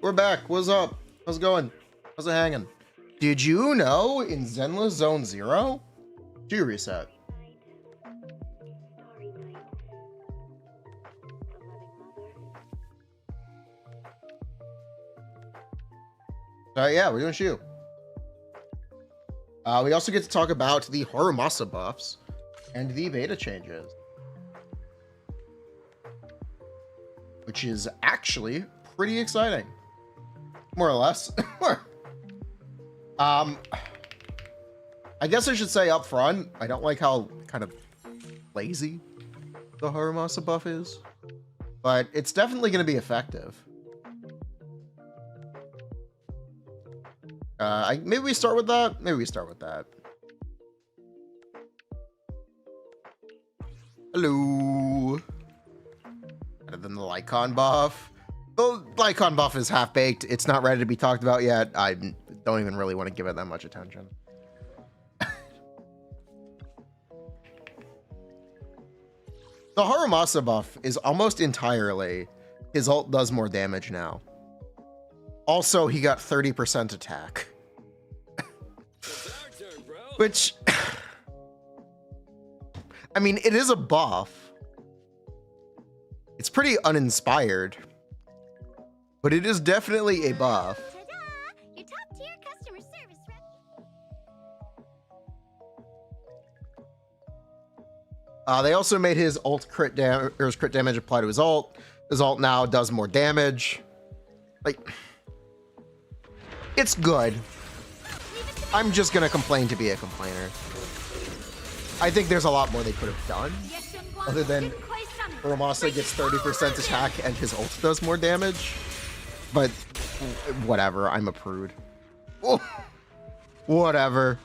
we're back. What's up? How's it going? How's it hanging? Did you know in Zenless Zone 0? Shiyu reset. Yeah, we're doing Shiyu. We also get to talk about the Harumasa buffs and the beta changes, which is actually pretty exciting, more or less. I guess I should say up front, I don't like how kind of lazy the Harumasa buff is, but it's definitely going to be effective. Maybe we start with that. Maybe we start with that. Hello. Better than the Lycaon buff. The Lycaon buff is half-baked. It's not ready to be talked about yet. I don't even really want to give it that much attention. The Harumasa buff is almost entirely his ult does more damage now. Also, he got 30% attack. Which, I mean, it is a buff. It's pretty uninspired, but it is definitely a buff. Your top-tier customer service rep. They also made his ult crit damage apply to his ult. His ult now does more damage. Like, it's good. I'm just gonna complain to be a complainer. I think there's a lot more they could have done, other than Harumasa gets 30% attack and his ult does more damage. But whatever, I'm a prude. Oh, whatever.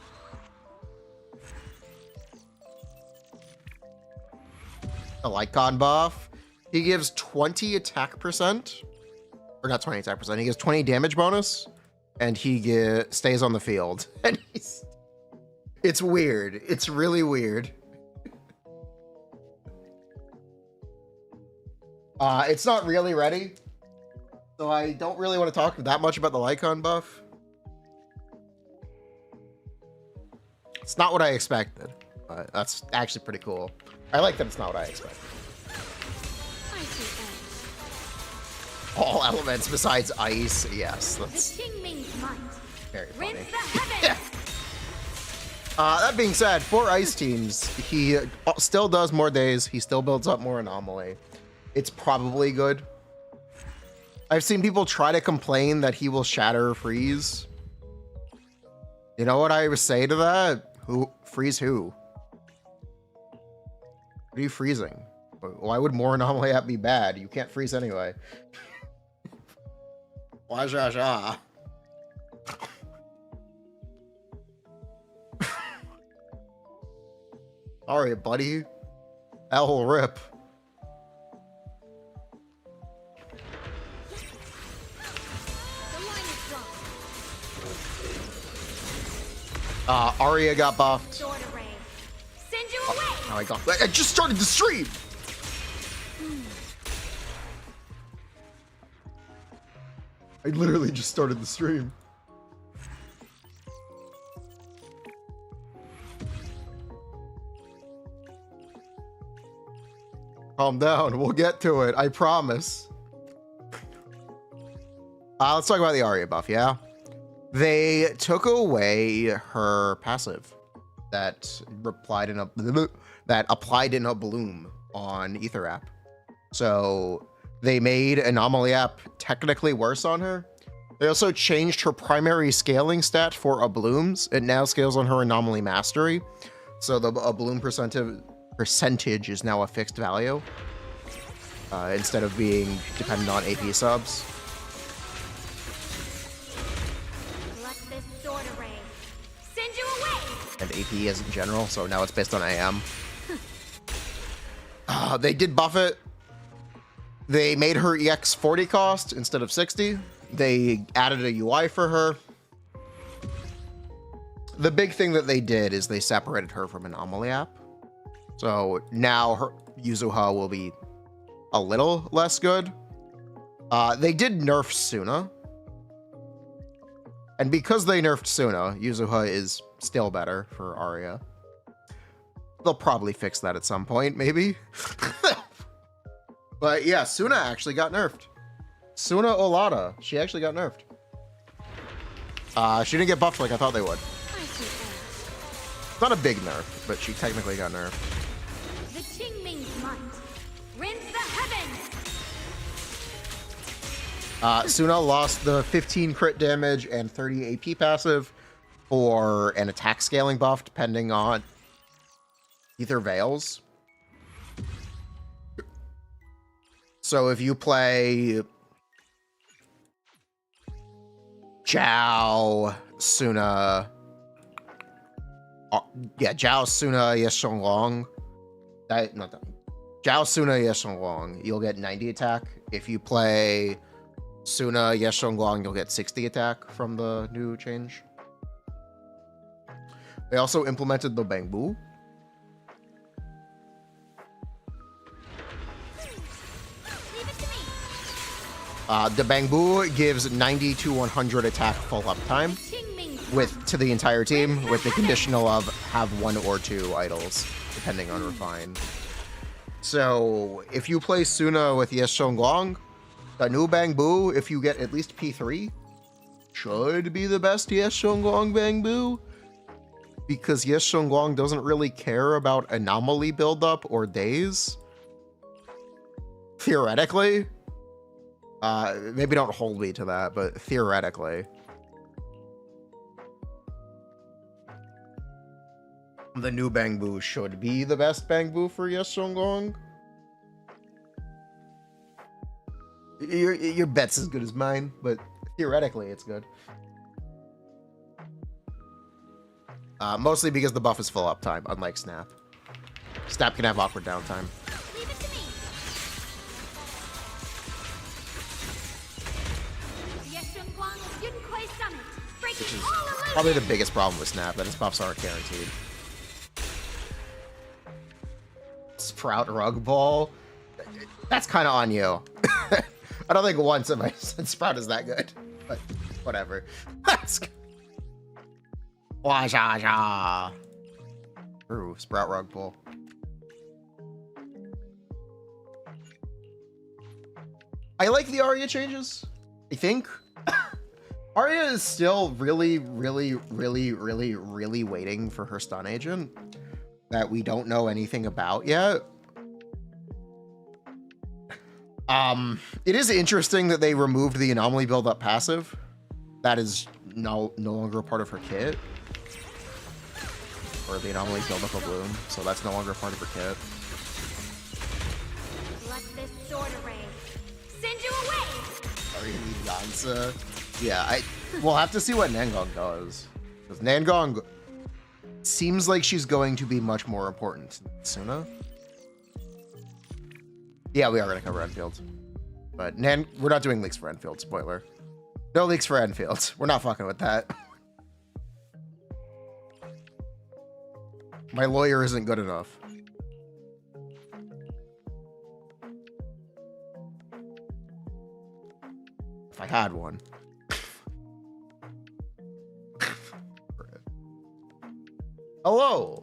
The Lycaon buff, he gives 20 attack percent, or not 20 attack percent, he gives 20 damage bonus, and he stays on the field. And it's weird. It's really weird. It's not really ready, so I don't really want to talk that much about the Lycaon buff. It's not what I expected, but that's actually pretty cool. I like that it's not what I expected. All elements besides ice. Yes, that's very funny. Yeah. That being said, for ice teams, he still does more days. He still builds up more anomaly. It's probably good. I've seen people try to complain that he will shatter or freeze. You know what I would say to that? Who freeze who? What are you freezing? Why would more anomaly app be bad? You can't freeze anyway. Why ja. Aria, buddy. That whole rip. Aria got buffed. Oh, I just started the stream. I literally just started the stream. Calm down. We'll get to it. I promise. Let's talk about the Aria buff, yeah? They took away her passive that applied in a bloom on Ether app. So they made Anomaly app technically worse on her. They also changed her primary scaling stat for a blooms. It now scales on her Anomaly Mastery. So the bloom percentage is now a fixed value instead of being dependent on AP subs. And AP is in general, so now it's based on AM. They did buff it. They made her EX 40 cost instead of 60. They added a UI for her. The big thing that they did is they separated her from Anomaly app. So now her Yuzuha will be a little less good. They did nerf Suna, And because they nerfed Suna, Yuzuha is still better for Aria. They'll probably fix that at some point, maybe. But yeah, Suna actually got nerfed. Suna Olada, she actually got nerfed. She didn't get buffed like I thought they would. It's not a big nerf, but she technically got nerfed. The Qingming's might. Rinse the heavens. Suna lost the 15 crit damage and 30 AP passive for an attack scaling buff, depending on either Veils. So if you play Zhao, Suna, Zhao, Suna, Yeshonglong, Zhao, Suna, Yeshonglong, you'll get 90 attack. If you play Suna, Yeshonglong, you'll get 60 attack from the new change. They also implemented the bangboo. The bangboo gives 90 to 100 attack full uptime to the entire team, with the conditional of have 1 or 2 idols, depending on refine. So if you play Suna with Yeshonglong, the new bangboo, if you get at least P3, should be the best Yeshonglong bangboo, because Yeshonglong doesn't really care about anomaly buildup or days. Theoretically. Maybe don't hold me to that, but theoretically. The new bangboo should be the best bangboo for Yeshonglong. Your bet's as good as mine, but theoretically it's good. Mostly because the buff is full uptime, unlike Snap. Snap can have awkward downtime. Leave it to me. Which is probably the biggest problem with Snap, that his buffs aren't guaranteed. Sprout Rug Ball? That's kind of on you. I don't think once have I said Sprout is that good, but whatever. That's good. Wah-ja-ja. Ooh, Sprout Rug Ball. I like the Aria changes, I think. Aria is still really waiting for her stun agent that we don't know anything about yet. It is interesting that they removed the anomaly build-up passive. That is no longer a part of her kit. Or the anomaly build-up of bloom, so that's no longer a part of her kit. Let this sword array send you away. Aria need Yansa. Yeah, we'll have to see what Nangong does. Because Nangong seems like she's going to be much more important than Suna. Yeah, we are going to cover Enfield. But we're not doing leaks for Enfield, spoiler. No leaks for Enfield. We're not fucking with that. My lawyer isn't good enough. If I had one. Hello.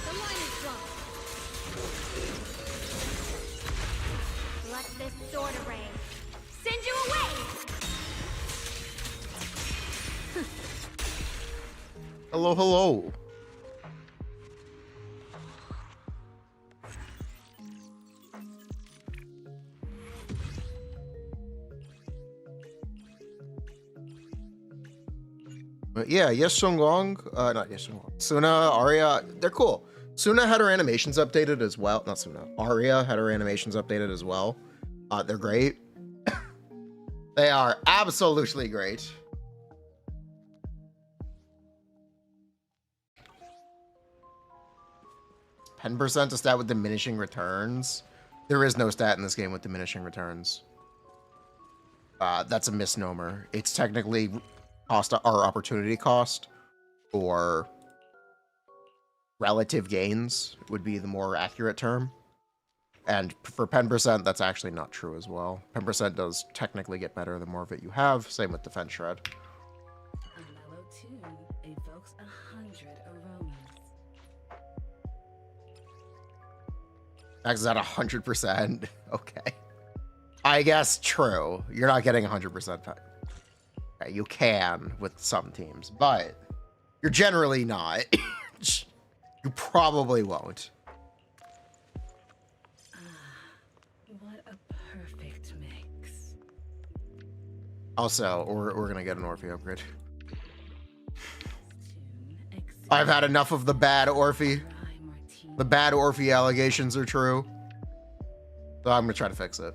The line is drawn. Let this sword array send you away. Hello, hello. But yeah, Yeshonglong, not Yeshonglong, Suna, Aria, they're cool. Suna had her animations updated as well. Not Suna. Aria had her animations updated as well. They're great. They are absolutely great. %, a stat with diminishing returns. There is no stat in this game with diminishing returns. That's a misnomer. It's technically cost or opportunity cost, or relative gains would be the more accurate term. And for pen percent, that's actually not true as well. Pen percent does technically get better the more of it you have. Same with defense shred. A mellow tune evokes 100 aromas. Max is at 100%. Okay. I guess true. You're not getting 100% pen. Okay, you can with some teams, but you're generally not. You probably won't. What a perfect mix. Also, we're gonna get an Orphe upgrade. I've had enough of the bad Orphe. The bad Orphe allegations are true. So I'm gonna try to fix it.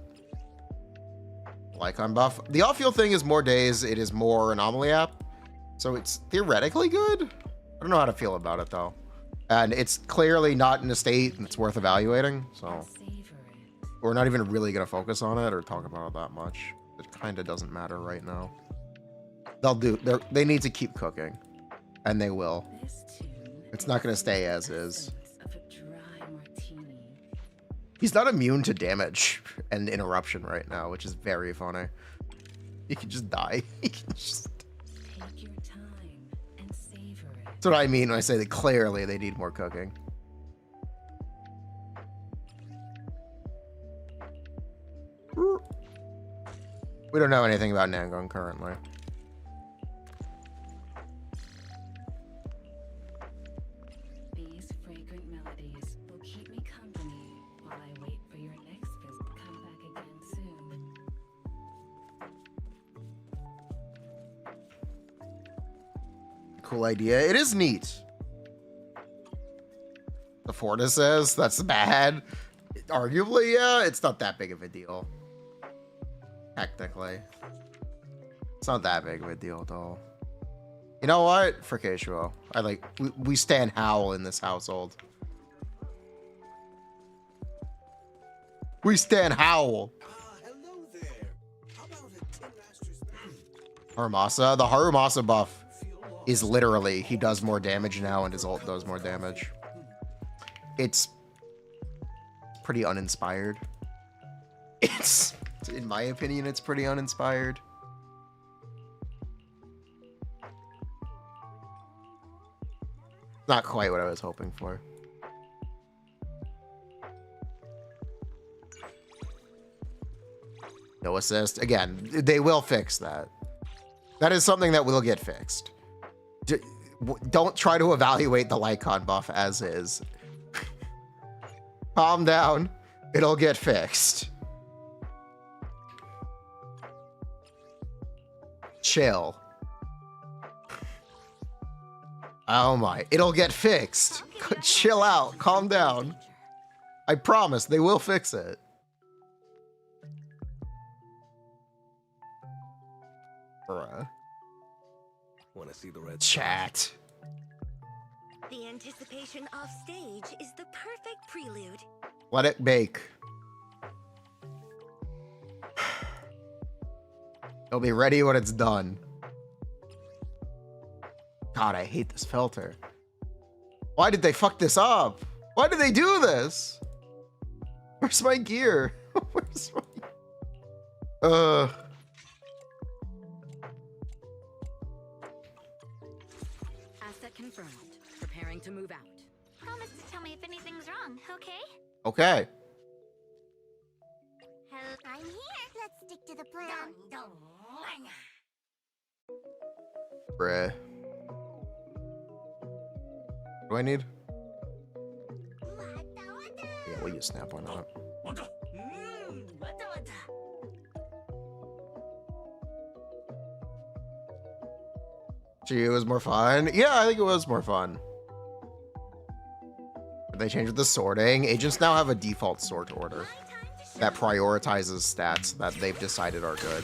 Lycaon buff. The off-field thing is more days. It is more anomaly app. So it's theoretically good. I don't know how to feel about it though. And it's clearly not in a state that's worth evaluating. So we're not even really gonna focus on it or talk about it that much. It kind of doesn't matter right now. They need to keep cooking. And they will. It's not gonna stay as is. He's not immune to damage and interruption right now, which is very funny. He can just die. He can just... Take your time and savor it. That's what I mean when I say that clearly they need more cooking. We don't know anything about Nangon currently. These fragrant melodies will keep me company while I wait for your next visit to come back again soon. Cool idea. It is neat. The Forta says that's bad. Arguably, yeah, it's not that big of a deal. Technically. It's not that big of a deal, though. You know what? For Keishuo. We stand Howl in this household. We stand Howl. Hello there. How about a Tin Master's Harumasa. The Harumasa buff is literally, he does more damage now and his ult does more damage. It's pretty uninspired. It's, in my opinion, it's pretty uninspired. Not quite what I was hoping for. No assist. Again, they will fix that. That is something that will get fixed. Don't try to evaluate the Lycaon buff as is. Calm down. It'll get fixed. Chill. Oh my. It'll get fixed. Chill out. Calm down. I promise they will fix it. Bruh. Want to see the red Chat. The anticipation off stage is the perfect prelude. Let it bake. It'll be ready when it's done. God, I hate this filter. Why did they fuck this up? Why did they do this? Where's my gear? Where's my... Asset confirmed. Preparing to move out. Promise to tell me if anything's wrong, okay? Okay. I'm here. Let's stick to the plan. Bruh. What do I need? Yeah, we'll use snap on that. Shiyu was more fun. Yeah, I think it was more fun. They changed the sorting. Agents now have a default sort order that prioritizes stats that they've decided are good.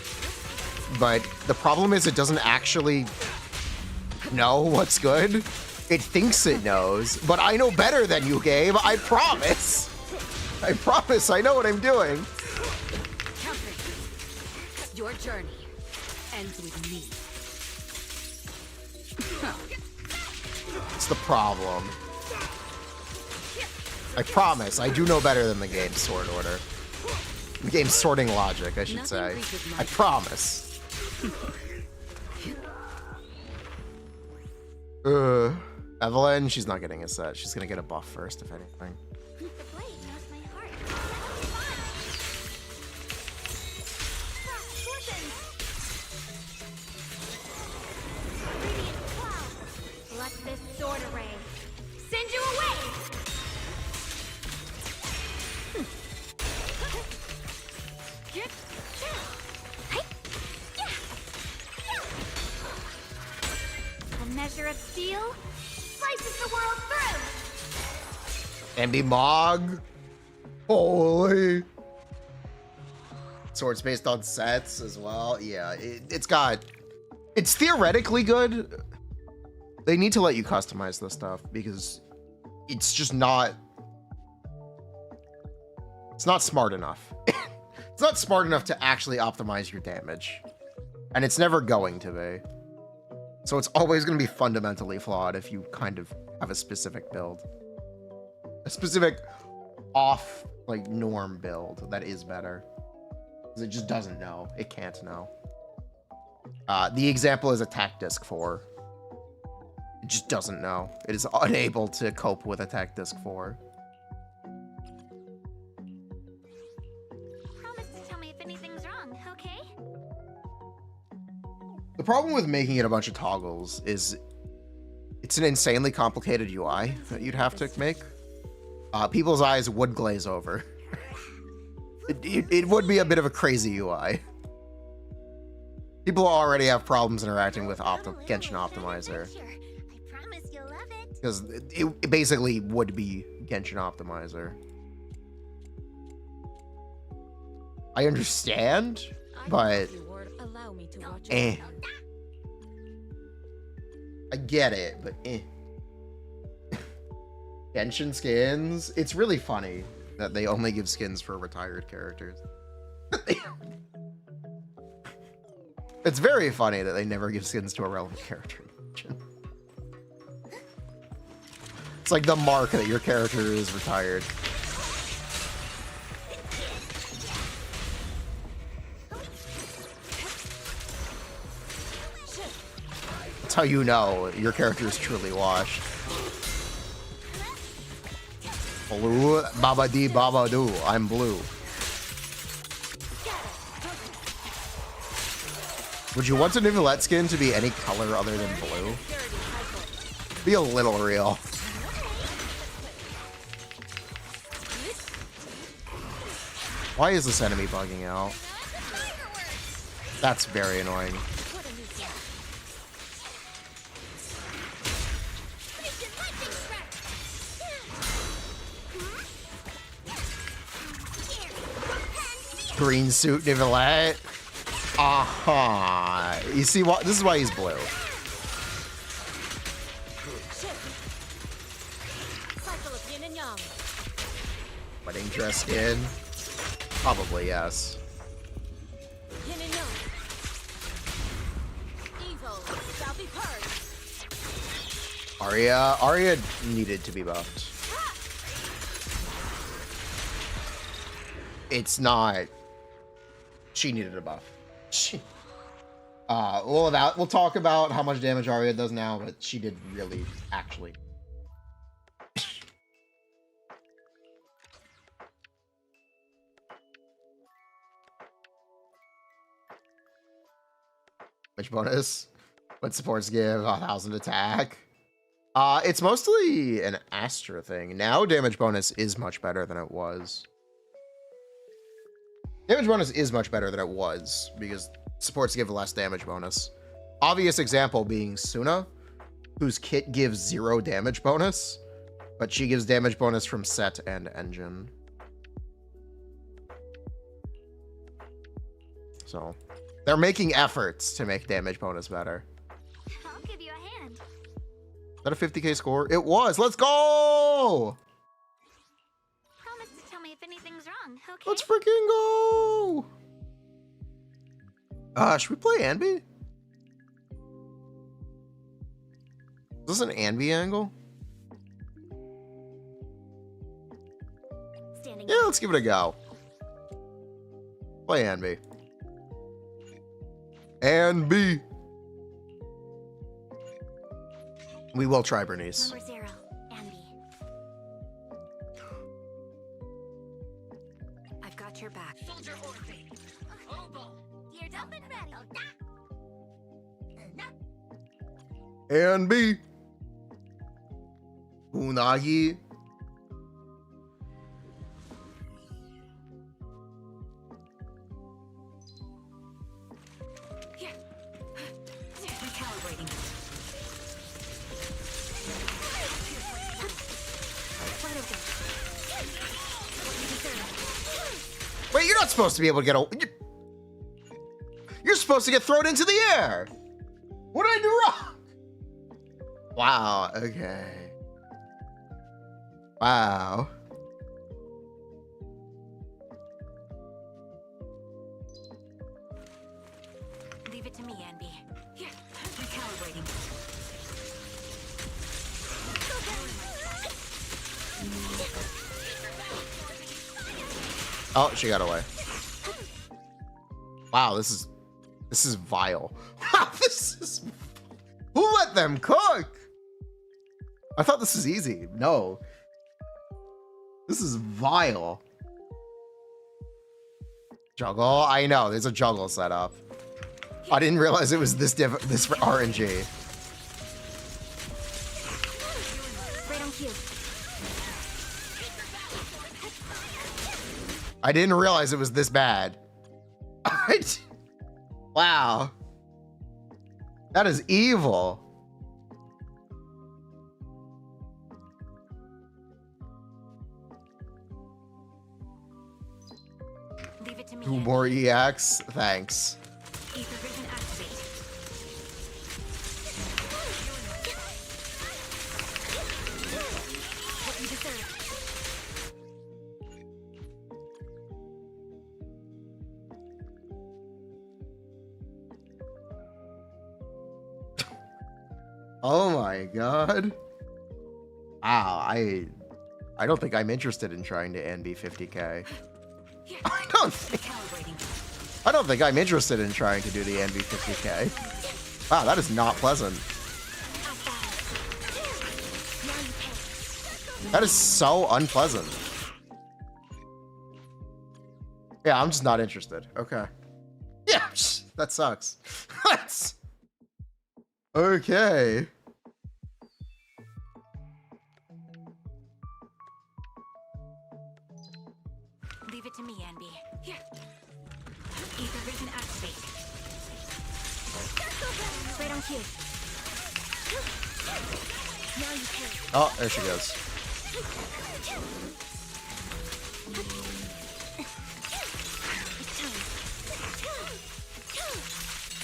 But the problem is it doesn't actually know what's good. It thinks it knows, but I know better than you, Gabe. I promise. I promise I know what I'm doing. Your journey ends with me. It's the problem. I promise, I do know better than the game's sort order. The game's sorting logic, I should say. I promise. Evelyn, she's not getting a set. She's gonna get a buff first, if anything. The blade knows my heart. Radiant cloud. Let this sword array send you away. A measure of steel slices the world through. Andy Mog. Holy. Swords based on sets as well. Yeah, it's theoretically good. They need to let you customize this stuff because it's just not. It's not smart enough. It's not smart enough to actually optimize your damage. And it's never going to be. So it's always going to be fundamentally flawed if you kind of have a specific build. A specific off, like, norm build that is better. Because it just doesn't know. It can't know. The example is Attack Disc 4. It just doesn't know. It is unable to cope with Attack Disc 4. Promise to tell me if anything's wrong, okay? The problem with making it a bunch of toggles is it's an insanely complicated UI that you'd have to make. People's eyes would glaze over. It would be a bit of a crazy UI. People already have problems interacting with Genshin Optimizer. I promise you'll love it. Because it basically would be Genshin Optimizer. I understand, but eh. I get it, but eh. Genshin skins, it's really funny that they only give skins for retired characters. It's very funny that they never give skins to a relevant character in Genshin. It's like the mark that your character is retired. That's how you know your character is truly washed. Blue, baba dee, baba doo. I'm blue. Would you want a Nivelette skin to be any color other than blue? Be a little real. Why is this enemy bugging out? That's very annoying. Green suit Nivelette. Aha. You see what? This is why he's blue. Wedding dress skin? Probably yes. Aria needed to be buffed. It's not. She needed a buff. We'll talk about how much damage Aria does now, but she did really actually. Which bonus? What supports give? 1,000 attack. It's mostly an Astra thing. Now damage bonus is much better than it was. Damage bonus is much better than it was because supports give less damage bonus. Obvious example being Suna, whose kit gives 0 damage bonus, but she gives damage bonus from set and engine. So they're making efforts to make damage bonus better. I'll give you a hand. Is that a 50k score? It was. Let's go! Promise to tell me if anything's wrong, okay? Let's freaking go! Should we play Anby? Is this an Anby angle? let's give it a go. Play and B. And B. We will try Bernice. Number 0, Andy. I've got your back. Geared up and ready. And B. Unagi. Recalibrating. Wait, you're not supposed to be able to get a... You're supposed to get thrown into the air. What did I do wrong? Wow, okay. Wow. Leave it to me, Andy. Here, recalibrating. Oh, she got away. Wow, this is vile. This is... Who let them cook? I thought this was easy. No. This is vile. Juggle? I know, there's a juggle set up. I didn't realize it was this this RNG. Right on cue. I didn't realize it was this bad. Wow. That is evil. Leave it to me. 2 more EX? Thanks. Ether vision activate. What you deserve. Oh my god. Wow, I don't think I'm interested in trying to NB 50k. I don't think I'm interested in trying to do the NB 50k. Wow, that is not pleasant. That is so unpleasant. Yeah, I'm just not interested. Okay. Yeah, that sucks. That's okay. Leave it to me, Andy. Here. Ether vision activate. Right on cue. Now you pay. Oh, there she goes. It's time.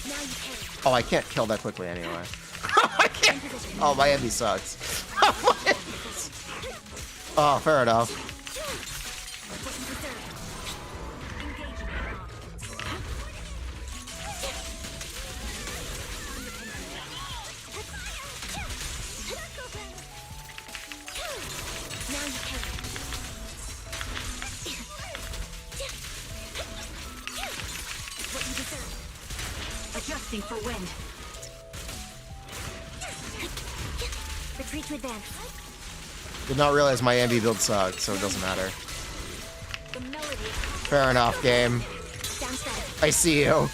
Now you pay. Oh, I can't kill that quickly anyway. I can't. Oh, my envy sucks. Oh, fair enough. Now you pay. What you deserve. Adjusting for wind. Retreat to advance. Did not realize my envy build sucked, so it doesn't matter. The melody. Fair enough, game. Down static. I see you.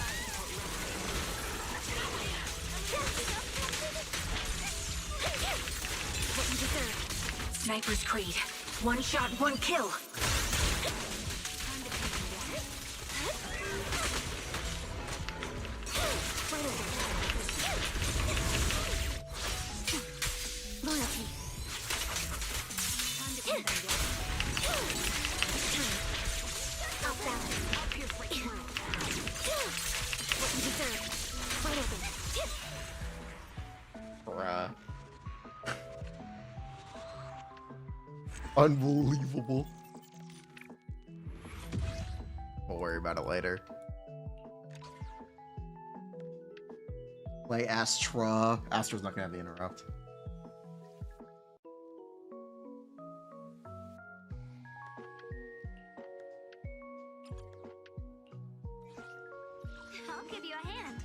What you deserve. Sniper's Creed. One shot, one kill. Loyalty. Outbound. What you deserve. Wide open. Bruh. Unbelievable. We'll worry about it later. Play Astra. Astra's not gonna have the interrupt. I'll give you a hand.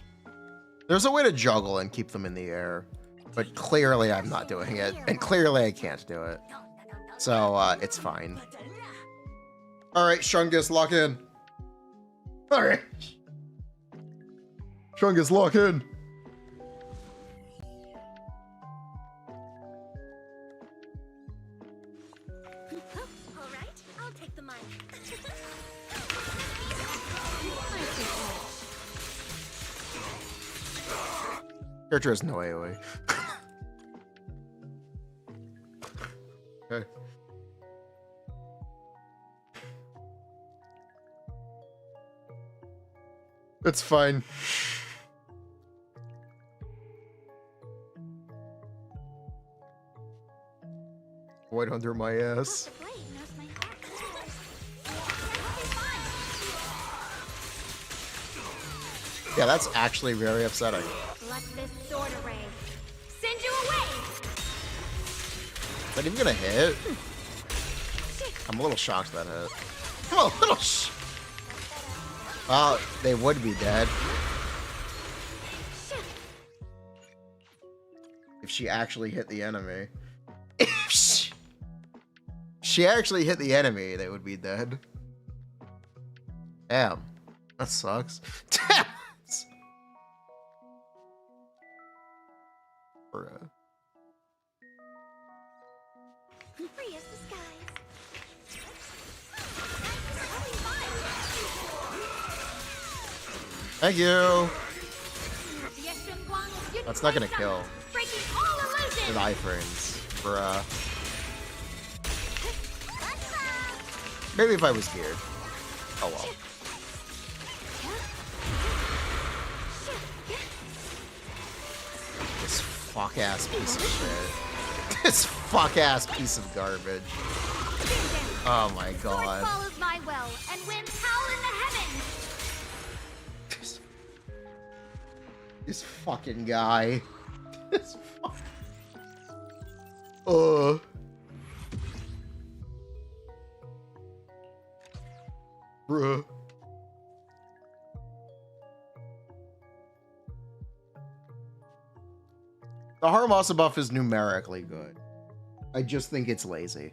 There's a way to juggle and keep them in the air, but clearly I'm not doing it, and clearly I can't do it. So, it's fine. Alright, Shungus, lock in. Alright. Shungus, lock in. All right, I'll take the mic. Character has no AoE. Okay. It's fine. Right under my ass. The blade knows my heart. Yeah, that's actually very upsetting. Let this sword array send you away. Is that even gonna hit? I'm a little shocked that hit. I'm a little well, they would be dead. If she actually hit the enemy. If she actually hit the enemy, they would be dead. Damn. That sucks. Damn. Bruh. Free as the skies. Thank you. That's That's not gonna kill. Breaking all illusions. With iframes. Bruh. Maybe if I was geared. Oh well. This fuck ass piece of shit. This fuck ass piece of garbage. Oh my Sword god. follows my will and winds howl in the heavens. This fucking guy. This fuck. Bruh. The Harumasa buff is numerically good. I just think it's lazy.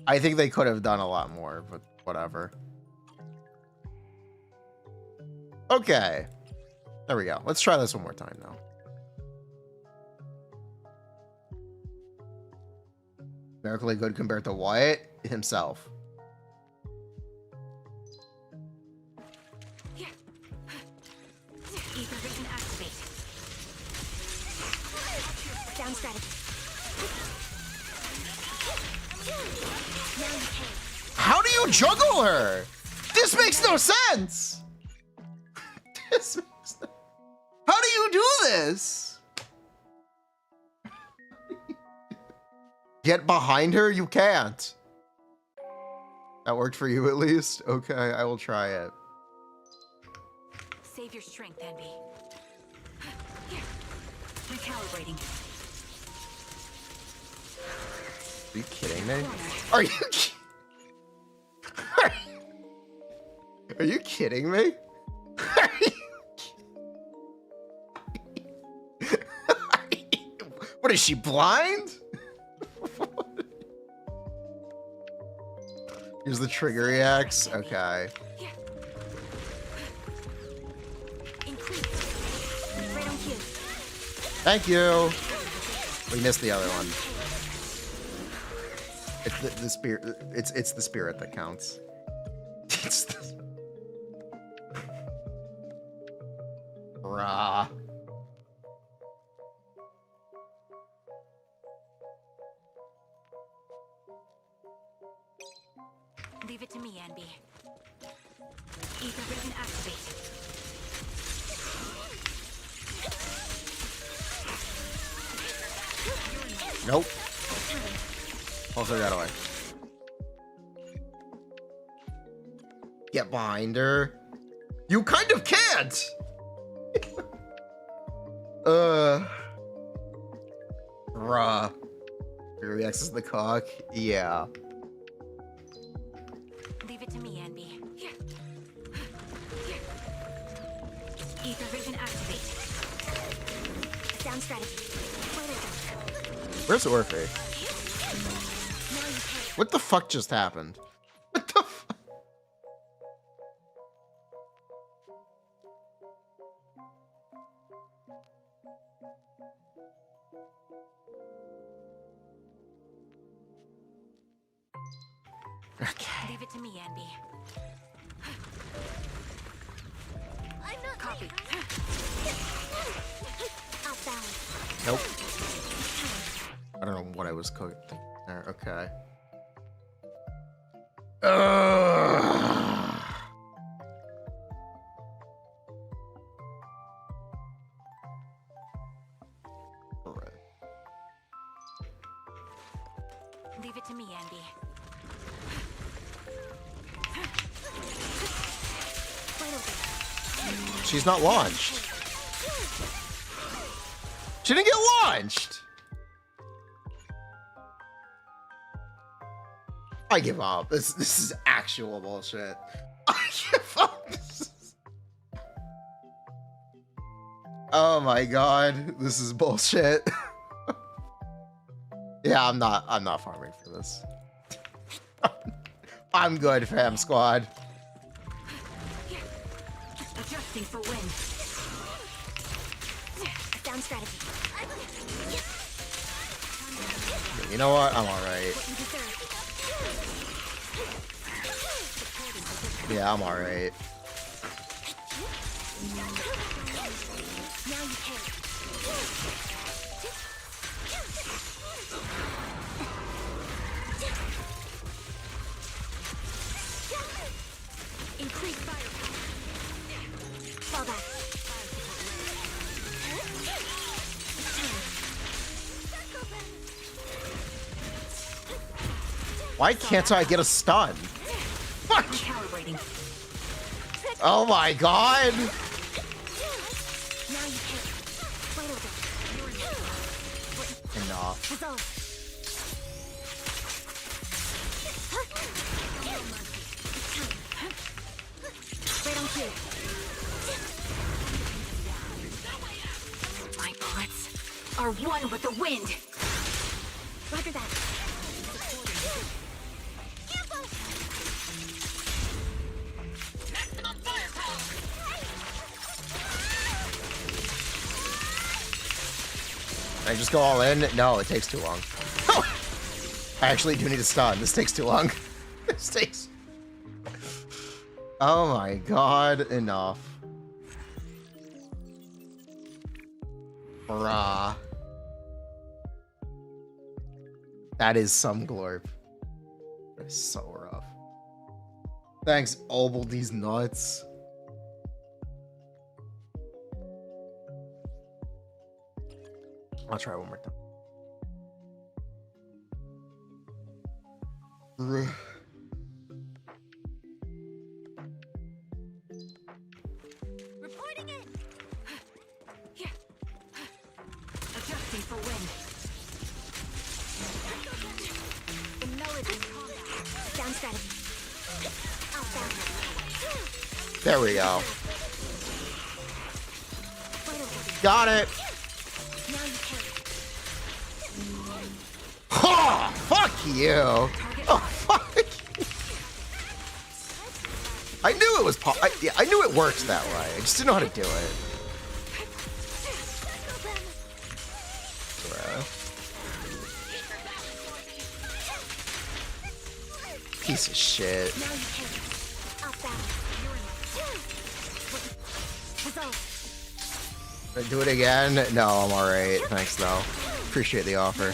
I think they could have done a lot more, but whatever. Okay. There we go. Let's try this one more time now. Numerically good compared to Wyatt himself. Ether vision activate. Down strategy. Now you can. How do you juggle her? This makes no sense. This makes no... How do you do this? Get behind her? You can't. That worked for you at least? Okay, I will try it. Save your strength, Envy. Recalibrating. Are you kidding me? Are you Are you kidding me? What is she, blind? Here's the trigger reacts. Okay. Thank you. We missed the other one. It's the spirit. It's the spirit that counts. It's the... Rah. Leave it to me, Envy. Ether vision activate. Nope. Also got away. Get behind her. You kind of can't. Bruh. Reacts the cock. Yeah. Leave it to me, Envy. Sound strategy. Where's Orphe? What the fuck just happened? What the fuck? Okay. Leave it to me, Andy. I'm not copy. Outbound. Nope. I don't know what I was cooking there. Okay. Alright. Leave it to me, Andy. She's not launched. She didn't get launched. I give up. This is actual bullshit. I give up. Oh my god, this is bullshit. Yeah, I'm not farming for this. I'm good, fam squad. Adjusting for wind. Down strategy. You know what? I'm alright. Yeah, I'm alright. Now you can. Increase firepower. Fall back. Why can't I get a stun? Fuck! Calibrating. Oh my god! Now you can. Wait over. Enough. Resolve. Right on cue. My bullets are one with the wind. Roger that. Can I just go all in? No, it takes too long. I actually do need a stun. This takes too long. This takes... Oh my god, enough. Bruh. That is some glorp. That is so rough. Thanks, Obel, these nuts. I'll try one more time. Reporting it. Yeah. Adjusting for wind. The melody. Down strategy. Outbound. There we go. Got it. Now you can. Oh, fuck you. Oh, fuck. I knew it was I knew it worked that way. I just didn't know how to do it. Piece of shit. Now you can. Outbound. Resolve. Do it again? No, I'm alright. Thanks though. Appreciate the offer.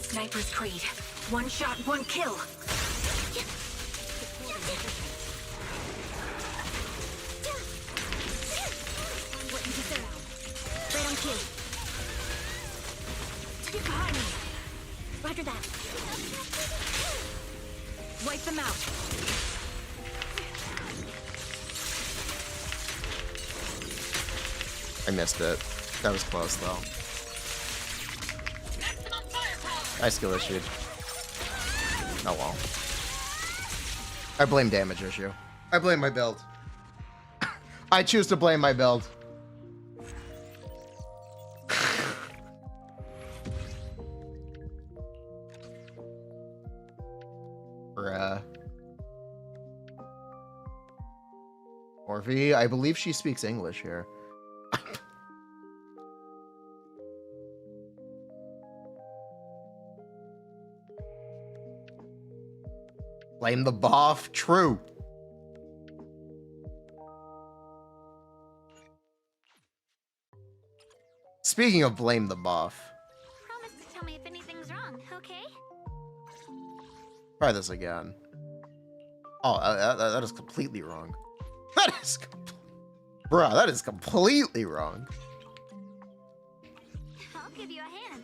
Sniper's Creed. One shot, one kill. What you deserve. Right on cue. Get behind me. Roger that. Wipe them out. I missed it. That was close though. I skill issued. Oh well. I blame damage issue. I blame my build. I choose to blame my build. V, I believe she speaks English here. Blame the buff. True. Speaking of blame the buff. Promise to tell me if anything's wrong, okay? Try this again. Oh, that is completely wrong. That is... Bruh, that is completely wrong. I'll give you a hand.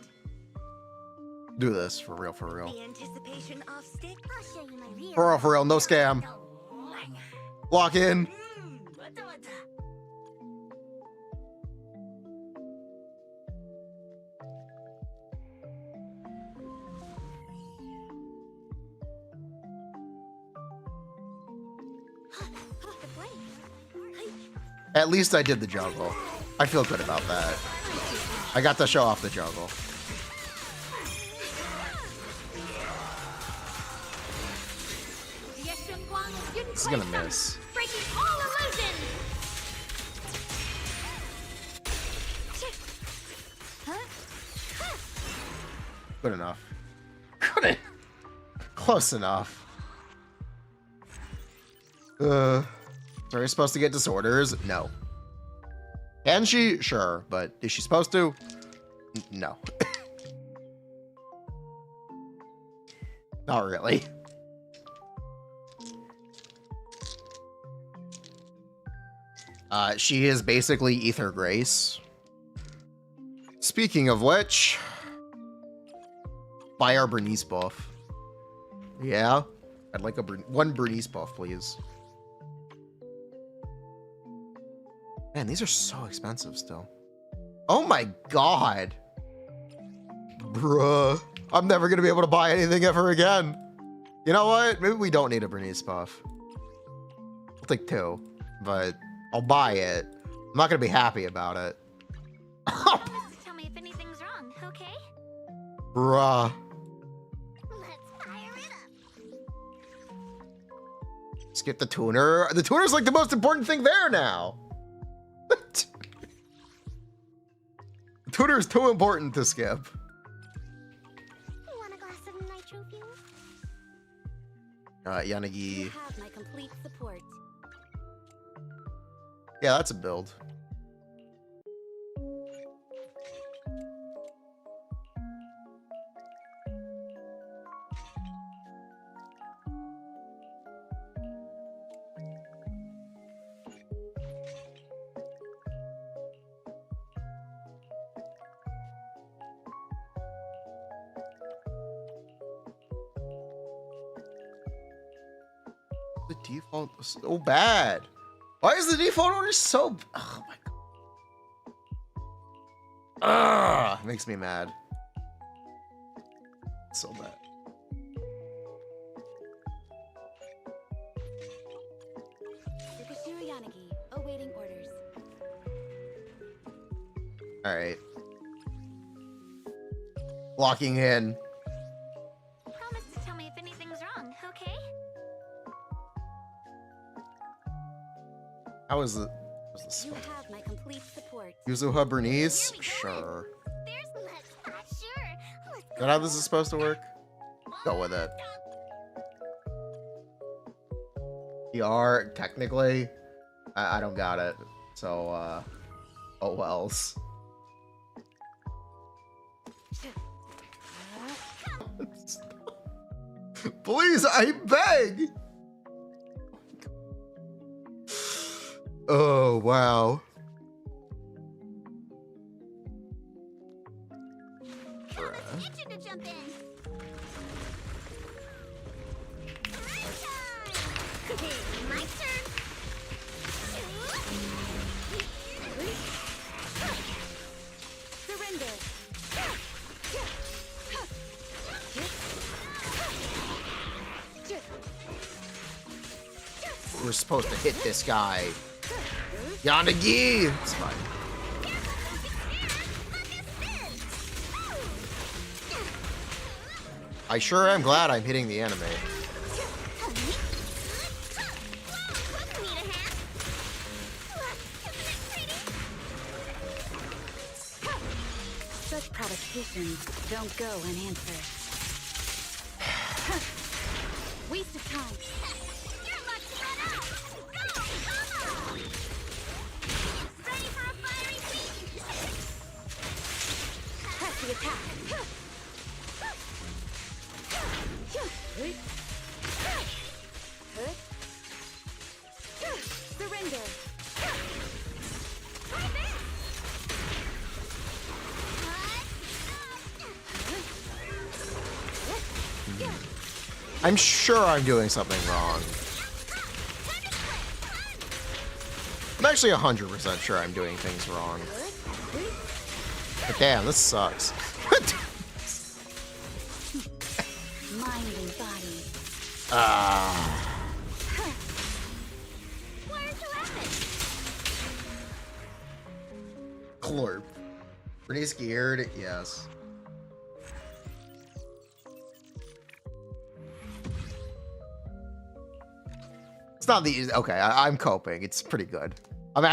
Do this, for real, for real. The anticipation of stick. I'll show you my real. For real, no scam. Lock in. The blade. At least I did the juggle. I feel good about that. I got to show off the juggle. This is gonna miss. Breaking all illusions. Good enough. Good. Close enough. Are we supposed to get disorders? No. Can she? Sure, but is she supposed to? No. Not really. She is basically Ether Grace. Speaking of which, buy our Bernice buff. Yeah, I'd like one Bernice buff, please. Man, these are so expensive still. Oh my god. Bruh. I'm never gonna be able to buy anything ever again. You know what? Maybe we don't need a Bernice buff. I'll take 2, but I'll buy it. I'm not gonna be happy about it. Promise to tell me if anything's wrong, okay? Bruh. Let's fire it up. Skip the tuner. The tuner's like the most important thing there now. The tuner is too important to skip. You want a glass of nitro fuel? Yanagi. You have my complete support. Yeah, that's a build. The default is so bad. Why is the default order so... Oh my god. Ugh, makes me mad. So bad. Tsukashiro Yanagi, awaiting orders. Alright. Locking in. Promise to tell me if anything's wrong, okay? How is it? What's this? You have my complete support. Yuzuha Bernice? Here we go. Sure. There's sure. Let's Is that how this is supposed to work? Go with it. PR, technically, I don't got it. So, oh wells. Please, I beg! Oh, wow. Itching to jump in. My turn. Surrender. We're supposed to hit this guy. Yanagi! It's fine. I sure am glad I'm hitting the anime. Such provocations don't go unanswered. Waste of time. You're about to run out! Go! Come on! Ready for a fiery beam! Press the attack. Surrender. Try this! I'm sure I'm doing something wrong. I'm actually 100% sure I'm doing things wrong. But damn, this sucks. Mind and body. Where's the weapon? Clorp. Pretty scared, yes. It's not the easy. Okay, I'm coping. It's pretty good.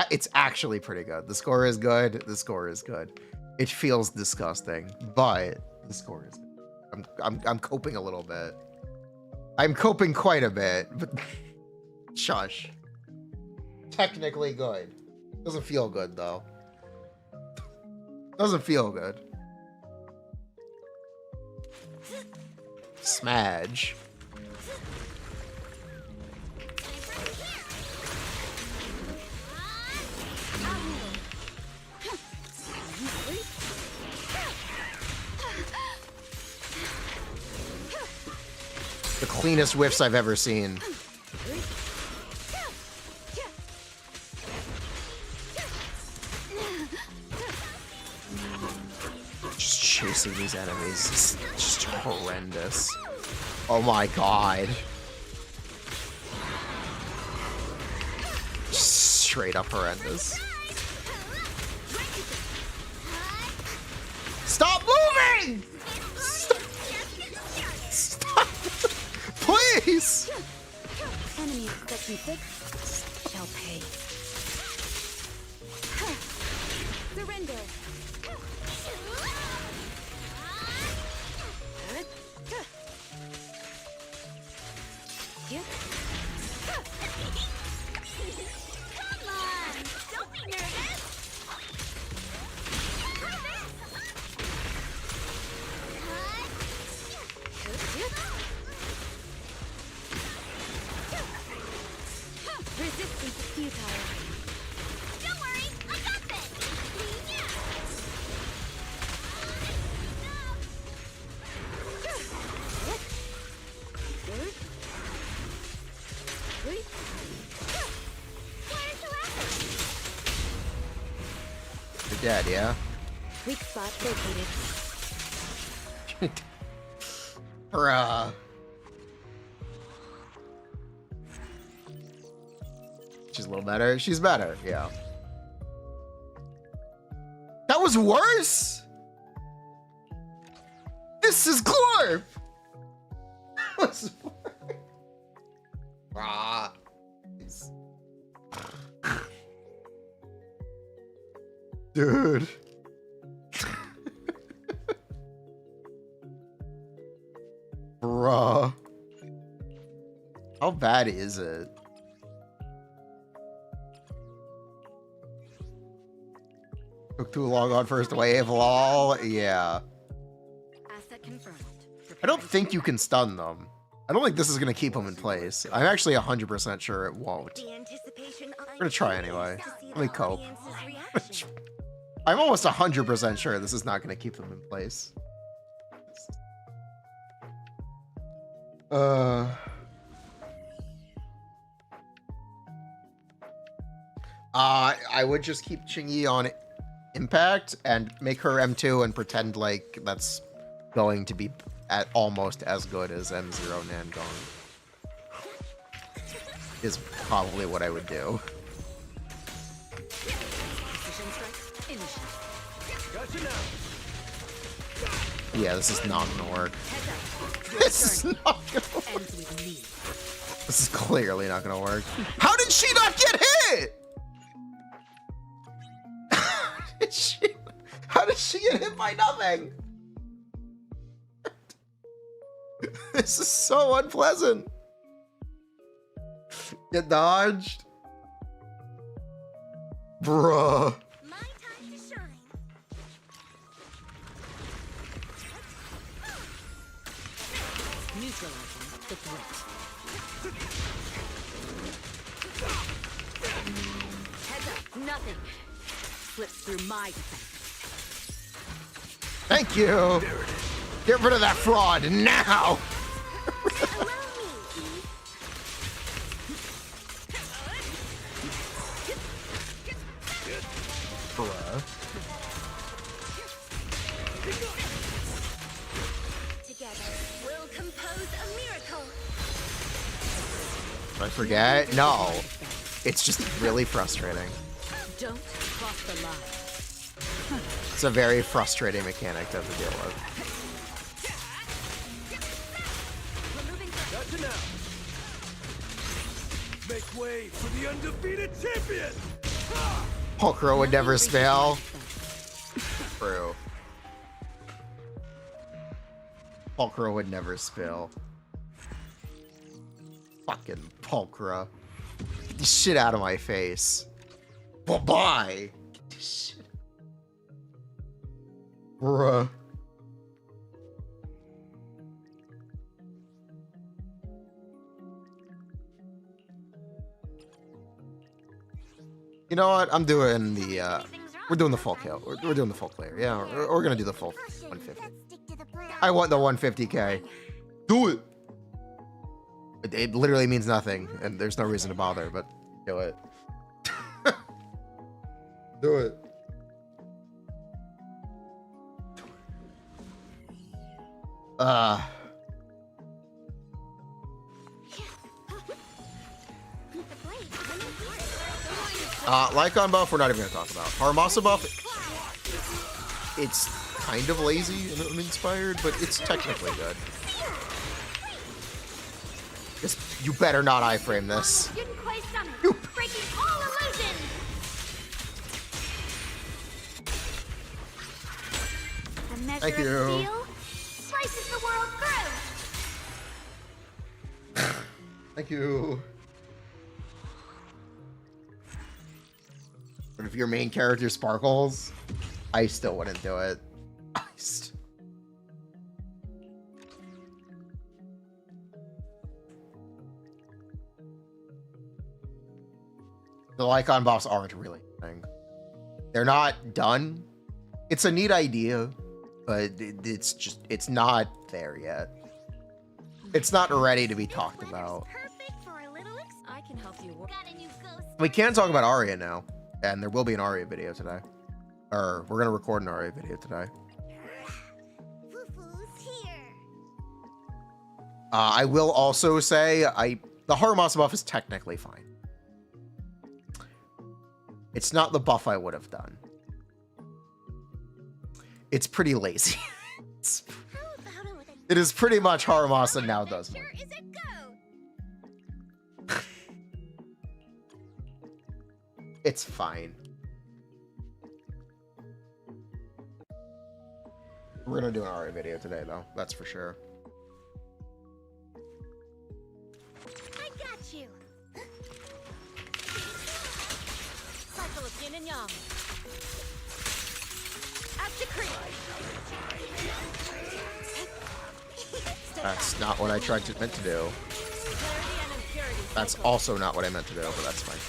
It's actually pretty good. The score is good. The score is good. It feels disgusting, but the score is good. I'm coping a little bit. I'm coping quite a bit, but shush. Technically good. Doesn't feel good though. Doesn't feel good. Smudge. The cleanest whiffs I've ever seen. Just chasing these enemies is just horrendous. Oh my god. Just straight up horrendous. Stop moving! Stop! Please! Enemy expecting 6 shall pay. Surrender. Come on! Don't be nervous! Resistance is futile. Don't worry, I got this! You're dead, yeah? Weak spot located. Bruh. She's a little better. She's better, yeah. That was worse? This is Glorp! That was worse. Ah. Dude. Bruh. How bad is it? Took too long on first wave, lol. Yeah. Asset confirmed. I don't think you can stun them. I don't think this is going to keep them in place. I'm actually 100% sure it won't. The anticipation I'm going to try anyway. to see Let me the cope. audience's reaction. I'm almost 100% sure this is not going to keep them in place. I would just keep Chingy on impact and make her M2 and pretend like that's going to be at almost as good as M0 Nangong. Is probably what I would do. Yeah, this is not gonna work. This is not gonna work. This is clearly not gonna work. How did she not get hit? How did she get hit by nothing? This is so unpleasant. Get dodged. Bruh. My time to shine. Neutralizing the threat. Heads up, nothing slips through my defense. Thank you. Get rid of that fraud now. Allow me. Bruh. Together, we'll compose a miracle. Did I forget? No. It's just really frustrating. Don't cross the line. It's a very frustrating mechanic to have to deal with. That's enough. Make way for the undefeated champion. Pulcro would never fail. True. Pulcro would never spill. Fucking Pulcra. Get this shit out of my face. Bye-bye. Get this shit. Bruh. You know what? I'm doing the, we're doing the full kill. We're doing the full clear. Yeah, we're gonna do the full 150. Let's stick to the plan. I want the 150k. Do it! It literally means nothing, and there's no reason to bother, but do it. Do it. Lycaon buff, we're not even gonna talk about. Harumasa buff, it's kind of lazy and uninspired, but it's technically good. You better not iframe this. Yunquai Summon, You- breaking all illusions. A measure Thank of you. steel slices the world through. Thank you. But if your main character sparkles, I still wouldn't do it. The Lycaon buffs aren't really a thing. They're not done. It's a neat idea, but it's not there yet. It's not ready to be talked about. Perfect for a little I can help you work. Got a new ghost. We can talk about Aria now, and there will be an Aria video today. Or we're gonna record an Aria video today. Foo-foo's here. I will also say the Harumasa buff is technically fine. It's not the buff I would have done. It's pretty lazy. How about it with a It is pretty much Harumasa now does more. Sure is a go. It's fine. We're gonna do an Aria video today, though. That's for sure. I got you. Cycle of yin and yang. At the creek. That's not what I meant to do. Clarity and impurity. That's also not what I meant to do, but that's fine.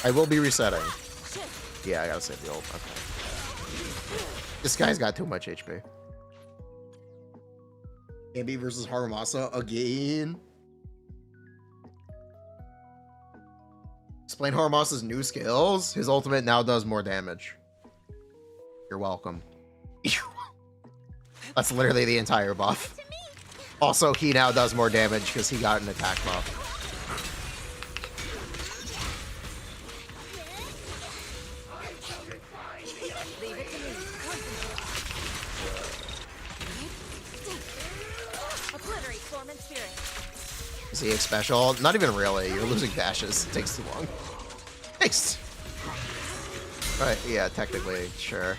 I will be resetting. Yeah, I gotta save the old. Okay. This guy's got too much HP. Ambi versus Harumasa again. Explain Harumasa's new skills. His ultimate now does more damage. You're welcome. That's literally the entire buff. Also, he now does more damage because he got an attack buff. Leave it to me. Obliterate form and spirit. Is he special? Not even really. You're losing dashes. It takes too long. Nice. Right, yeah, technically, sure.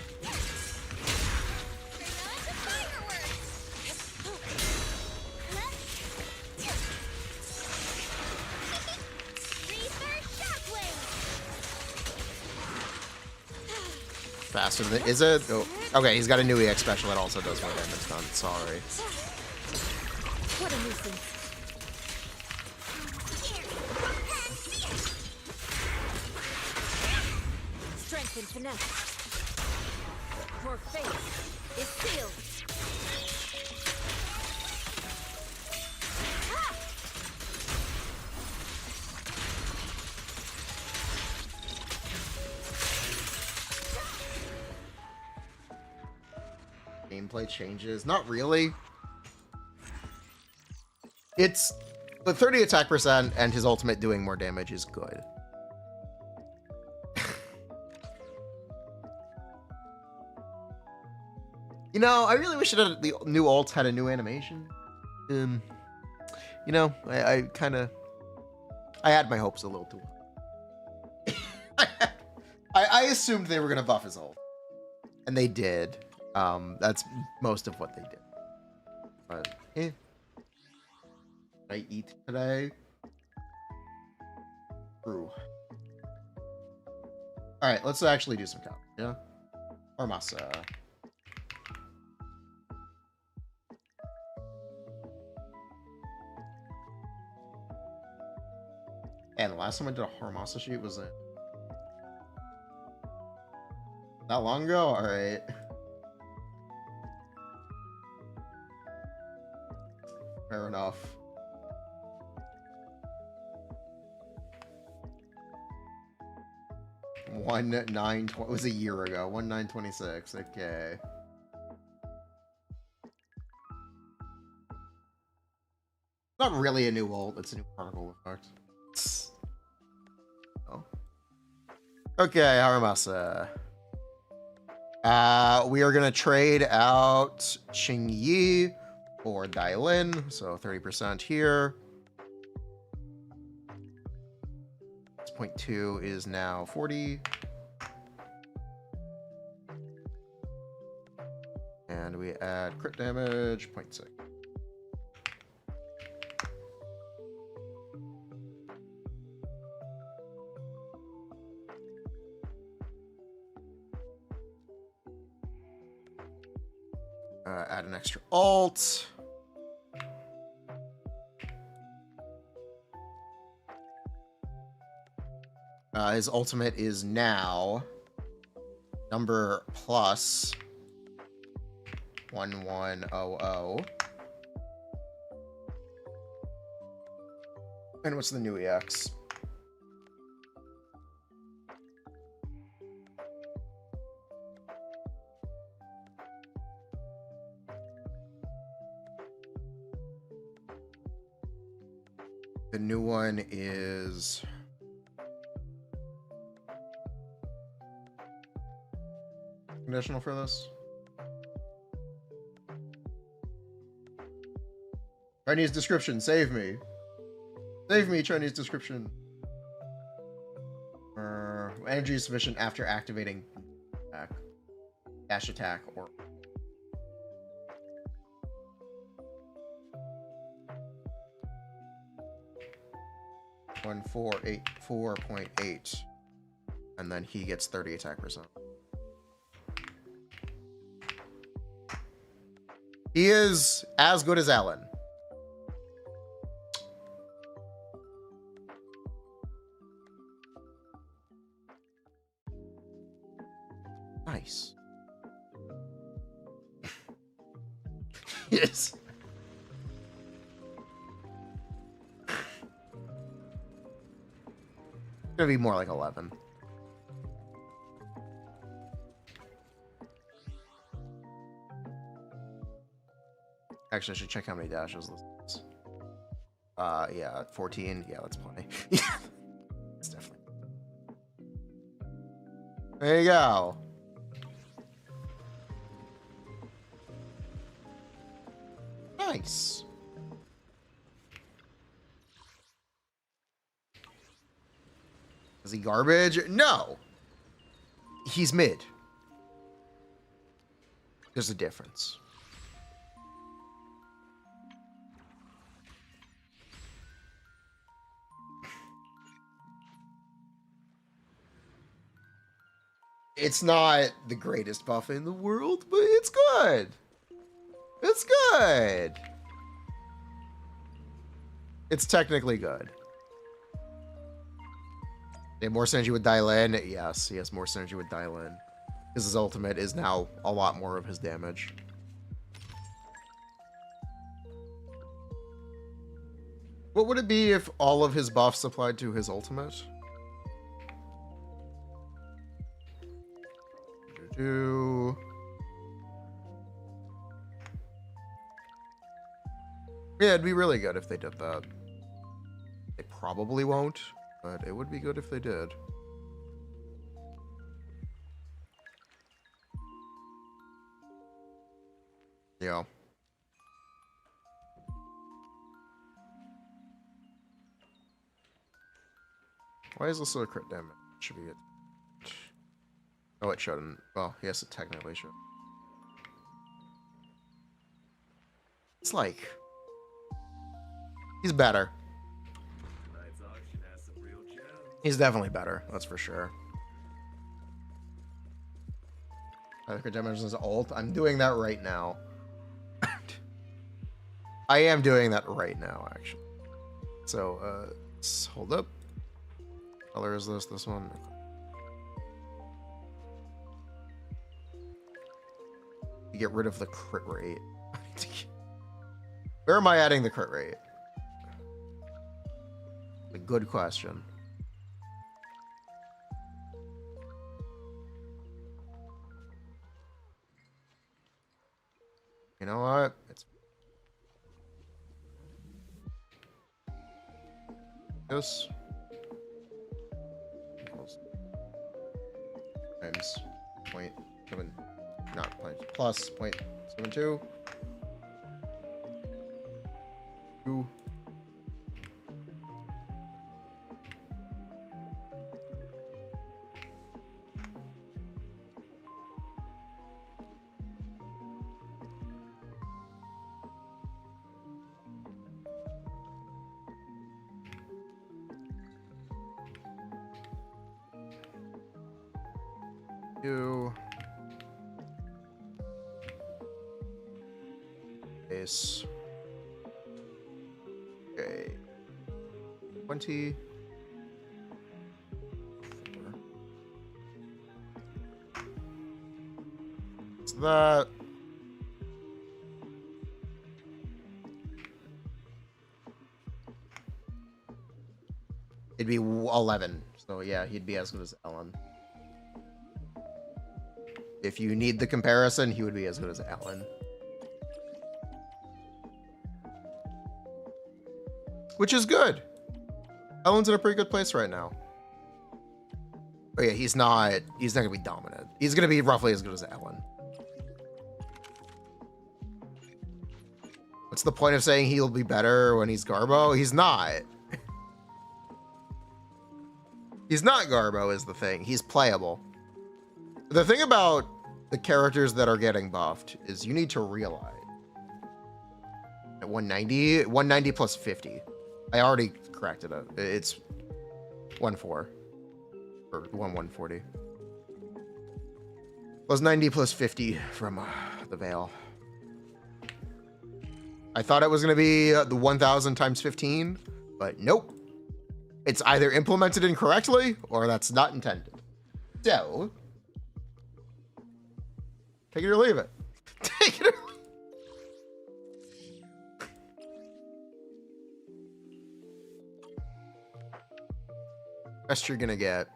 Faster than is it? Oh, okay, he's got a new EX special that also does more damage done. Sorry. What a nuisance. Strength and finesse. Your fate is sealed. Gameplay changes? Not really. It's the 30 attack percent and his ultimate doing more damage is good. You know, I really wish the new ult had a new animation. You know, I kind of I had my hopes a little too high. I assumed they were gonna buff his ult, and they did. That's most of what they did. But Did I eat today? True. All right, let's actually do some count. Yeah, Harumasa. And the last time I did a Harumasa sheet was that long ago? Alright. Fair enough. 1/9/20 it was a year ago. 1/9/26. Okay. Not really a new ult, it's a new particle effect. Oh. Okay, Harumasa. We are gonna trade out Qingyi for Dailin, so 30% here. 0.2 is now 40. And we add crit damage, 0.6. Add an extra alt. His ultimate is now number plus 1100. And what's the new EX? The new one is conditional for this. Chinese description, save me. Save me, Chinese description. Energy is sufficient after activating attack, dash attack, or 1484.8, and then he gets 30 attack percent. He is as good as Alan. Nice. Yes. It's gonna be more like 11. Actually, I should check how many dashes this is. Yeah, 14. Yeah, that's plenty. It's definitely. There you go. Nice. Is he garbage? No. He's mid. There's a difference. It's not the greatest buff in the world, but it's good. It's good. It's technically good. He had more synergy with Dylan. Yes, he has more synergy with Dylan. Because his ultimate is now a lot more of his damage. What would it be if all of his buffs applied to his ultimate? Yeah, it'd be really good if they did that. They probably won't, but it would be good if they did. Yeah. Why is this a crit damage? Should be it. Oh, it shouldn't. Well, yes, it technically should. It's like... He's better. He's definitely better, that's for sure. Crit damage is ult. I'm doing that right now. I am doing that right now, actually. So, let's hold up. What color is this? This one? You get rid of the crit rate. Where am I adding the crit rate? A good question. You know what? It's this equals times 0.7, not point, plus 0.72. 2. Base. Okay. 20. 4. So that. It'd be 11. So yeah, he'd be as good as Ellen. If you need the comparison, he would be as good as Ellen. Which is good. Ellen's in a pretty good place right now. But yeah, he's not gonna be dominant. He's gonna be roughly as good as Ellen. What's the point of saying he'll be better when he's Garbo? He's not. He's not Garbo is the thing. He's playable. The thing about the characters that are getting buffed is you need to realize at 190 plus 50. I already corrected it. It's 1.4 or 140. Plus 90 plus 50 from the Veil. I thought it was going to be the 1,000 times 15, but nope. It's either implemented incorrectly or that's not intended. So, take it or leave it. Take it or leave it. Best you're gonna get.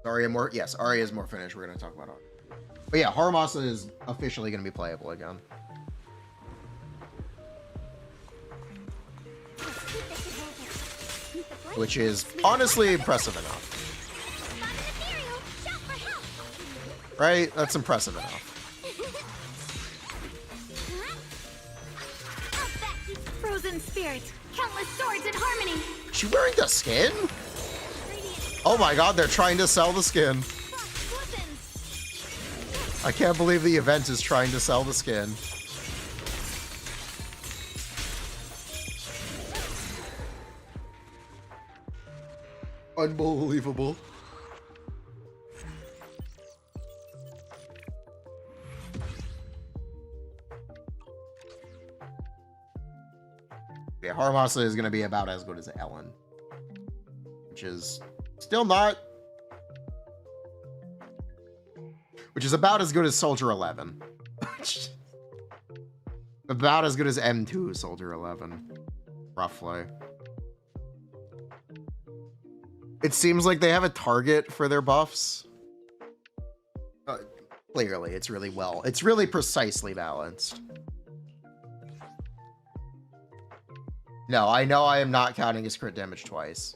Aria more, yes, Aria is more finished. We're gonna talk about Aria. But yeah, Harumasa is officially gonna be playable again. Which is honestly impressive enough. Right? That's impressive enough. in spirit, countless swords in harmony. Is she wearing the skin? Radiant Oh my god, they're trying to sell the skin. frost weapons. I can't believe the event is trying to sell the skin. Unbelievable. Yeah, Harumasa is going to be about as good as Ellen. Which is still not... Which is about as good as Soldier 11. About as good as M2 Soldier 11. Roughly. It seems like they have a target for their buffs. Clearly, it's really well. It's really precisely balanced. No, I know I am not counting his crit damage twice.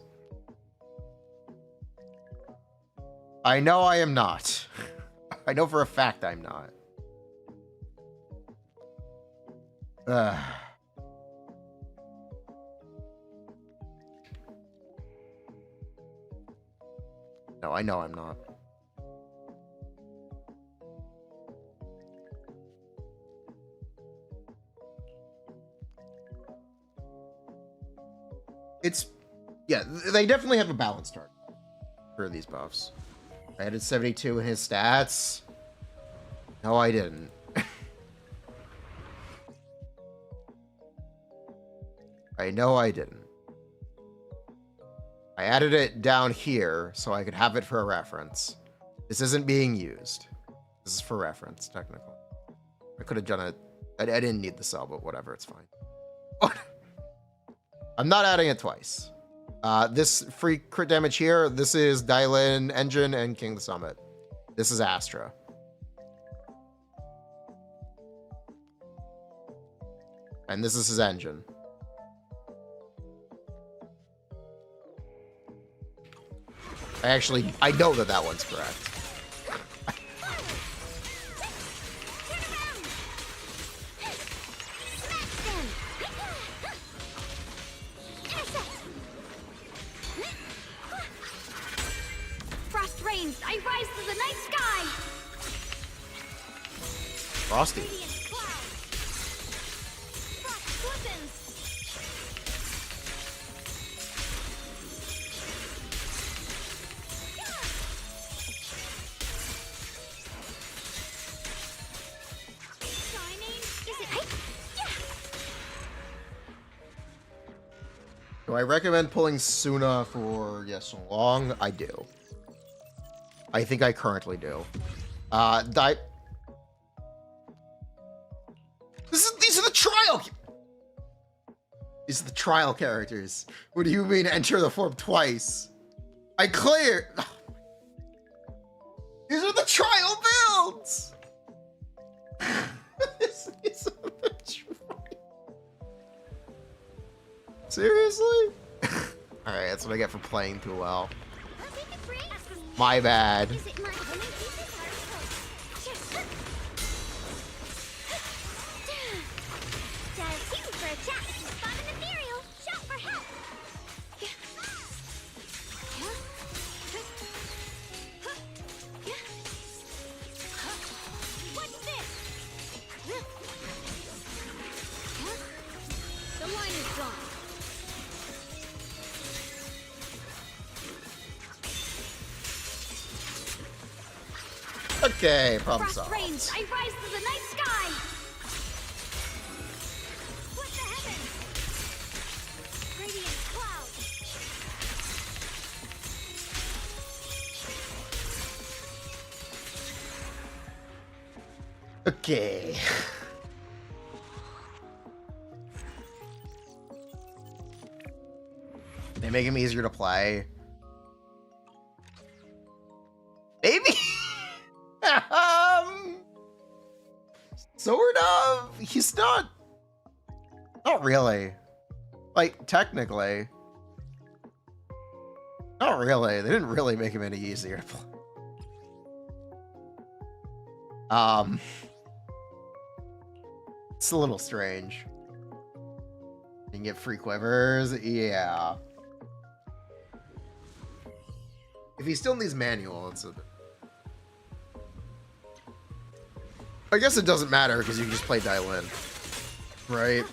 I know I am not. I know for a fact I'm not. No, I know I'm not. It's, yeah, they definitely have a balance target for these buffs. I added 72 in his stats. No, I didn't. I know I didn't. I added it down here so I could have it for a reference. This isn't being used. This is for reference, technically. I could have done it. I didn't need the cell, but whatever, it's fine. I'm not adding it twice. This free crit damage here, this is Dylan, Engine, and King the Summit. This is Astra. And this is his engine. I know that that one's correct. Frost rains, I rise to the night sky. Frosty. Radiant cloud. Frost weapons. Shining. Is it? Yeah. Do I recommend pulling Suna for yes long? I do. I think I currently do. These are the trial. These are the trial characters. What do you mean enter the form twice? I clear. These are the trial builds. These are the Seriously? Alright, that's what I get for playing too well. My bad. Is it my Dive 2 for attack. Spot an ethereal. Shout for help. What's this? The line is drawn. Okay, problem Frost solved. rains, I rise to the night sky. Split the heavens. Radiant cloud. Okay. They make him easier to play. Maybe. Sort of. He's not. Not really. Like, technically. Not really. They didn't really make him any easier to play. It's a little strange. can get free quivers. Yeah. If he still needs manual, it's a... I guess it doesn't matter because you can just play Dylan. Right?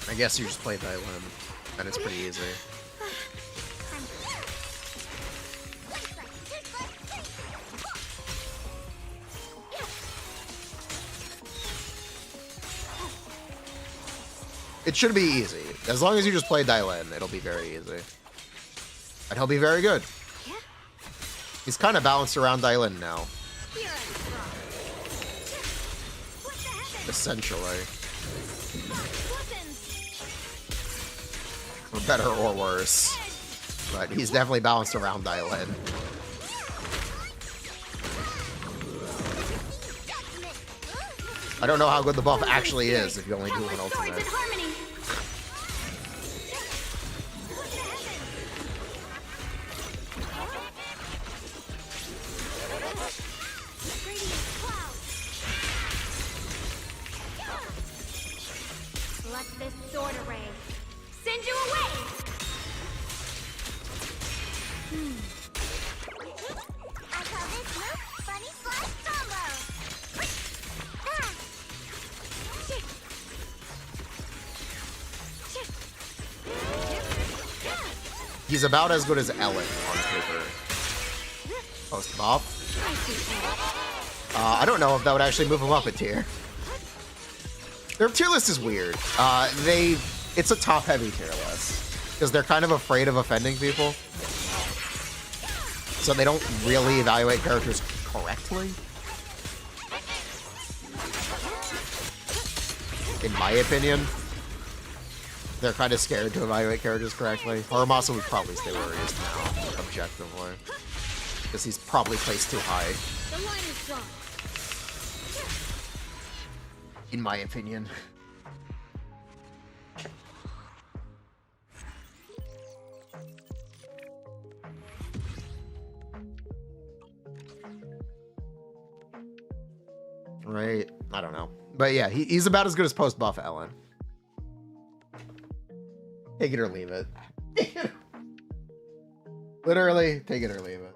I guess you just play Dylan. And it's pretty easy. It should be easy. As long as you just play Dylan, it'll be very easy. And he'll be very good. He's kind of balanced around Dylan now. Essentially. For better or worse. But he's definitely balanced around Dylan. I don't know how good the buff actually is if you only do an ultimate. Let this sword array send you away. I call this move Funny Slash Combo. He's about as good as Ellen on paper. Post buff. I don't know if that would actually move him up a tier. Their tier list is weird. It's a top-heavy tier list because they're kind of afraid of offending people, so they don't really evaluate characters correctly. In my opinion, they're kind of scared to evaluate characters correctly. Harumasa would probably stay where he is now, objectively, because he's probably placed too high. The line is drawn. In my opinion. Right? I don't know. But yeah, he's about as good as post-buff Ellen. Take it or leave it. Literally, take it or leave it.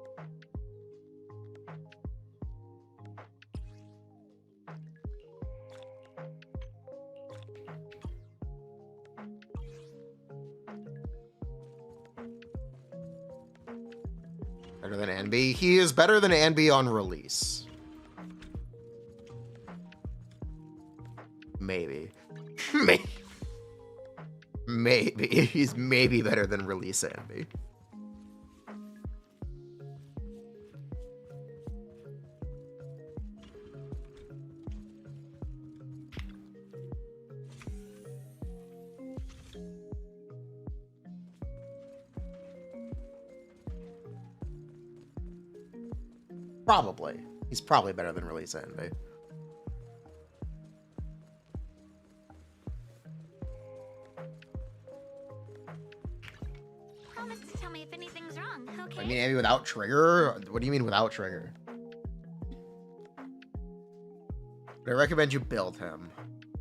Better than Anby? He is better than Anby on release. Maybe. Maybe. He's maybe better than release Anby. Probably. He's probably better than release Envy. Promise to tell me if anything's wrong, okay? I mean, Envy without trigger? What do you mean without trigger? But I recommend you build him.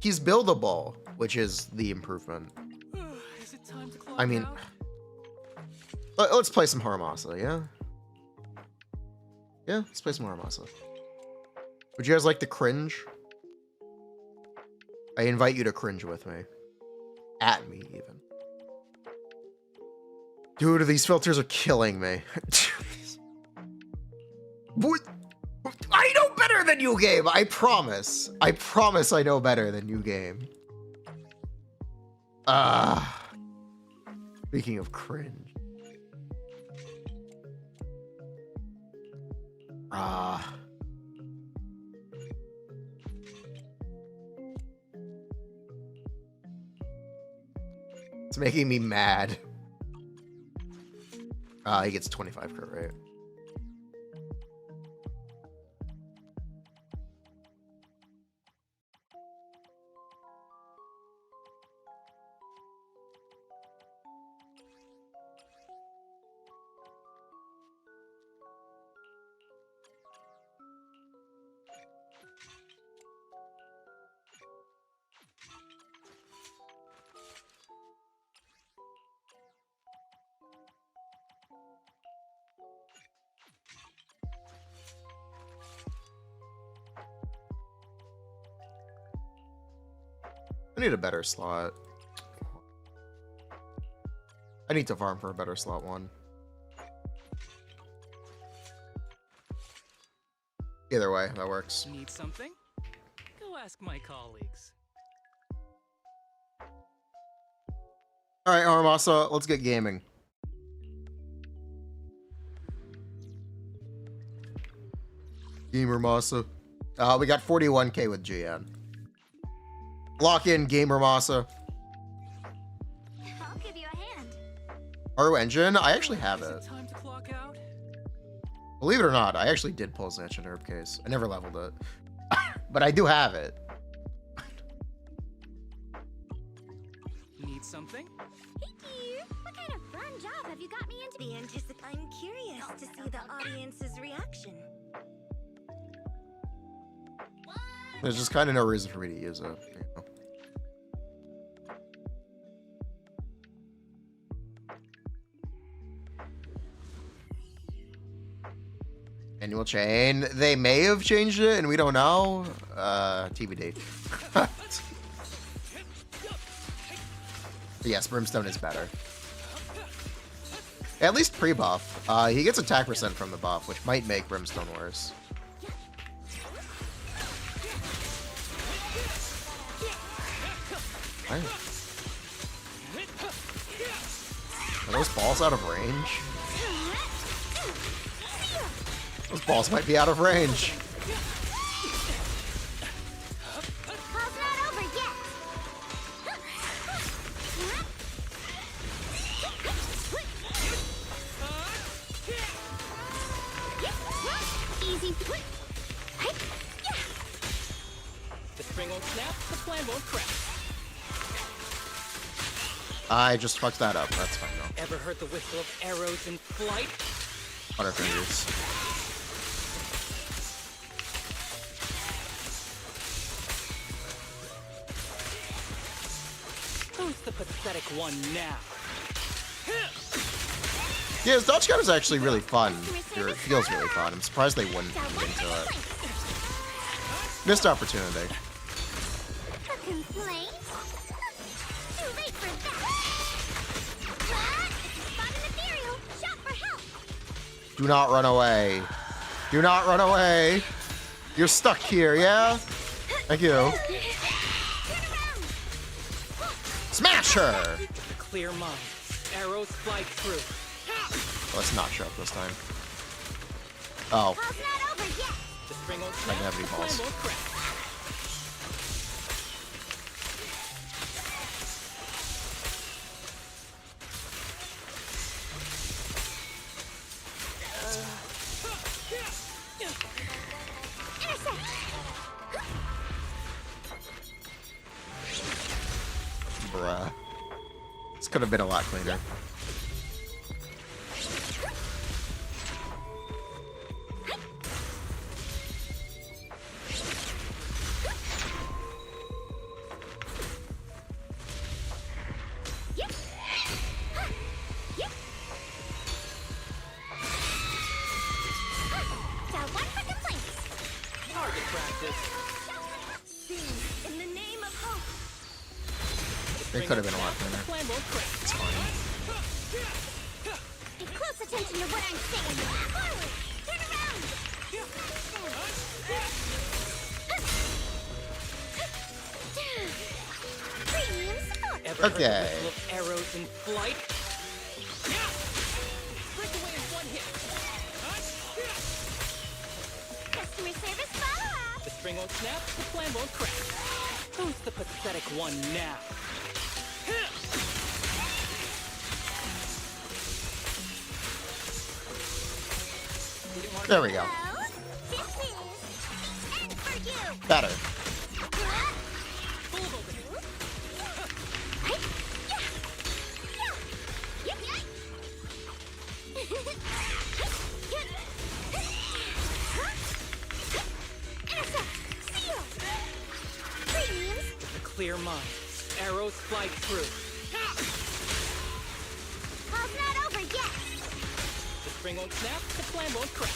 He's buildable, which is the improvement. Is it time to close I mean, out? let's play some Harumasa, yeah? Yeah, let's play some Harumasa. Would you guys like to cringe? I invite you to cringe with me. At me, even. Dude, these filters are killing me. What? I know better than you, game. I promise. I promise I know better than you, game. Speaking of cringe. It's making me mad. He gets 25 crit rate. I need a better slot. I need to farm for a better slot one. Either way, that works. Need something? Go ask my colleagues. Alright, Harumasa, let's get gaming. Gamer Masa. We got 41k with GN. Lock in, Gamer Masa. I'll give you a hand. Haru Engine? I actually have Is it. time to clock out? Believe it or not, I actually did pull Zanch in herb case. I never leveled it. But I do have it. Need something? Hey, dear. What kind of fun job have you got me into? I'm curious to see the audience's reaction. There's just kind of no reason for me to use it. You know? Annual chain. They may have changed it, and we don't know. TBD. Yes, Brimstone is better. At least pre-buff. He gets attack percent from the buff, which might make Brimstone worse. Are those balls out of range? Those balls might be out of range. Call's not over yet. Easy. The string won't snap, the plan won't crack. I just fucked that up. That's fine though. Ever heard the whistle of arrows in flight? Butterfingers. Who's the pathetic one now? Yeah, his dodge count is actually really fun. Or it feels really fun. I'm surprised they wouldn't get into it. Missed opportunity. A complaint? Too late for that. Spot an ethereal. Shot for help. Do not run away. Do not run away. You're stuck here, yeah? Thank you. Smash her! Clear mind. Arrows fly through. Let's not show up this time. Oh, Call's not over yet. The string won't I snap, don't have any the plan balls. won't crack. Intercept. bruh. This could have been a lot cleaner. Target practice. In the name of hope. It could have been a lot cleaner. Plan won't crack. It's fine. Pay close attention to what I'm saying. Forward! Turn around! Premium support! Ever heard the Okay. whistle of arrows in flight? Break away in one hit. Customer service follow-up! The string won't snap, the plan won't crack. Who's the pathetic one now? There we go. So, this is the end for you! Better. Full of opening. With a clear mind, arrows fly through. Call's not over yet! The string won't snap, the plan won't crack.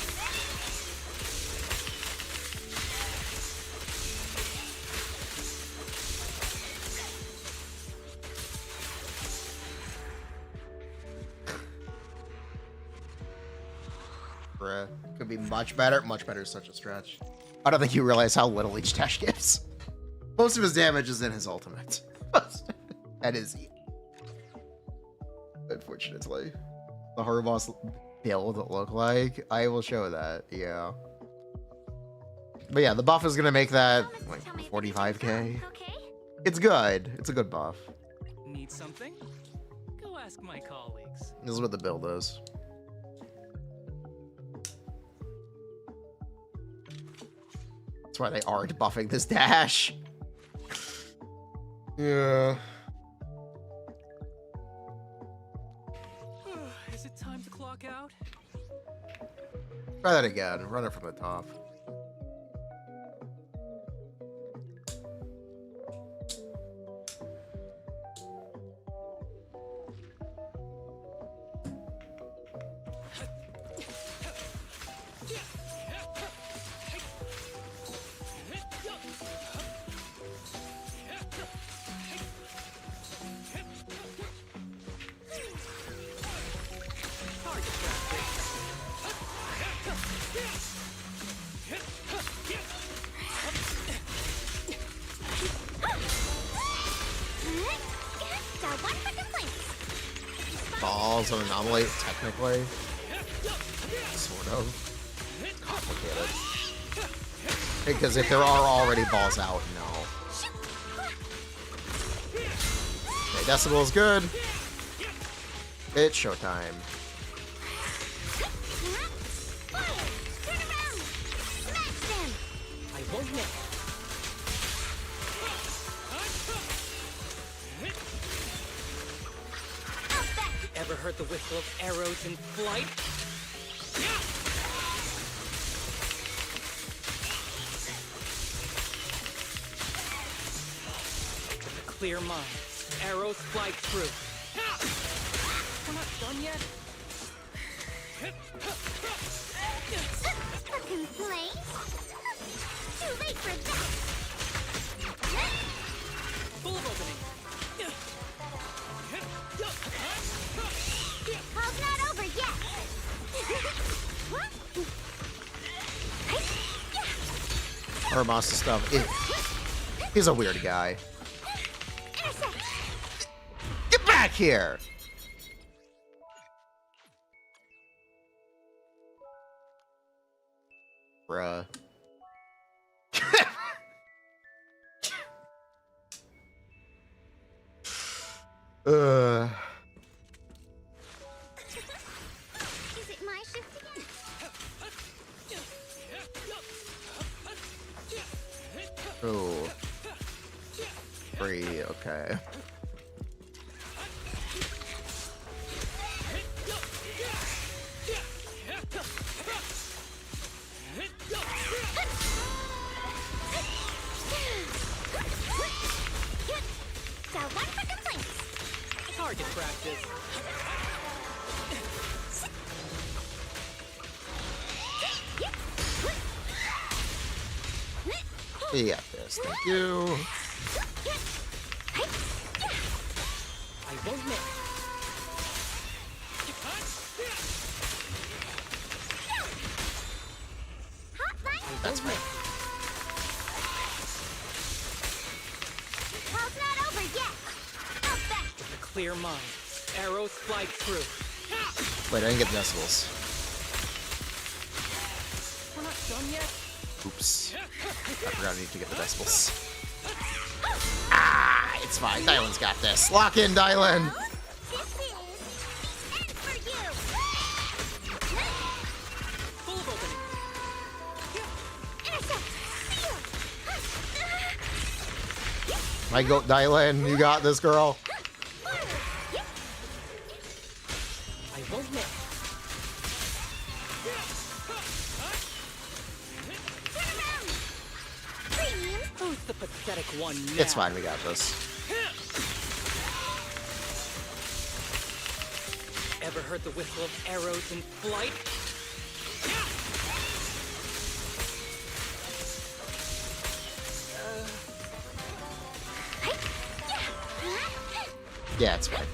Bruh. Could be much better. Much better is such a stretch. I don't think you realize how little each dash gives. Most of his damage is in his ultimate. That is E. Unfortunately. The Harumasa build look like? I will show that, yeah. But yeah, the buff is gonna make that like 45k. Okay? It's good. It's a good buff. Need something? Go ask my colleagues. This is what the build is. That's why they aren't buffing this dash. Yeah. Is it time to clock out? Try that again. Run it from the top. Balls an anomaly, technically. Sort of. Complicated. Because if there are already balls out, no. Okay, Decibel is good. It's showtime. I won't miss. Ever heard the whistle of arrows in flight? With a clear mind, arrows fly through. We're not done yet. Fucking place. Too late for that. Full of opening. Call's not over yet. Harumasa stuff. He's a weird guy. Get back here! Bruh. Is it my shift again? Oh. Free, okay. So one for complaints. Target practice. You got this, thank you. I won't miss. That's right. Call's not over yet. Out back. With a clear mind, arrows fly through. Wait, I didn't get decibels. We're not done yet. Oops. I forgot I need to get the decibels. Ah, it's fine. Dylan's got this. Lock in, Dylan. This is the end for you. Full of opening. Intercept. My goat, Dylan. You got this, girl. I won't miss. Who's the pathetic one now? It's fine. We got this. Ever heard the whistle of arrows in flight? Yeah, it's fine.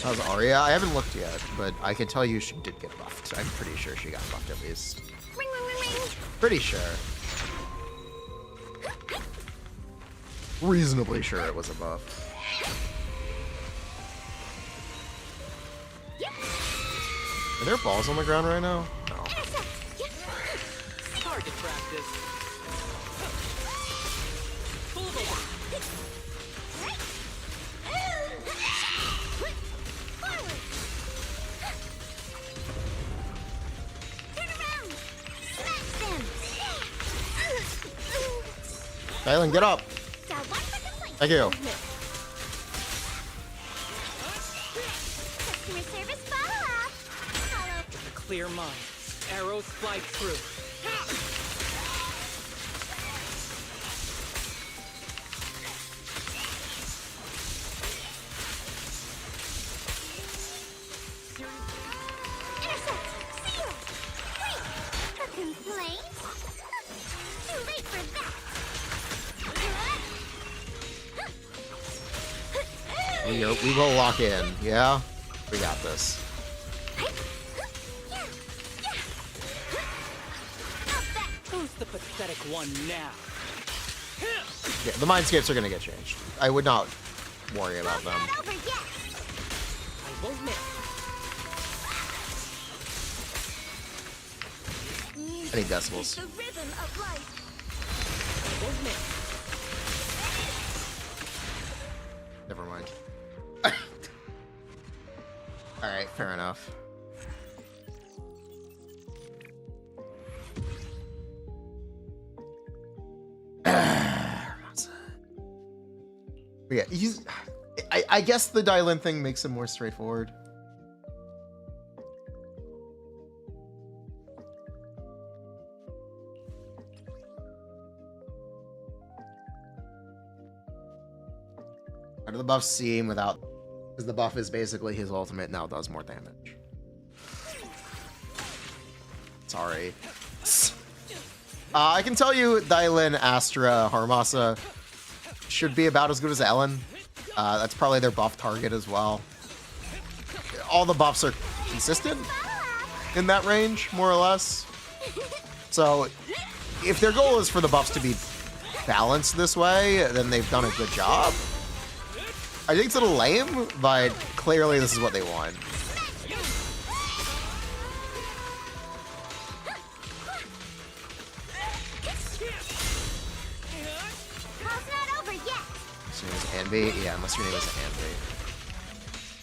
How's Aria? I haven't looked yet, but I can tell you she did get buffed. I'm pretty sure she got buffed at least. Ring, ring, ring, ring. Pretty sure. Reasonably sure it was a buff. Are there balls on the ground right now? No. Target practice. Dylan, get up. Thank you. Customer service follow-up. Hello. With a clear mind, arrows fly through. Intercept. Seal. Wait. A complaint? Too late for that. We will lock in. Yeah? We got this. Who's the pathetic one now? Yeah, the mindscapes are gonna get changed. I would not worry about them. Not over yet. I won't miss. I need decibels. The rhythm of life. I won't miss. Never mind. Alright, fair enough. But yeah, he's. I guess the Dylan thing makes him more straightforward. How do the buffs seem without? Because the buff is basically his ultimate now does more damage. Sorry. I can tell you Dylan, Astra, Harumasa should be about as good as Ellen. That's probably their buff target as well. All the buffs are consistent in that range, more or less. So if their goal is for the buffs to be balanced this way, then they've done a good job. I think it's a little lame, but clearly this is what they want. Call's not over yet. His name is Anby? Yeah, unless your name is Anby.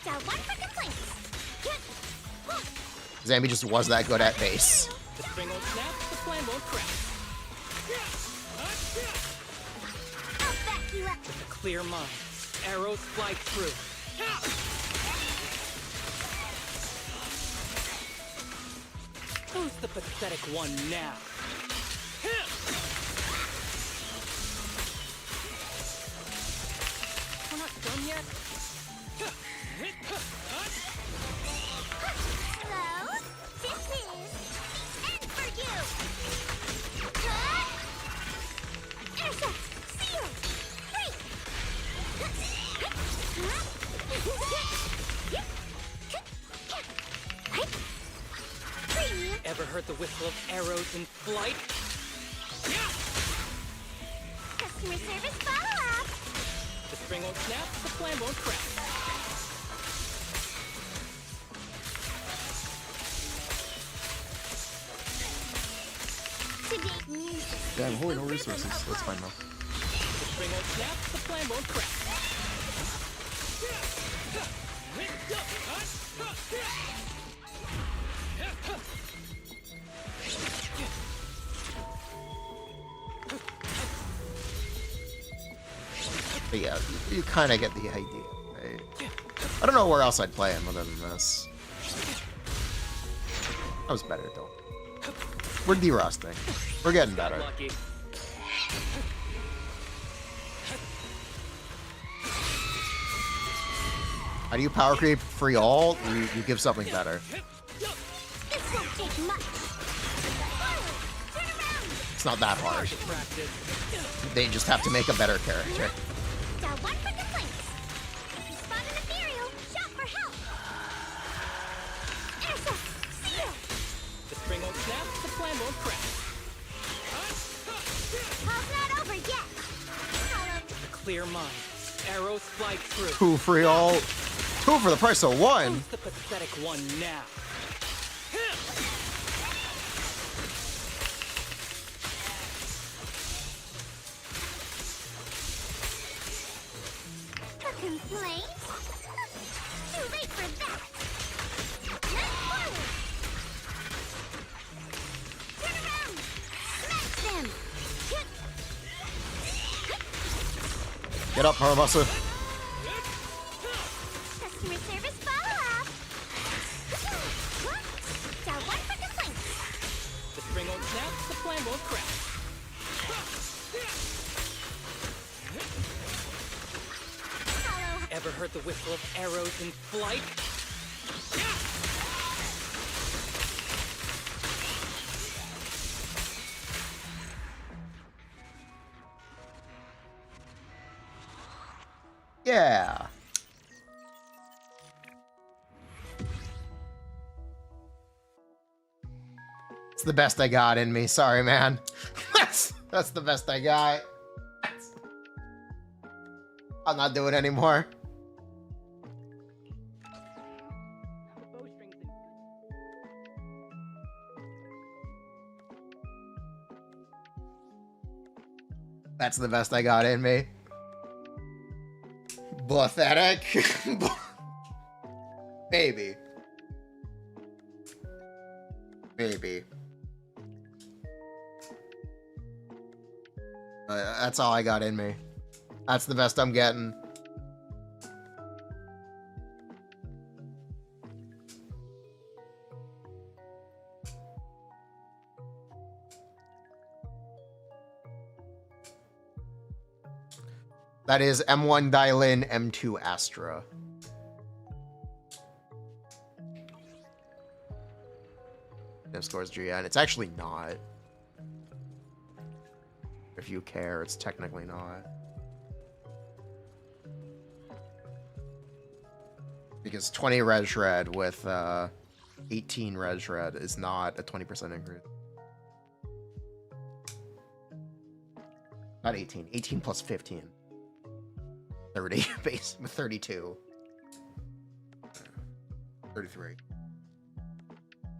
Got one for complaints. Zambi just was that good at base. The string won't snap, the plan won't crack. I'll back you up. With a clear mind, arrows fly through. Who's the pathetic one now? We're not done yet? Hello? This is the end for you. Intercept. Seal. Premium. Ever heard the whistle of arrows in flight? Customer service follow-up. The string won't snap, the plan won't crack. Today music. Yeah, I'm holding no resources. That's fine though. The string won't snap, the plan won't crack. But yeah, you kind of get the idea, right? I don't know where else I'd play him other than this. That was better though. We're de-rusting. We're getting better. Lucky. How do you power creep free ult? You give something better. This won't take much. Turn around. It's not that hard. Practice. They just have to make a better character. Got one for complaints. You spot an ethereal. Shout for help. won't crack. Call's not over yet. A clear mind. Arrows fly through. 2 free all. 2 for the price of 1. Who's the pathetic one now? A complaint? Too late for that. Let's forward. Turn around. Smash them. Get up, Harumasa. Customer service follow-up. Got one for complaints. The string won't snap, the plan won't crack. Follow. Ever heard the whistle of arrows in flight? Yeah. It's the best I got in me. Sorry, man. That's the best I got. I'm not doing it anymore. That's the best I got in me. Pathetic. Maybe. Maybe. That's all I got in me. That's the best I'm getting. That is M1 Dylan, M2 Astra. Dev scores GN. It's actually not. If you care, it's technically not. Because 20 red shred with 18 red shred is not a 20% increase. Not 18. 18 plus 15. 30 base with 32. 33.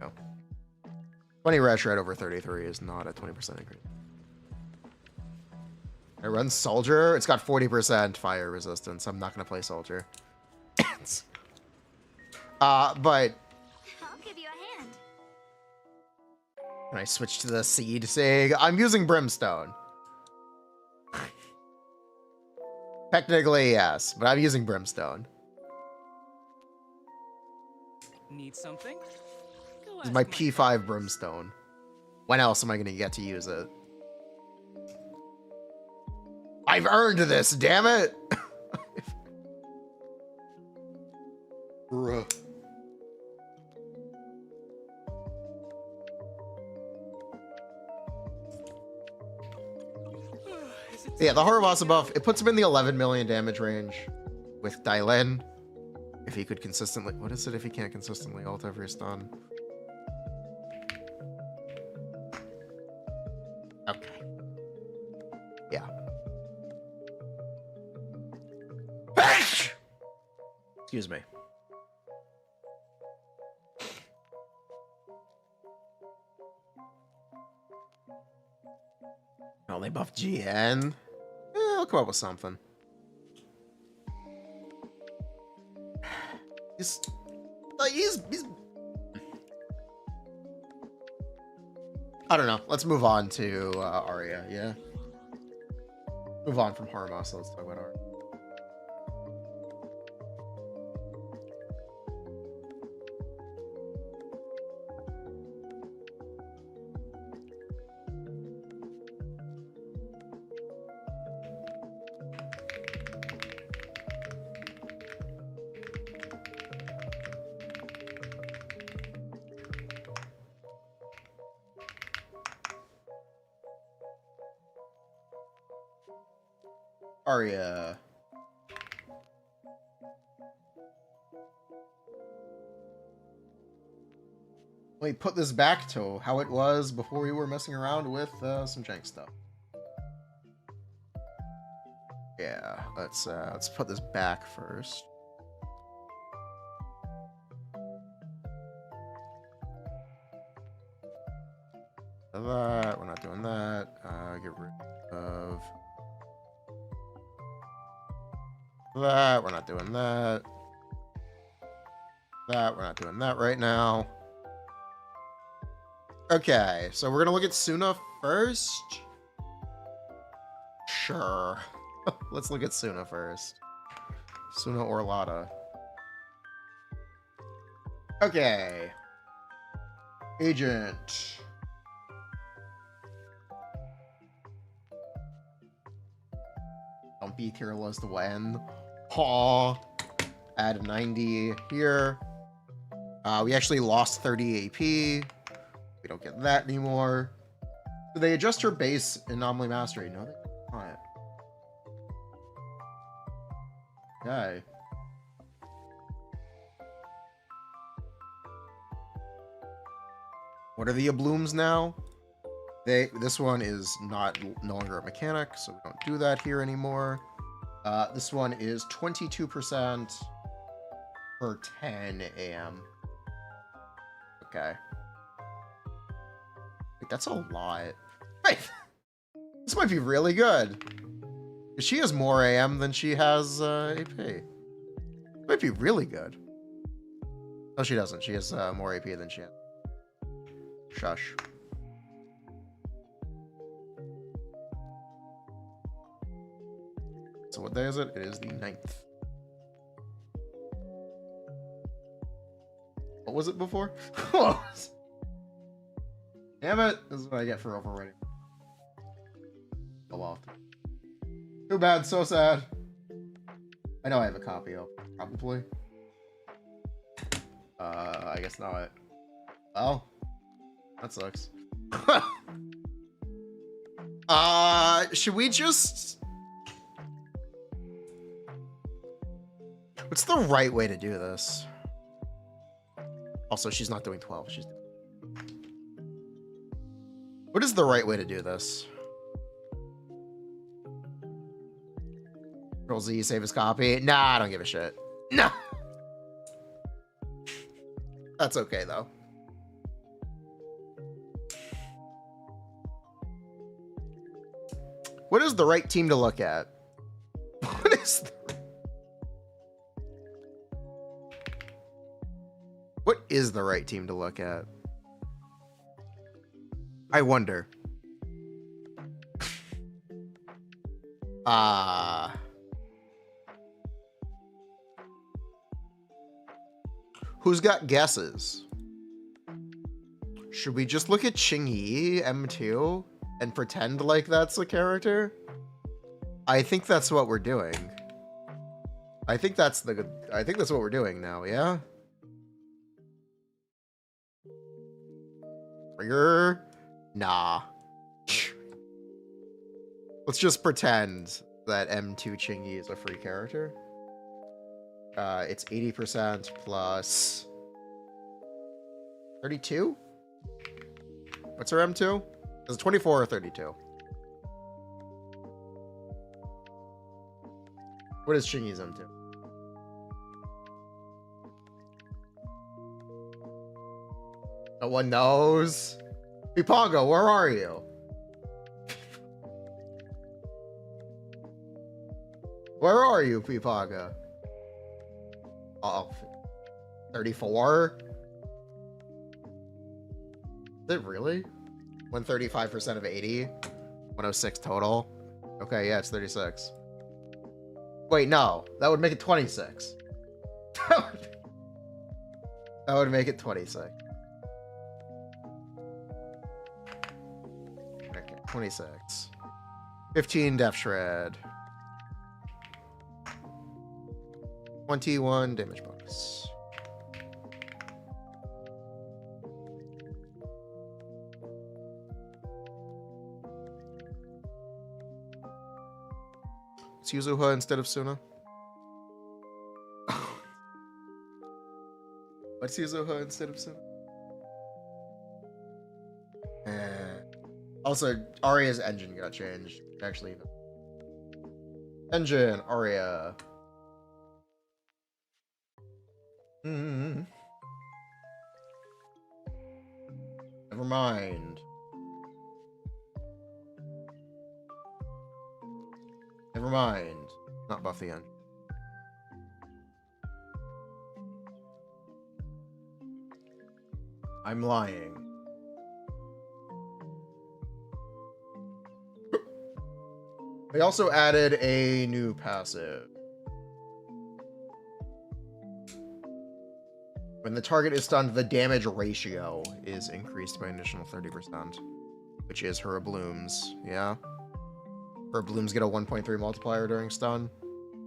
No. 20 red shred over 33 is not a 20% increase. I run soldier. It's got 40% fire resistance. I'm not gonna play soldier. But I'll give you a hand. can I switch to the seed sig? I'm using brimstone. Technically, yes, but I'm using brimstone. Need something? Go This is ask my P5 brimstone. When else am I gonna get to use it? I've earned this, damn it! Bruh. Yeah, the Harumasa buff, it puts him in the 11 million damage range with Dylan. If he could consistently... What is it if he can't consistently ult every stun? Okay. Yeah. Excuse me. Oh, they buffed GN? I'll come up with something. He's I don't know. Let's move on to Aria, yeah? Move on from Harumasa. Let's talk about Aria. Aria. Wait, put this back to how it was before we were messing around with some jank stuff. Yeah, let's put this back first. That we're not doing that. Get rid of that. We're not doing that. That we're not doing that right now. Okay, so we're gonna look at Suna first. Sure. Let's look at Suna first. Suna or Lada. Okay. Agent. Don't be tier list when. Paw. Add 90 here. We actually lost 30 AP. We don't get that anymore. Do they adjust her base anomaly mastery? No, they don't. Okay. What are the blooms now? This one is no longer a mechanic, so we don't do that here anymore. This one is 22% per 10 AM. Okay. Wait, that's a lot. Wait, this might be really good. She has more AM than she has AP. Might be really good. No, she doesn't. She has more AP than she has. Shush. So what day is it? It is the 9th. What was it before? Damn it! This is what I get for overwriting. Oh well. Too bad, so sad. I know I have a copy of it, probably. I guess not. Well, that sucks. Should we just... What's the right way to do this? Also, she's not doing 12. She's doing... What is the right way to do this? Control Z, save his copy. Nah, I don't give a shit. No! That's okay, though. What is the right team to look at? What is the... What is the right team to look at? I wonder. Who's got guesses? Should we just look at Qingyi, M2, and pretend like that's a character? I think that's what we're doing. I think that's what we're doing now, yeah? Trigger? Nah. Let's just pretend that M2 Qingyi is a free character. It's 80% plus 32? What's her M2? Is it 24 or 32? What is Qingyi's M2? No one knows. Pipongo, where are you? Where are you, Pipongo? Oh, 34? Is it really? 135% of 80? 106 total? Okay, yeah, it's 36. Wait, no. That would make it 26. That would make it 26. Okay, 26. 15 Death Shred. 21 damage bonus. It's Yuzuha instead of Suna. What's Yuzuha instead of Suna? Also, Aria's engine got changed. Actually, engine Aria. Never mind. Never mind. Not buff the engine. I'm lying. They also added a new passive. When the target is stunned, the damage ratio is increased by an additional 30%, which is her blooms. Yeah. Her blooms get a 1.3 multiplier during stun,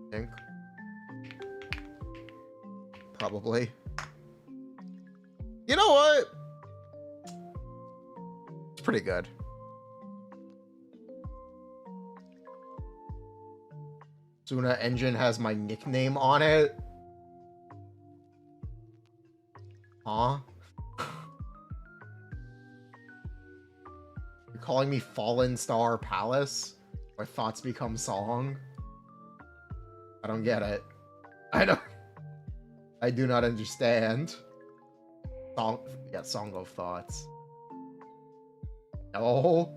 I think. Probably. You know what? It's pretty good. Suna engine has my nickname on it. Huh? You're calling me Fallen Star Palace? Where thoughts become song? I don't get it. I do not understand. Song of Thoughts. No.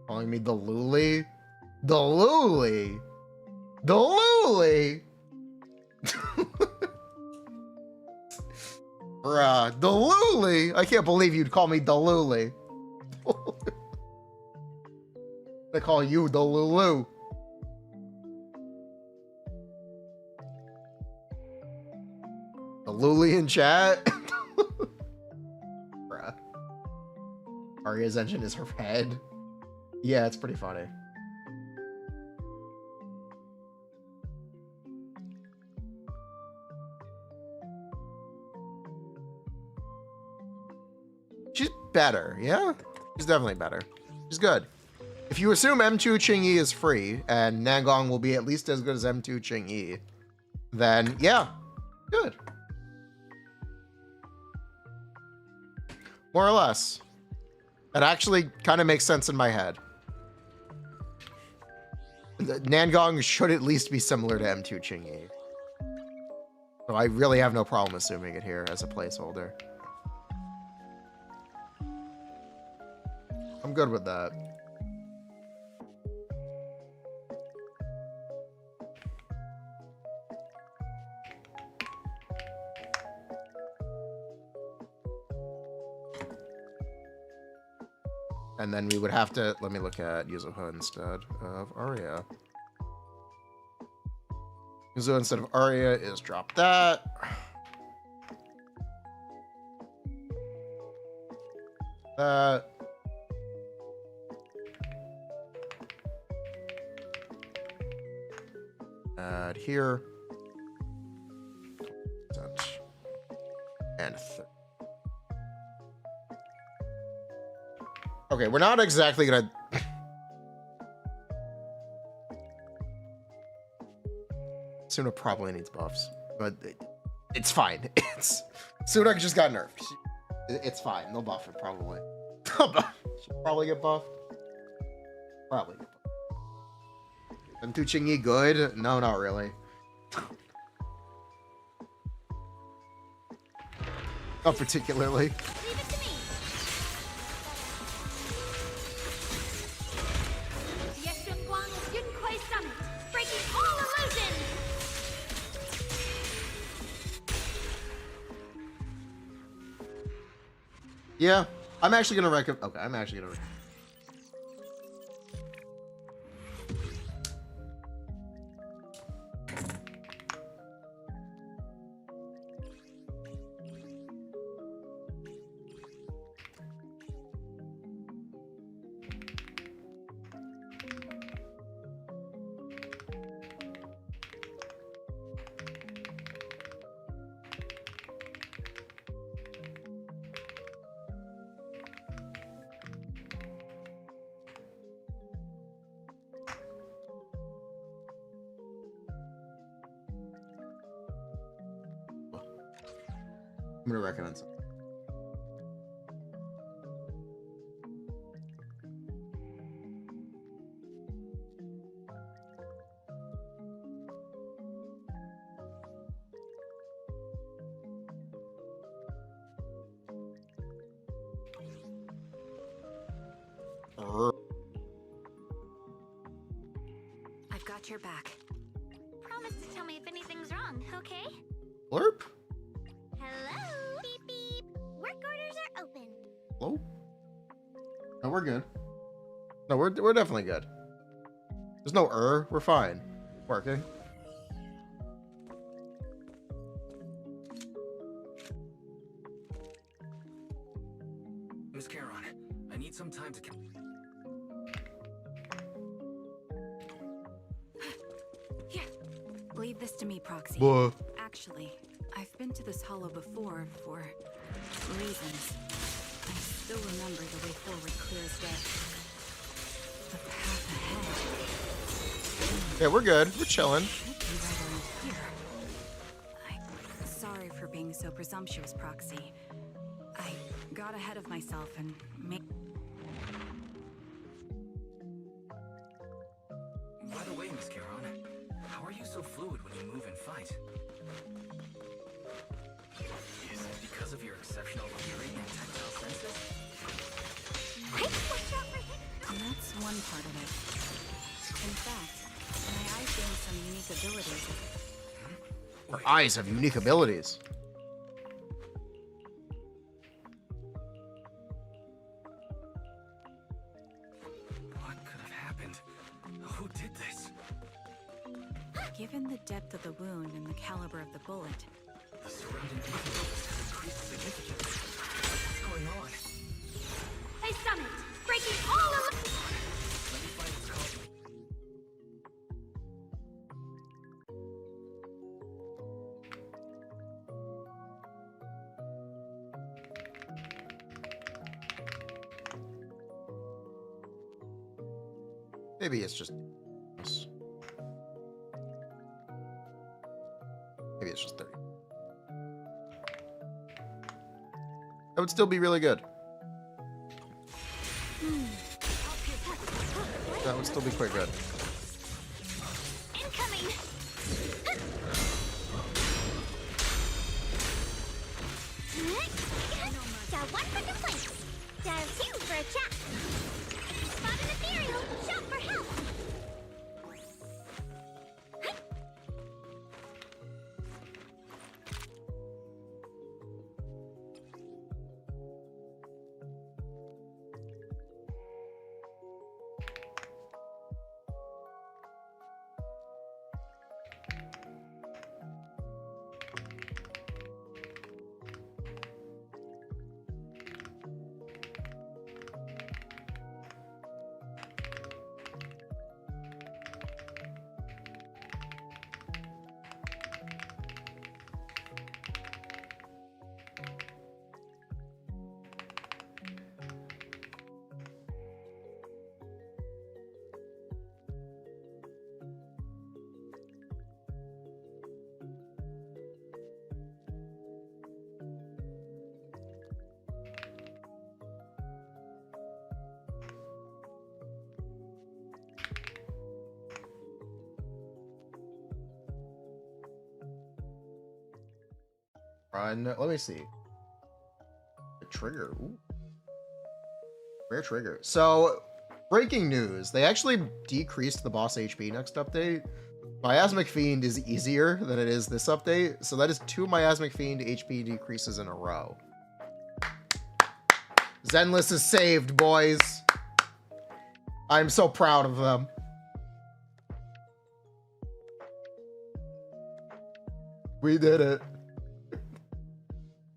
Calling me the Luli? The Luli? The Luli? Bruh, the Luli? I can't believe you'd call me the Luli. They call you the Lulu. The Luli in chat? Bruh. Aria's engine is her head. Yeah, it's pretty funny. She's better, yeah? She's definitely better. She's good. If you assume M2 Qingyi is free, and Nangong will be at least as good as M2 Qingyi, then yeah, good. More or less. It actually kind of makes sense in my head. Nangong should at least be similar to M2 Qingyi. So I really have no problem assuming it here as a placeholder. I'm good with that. And then we would have to, let me look at Yuzuha instead of Aria. Yuzuha instead of Aria is drop that. That. Add here. And okay, we're not exactly gonna... Suna probably needs buffs, but it's fine. Suna just got nerfed. It's fine. They'll buff it, probably. She'll probably get buffed. Probably get buffed. M2 Qingyi good? No, not really. Not particularly. Leave it to me. Yeshunguang's Yunkai Summit, breaking all illusions. Yeah, I'm actually gonna recommend. Okay, I'm actually gonna. I'm gonna recommend something. Got your back. Promise to tell me if anything's wrong, okay? Blurp? Hello? Beep beep. Work orders are open. Hello? No, we're good. No, we're definitely good. There's no we're fine. Working. Miss Charon, I need some time to... Here, leave this to me, Proxy. What? Actually, I've been to this hollow before for reasons. I still remember the way forward clear as day. The path ahead. Yeah, we're good. We're chilling. Should be right around here. I'm sorry for being so presumptuous, Proxy. I got ahead of myself and made... By the way, Miss Charon, how are you so fluid when you move and fight? Is it because of your exceptional hearing and tactile senses? Watch out for him. And that's one part of it. In fact, my eyes gained some unique abilities. Our eyes have unique abilities. What could have happened? Who did this? Given the depth of the wound and the caliber of the bullet, The surrounding influence has increased significantly. What's going on? I summon, breaking all of... Let me find its cause. Maybe it's just... Maybe it's just 30. That would still be really good. That would still be quite good. Incoming! Dial 1 for complaints. Dial 2 for a chat. Spot an ethereal. Shout for help. Run. Let me see. The trigger. Ooh. Rare trigger. So, breaking news. They actually decreased the boss HP next update. Miasmic Fiend is easier than it is this update. So that is 2 Miasmic Fiend HP decreases in a row. Zenless is saved, boys. I'm so proud of them. We did it.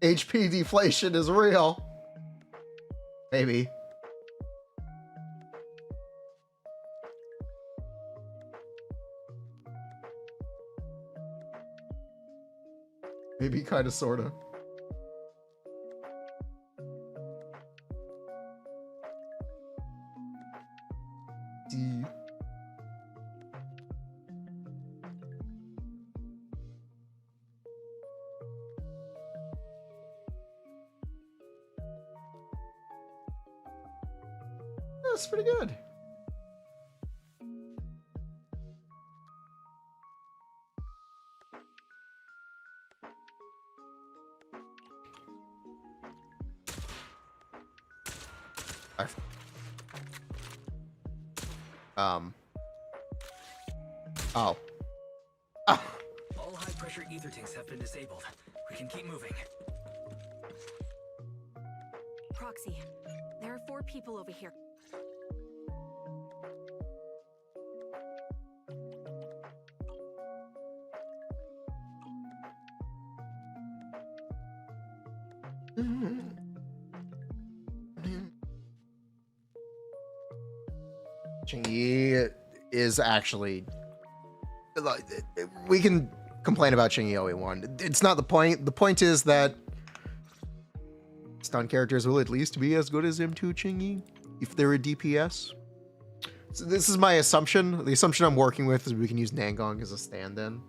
HP deflation is real. Maybe. Maybe kind of, sort of. That's pretty good. Oh. Oh. All high-pressure ether tanks have been disabled. We can keep moving. Proxy, there are 4 people over here. Chingy is actually, like, we can complain about Chingy all we want. It's not the point. The point is that stun characters will at least be as good as M2 Chingy if they're a DPS. So this is my assumption. The assumption I'm working with is we can use Nangong as a stand-in.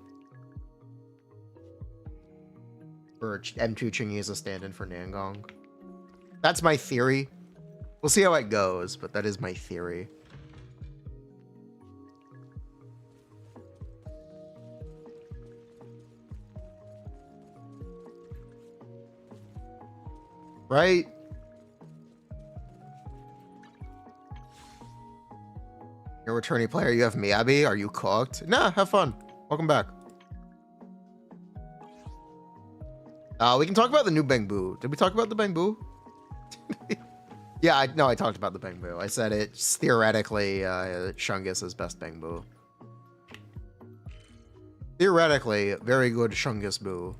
Or M2 Chingy as a stand-in for Nangong. That's my theory. We'll see how it goes, but that is my theory. Right? You're a returning player. You have Miyabi. Are you cooked? Nah, have fun. Welcome back. We can talk about the new bangboo. Did we talk about the bangboo? Yeah, I talked about the bangboo. I said it's theoretically Shungus' best bangboo. Theoretically, very good Shungus boo.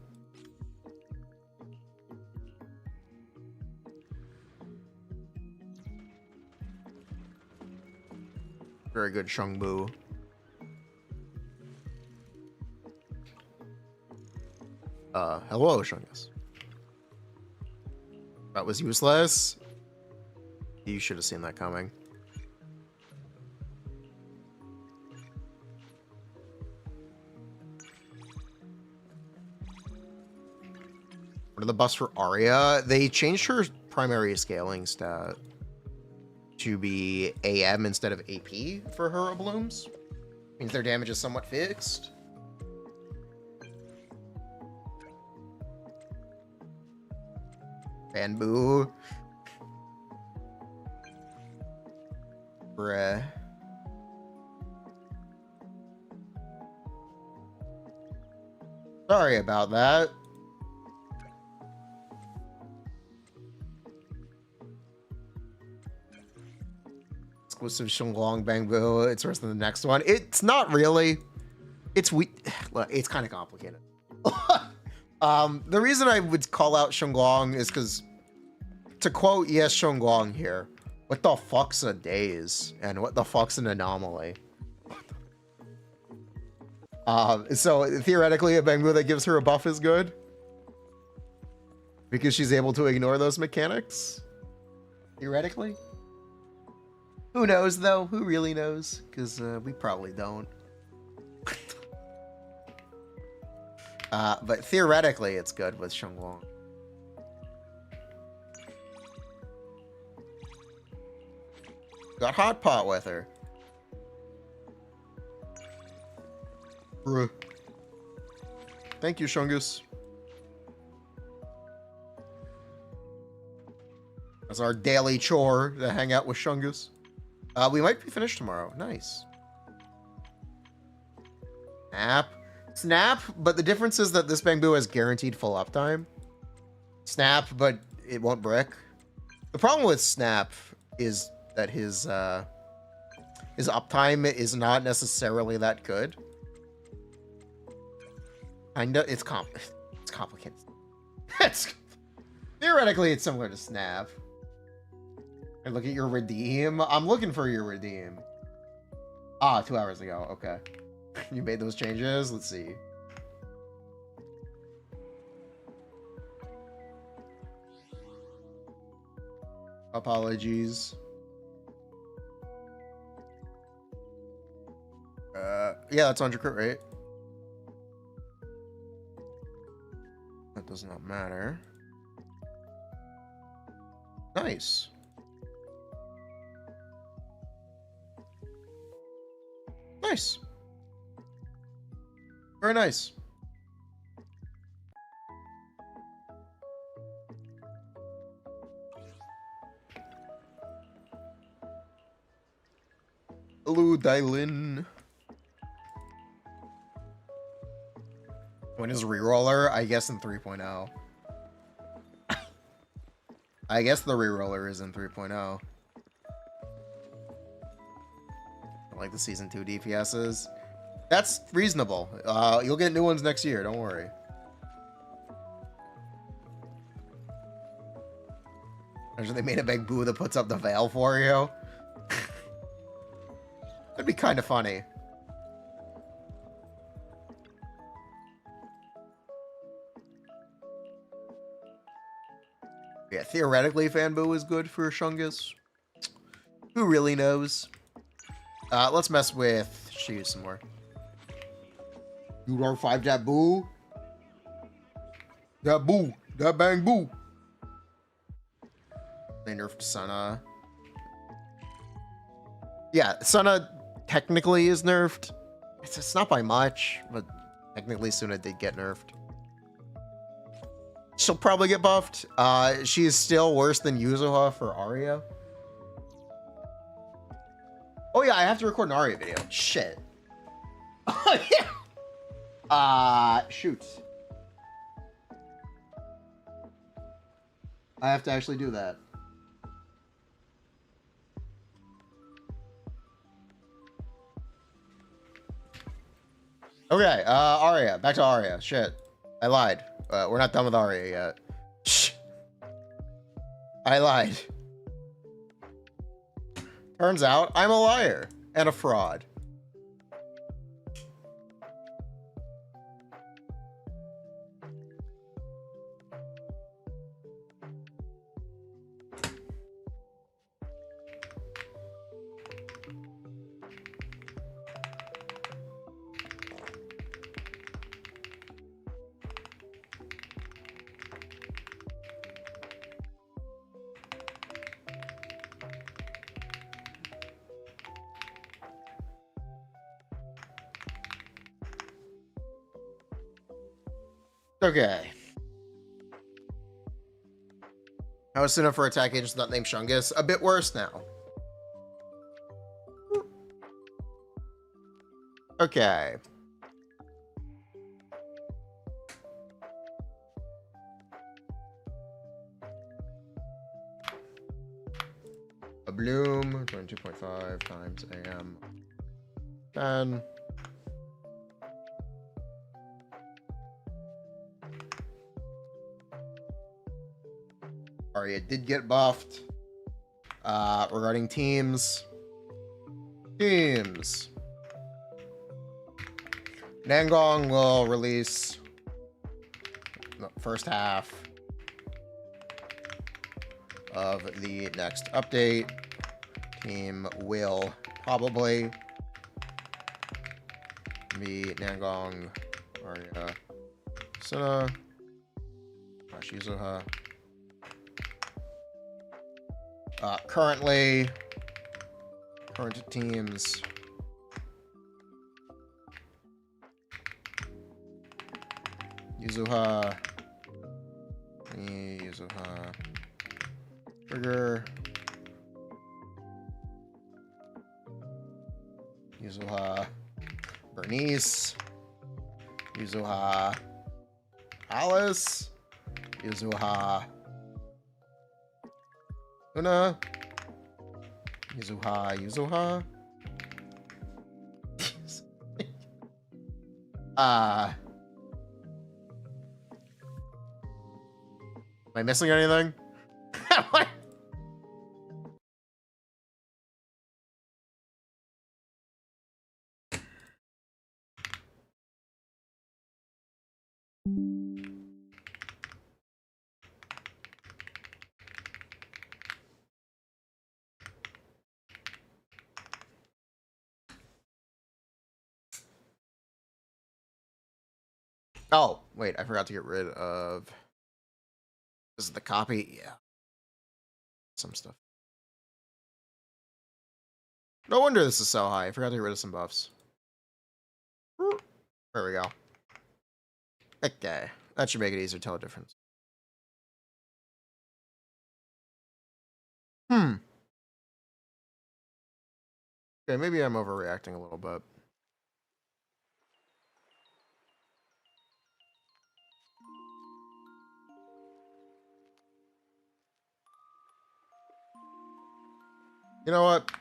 Very good Shungbu. Hello, Shungus. That was useless. You should have seen that coming. What are the buffs for Aria? They changed her primary scaling stat to be AM instead of AP for her blooms. Means their damage is somewhat fixed. Banboo. Bruh. Sorry about that. Exclusive Shenglong Bangboo. It's worse than the next one. It's not really. It's it's kind of complicated. The reason I would call out Shenglong is because, to quote Yes Shenglong here, what the fuck's a daze and what the fuck's an anomaly? So theoretically, a Bangboo that gives her a buff is good because she's able to ignore those mechanics. Theoretically. Who knows, though? Who really knows? Because we probably don't. But theoretically, it's good with Shenglong. Got Hot Pot with her. Bruh. Thank you, Shungus. That's our daily chore to hang out with Shungus. We might be finished tomorrow. Nice. Snap, but the difference is that this Bangboo has guaranteed full uptime. Snap, but it won't brick. The problem with Snap is that his uptime is not necessarily that good. It's complicated. Theoretically, it's similar to Snap. And look at your redeem. I'm looking for your redeem. Ah, 2 hours ago. Okay. You made those changes? Let's see. Apologies. Yeah, that's 100 crit rate. That does not matter. Nice. Nice. Very nice. Hello, Dylan. When is reroller? I guess in 3.0. I guess the reroller is in 3.0. Like the season 2 DPSs. That's reasonable. You'll get new ones next year, don't worry. Imagine they made a big boo that puts up the veil for you. That'd be kind of funny. Yeah, theoretically, Fanboo is good for Shungus. Who really knows? Let's mess with Shiyu some more. You are 5 that boo. That boo. That bang boo. They nerfed Suna. Yeah, Suna technically is nerfed. It's not by much, but technically Suna did get nerfed. She'll probably get buffed. She is still worse than Yuzuha for Aria. Oh yeah, I have to record an Aria video. Shit. Oh yeah. Shoot. I have to actually do that. Okay, Aria. Back to Aria. Shit. I lied. We're not done with Aria yet. Shh. I lied. Turns out I'm a liar and a fraud. Okay. How is Suna for attack agents not named Shungus? A bit worse now. Okay. A bloom, 22.5 times AM. 10. Aria did get buffed. Regarding teams. Nangong will release the first half of the next update. Team will probably be Nangong, Aria, Suna, Shizuha. Current teams. Yuzuha. Yuzuha. Trigger. Yuzuha. Bernice. Yuzuha. Alice. Yuzuha. Suna. Yuzuha. Am I missing anything? Oh, wait, I forgot to get rid of... This is the copy? Yeah. Some stuff. No wonder this is so high. I forgot to get rid of some buffs. There we go. Okay. That should make it easier to tell the difference. Okay, maybe I'm overreacting a little bit. You know what?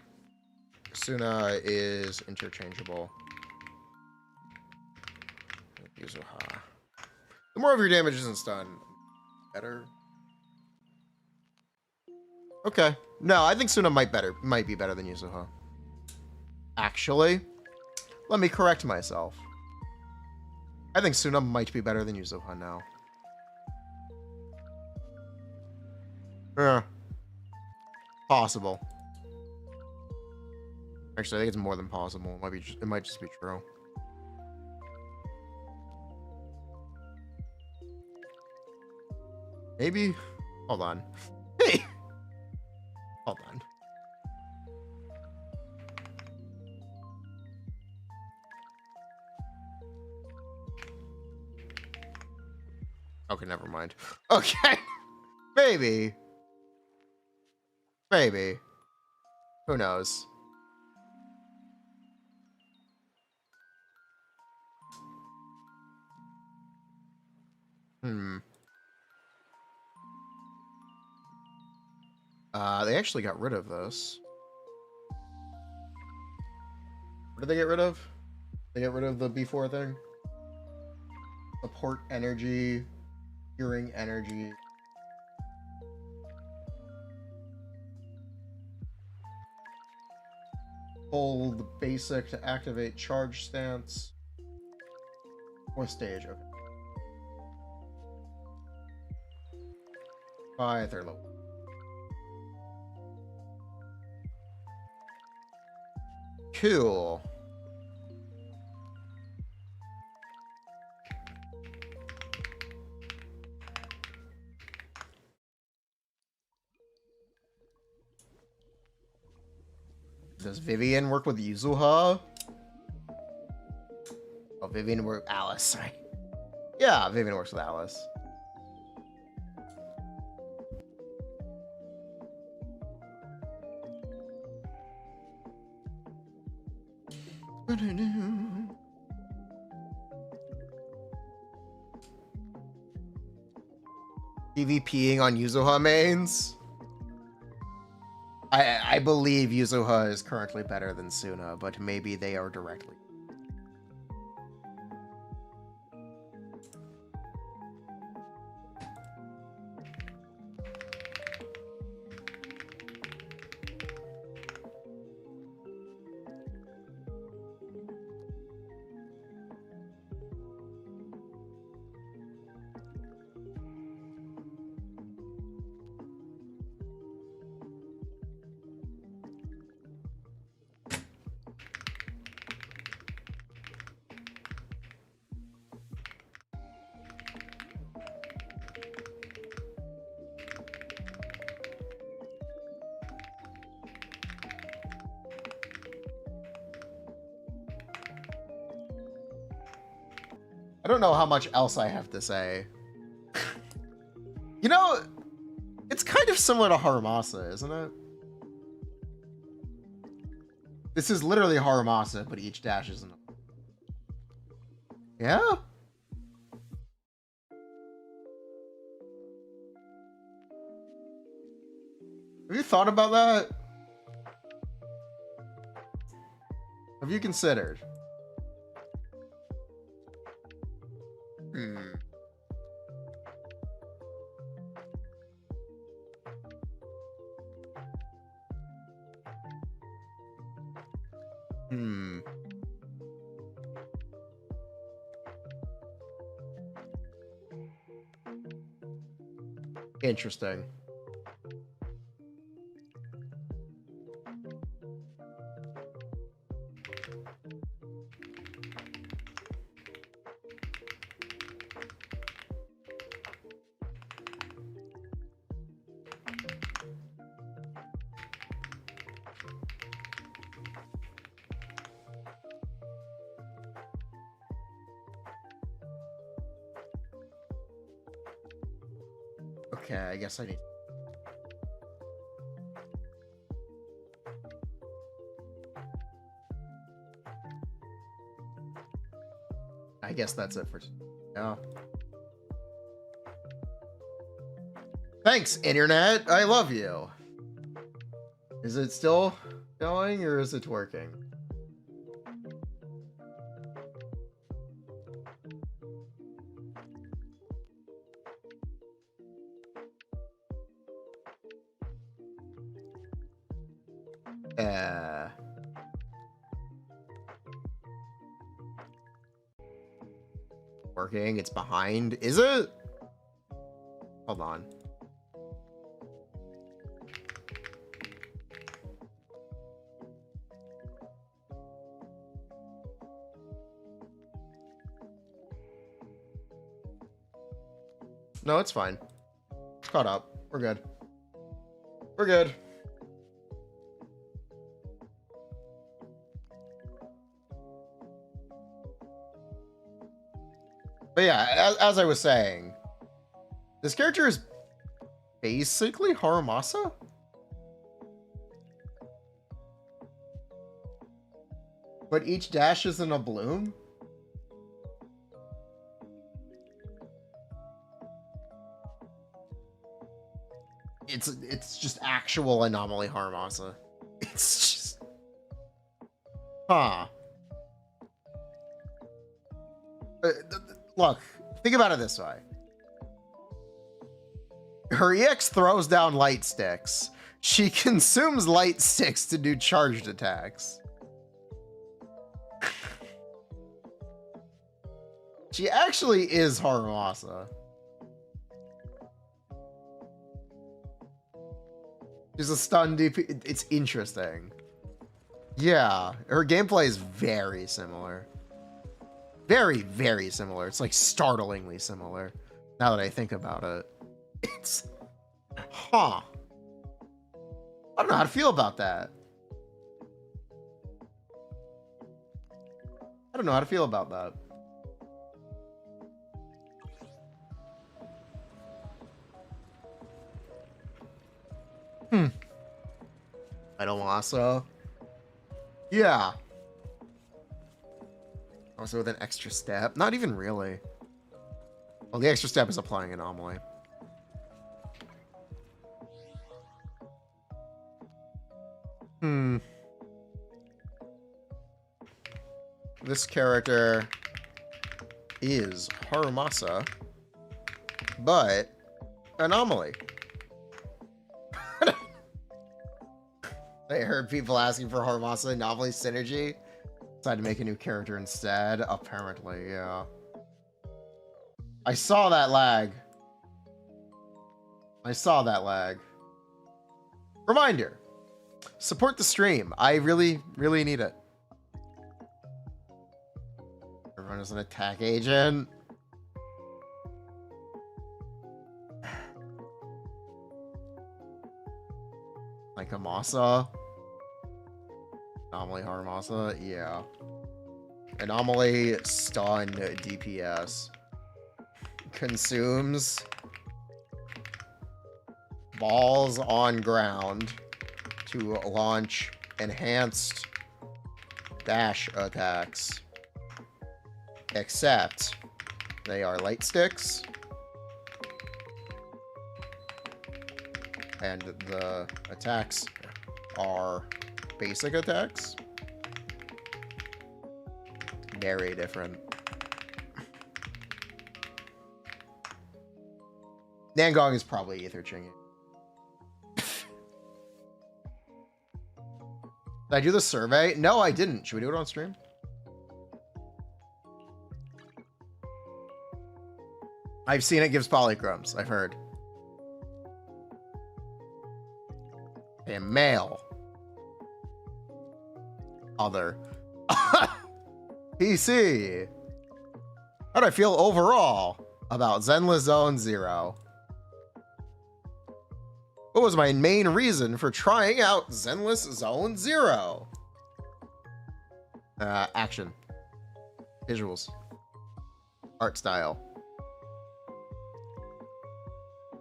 Suna is interchangeable. Yuzuha. The more of your damage isn't stun, better. Okay. No, I think Suna might be better than Yuzuha. Actually, let me correct myself. I think Suna might be better than Yuzuha now. Yeah. Possible. Actually, I think it's more than possible. It might just be true. Maybe. Hold on. Hey. Hold on. Okay, never mind. Okay. Maybe. Maybe. Who knows? They actually got rid of this. What did they get rid of? They get rid of the B4 thing? Support energy, hearing energy. Hold basic to activate charge stance. Fourth stage, okay. 5, third level. Cool. Does Vivian work with Yuzuha? Oh, Vivian work with Alice, sorry. Yeah, Vivian works with Alice. PvPing on Yuzuha mains? I believe Yuzuha is currently better than Suna, but maybe they are directly. I don't know how much else I have to say. You know, it's kind of similar to Harumasa, isn't it? This is literally Harumasa, but each dash isn't. Yeah? Have you thought about that? Have you considered? Interesting. Okay, I guess I need. I guess that's it for now. Thanks, internet. I love you. Is it still going or is it working? Working, it's behind. Is it? Hold on. No, it's fine. It's caught up. We're good. We're good. But yeah, as I was saying, this character is basically Harumasa? But each dash is in a bloom? It's just actual anomaly Harumasa. It's just... Huh. Look, think about it this way. Her EX throws down light sticks. She consumes light sticks to do charged attacks. She actually is Harumasa. She's a stun DP. It's interesting. Yeah, her gameplay is very similar. Very, very similar. It's like startlingly similar. Now that I think about it. It's... Huh. I don't know how to feel about that. I don't know how to feel about that. I don't also. Yeah. Also with an extra step. Not even really. Well, the extra step is applying anomaly. This character is Harumasa, but anomaly. I heard people asking for Harumasa anomaly synergy. Decided to make a new character instead. Apparently, yeah. I saw that lag. I saw that lag. Reminder. Support the stream. I really, really need it. Everyone is an attack agent. Like Amasa. Anomaly Harumasa, yeah. Anomaly stun DPS. Consumes balls on ground to launch enhanced dash attacks. Except they are light sticks. And the attacks are basic attacks. Very different. Nangong is probably Ether Chinging. Did I do the survey? No, I didn't. Should we do it on stream? I've seen it gives polychromes. I've heard. A male. Other. PC. How do I feel overall about Zenless Zone 0? What was my main reason for trying out Zenless Zone 0? Action. Visuals. Art style.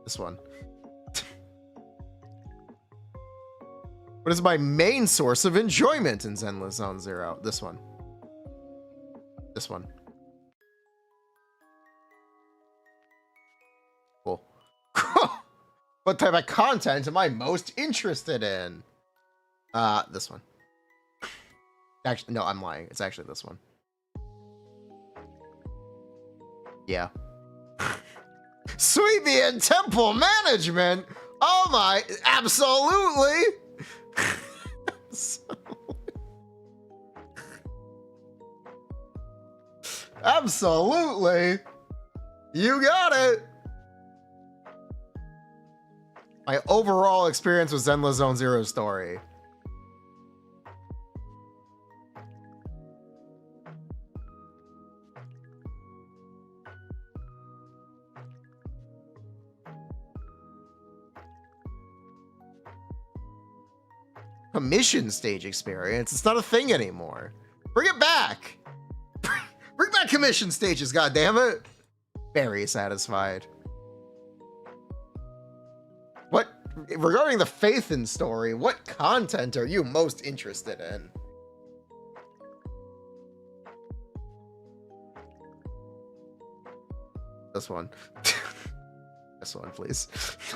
This one. What is my main source of enjoyment in Zenless Zone 0? This one. This one. Cool. What type of content am I most interested in? This one. Actually, no, I'm lying. It's actually this one. Yeah. Sweepy and temple management. Oh my, absolutely. Absolutely. You got it. My overall experience with Zenless Zone Zero story. Commission stage experience. It's not a thing anymore. Bring it back. Bring back commission stages, goddammit. Very satisfied. What, regarding the Faithin story, what content are you most interested in? This one. This one, please.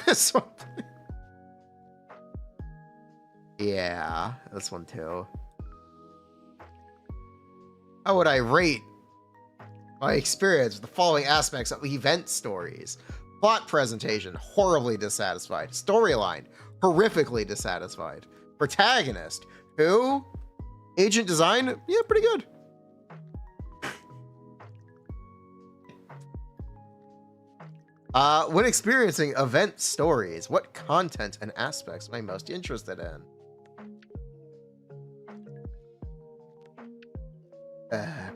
This one, please. Yeah, this one too. How would I rate my experience with the following aspects of event stories? Plot presentation, horribly dissatisfied. Storyline, horrifically dissatisfied. Protagonist, who? Agent design, yeah, pretty good. When experiencing event stories, what content and aspects am I most interested in?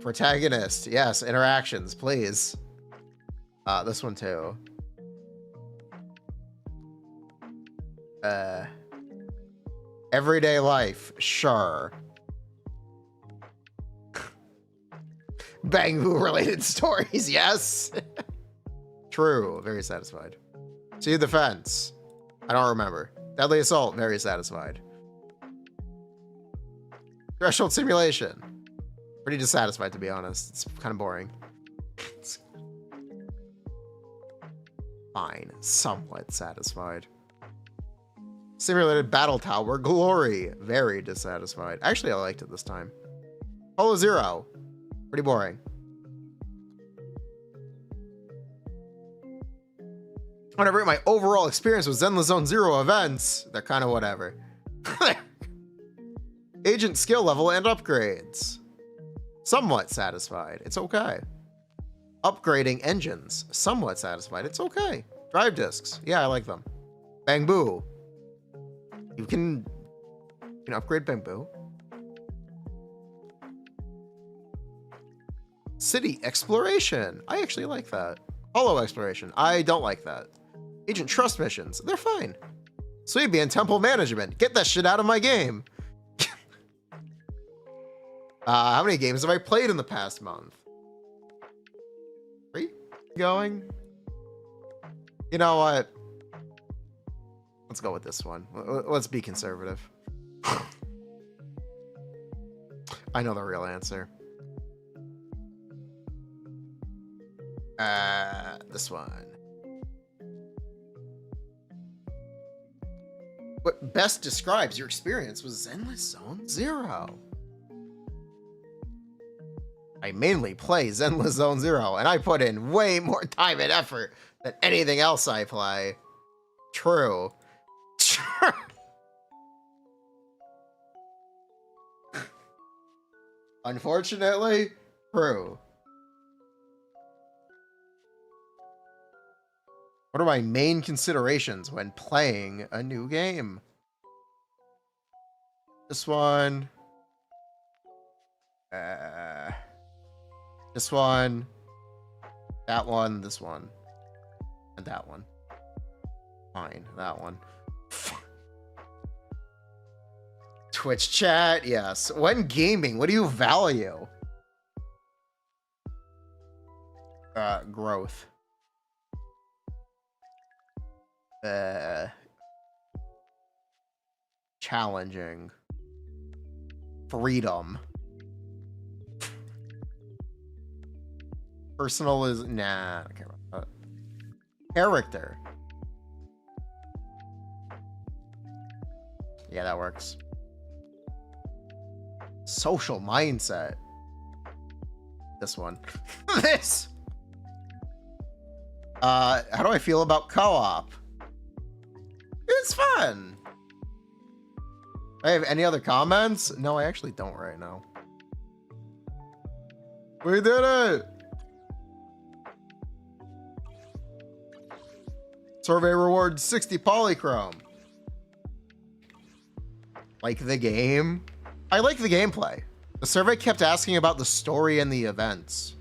Protagonist, yes, interactions, please. This one too. Everyday life, sure. Bangboo related stories, yes. True, very satisfied. See the fence. I don't remember. Deadly assault, very satisfied. Threshold simulation. Pretty dissatisfied, to be honest. It's kind of boring. It's fine. Somewhat satisfied. Simulated battle tower. Glory. Very dissatisfied. Actually, I liked it this time. Hollow Zero. Pretty boring. When I rate my overall experience with Zenless Zone Zero events, they're kind of whatever. Agent skill level and upgrades. Somewhat satisfied. It's okay. Upgrading engines. Somewhat satisfied. It's okay. Drive discs. Yeah, I like them. Bangboo. You can upgrade Bangboo. City exploration. I actually like that. Hollow exploration. I don't like that. Agent trust missions. They're fine. Sweepy and temple management. Get that shit out of my game. How many games have I played in the past month? 3 going? You know what? Let's go with this one. Let's be conservative. I know the real answer. This one. What best describes your experience with Zenless Zone Zero? I mainly play Zenless Zone Zero, and I put in way more time and effort than anything else I play. True. Unfortunately, true. What are my main considerations when playing a new game? This one. This one. That one. This one. And that one. Fine. That one. Twitch chat. Yes. When gaming, what do you value? Growth. Challenging. Freedom. Personal is nah, I don't care about that. Character. Yeah, that works. Social mindset. This one. This. How do I feel about co-op? It's fun. I have any other comments? No, I actually don't right now. We did it. Survey reward 60 polychrome. Like the game? I like the gameplay. The survey kept asking about the story and the events.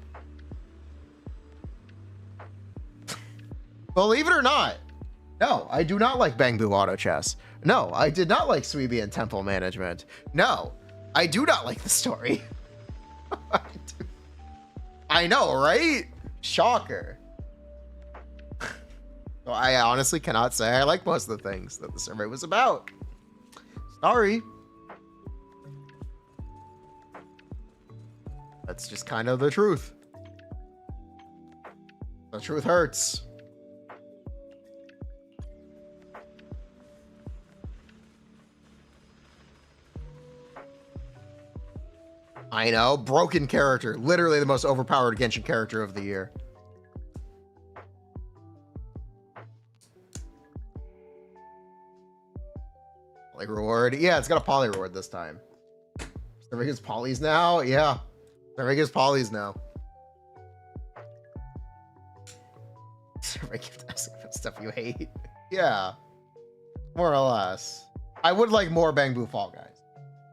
Believe it or not, no, I do not like Bangboo Auto Chess. No, I did not like Sweebian Temple Management. No, I do not like the story. I know, right? Shocker. So I honestly cannot say I like most of the things that the survey was about. Sorry. That's just kind of the truth. The truth hurts. I know, broken character. Literally the most overpowered Genshin character of the year. Poly reward. Yeah, it's got a poly reward this time. Survey gets polys now? Yeah. Survey gets polys now. Survey kept asking about stuff you hate. Yeah. More or less. I would like more Bangboo Fall Guys.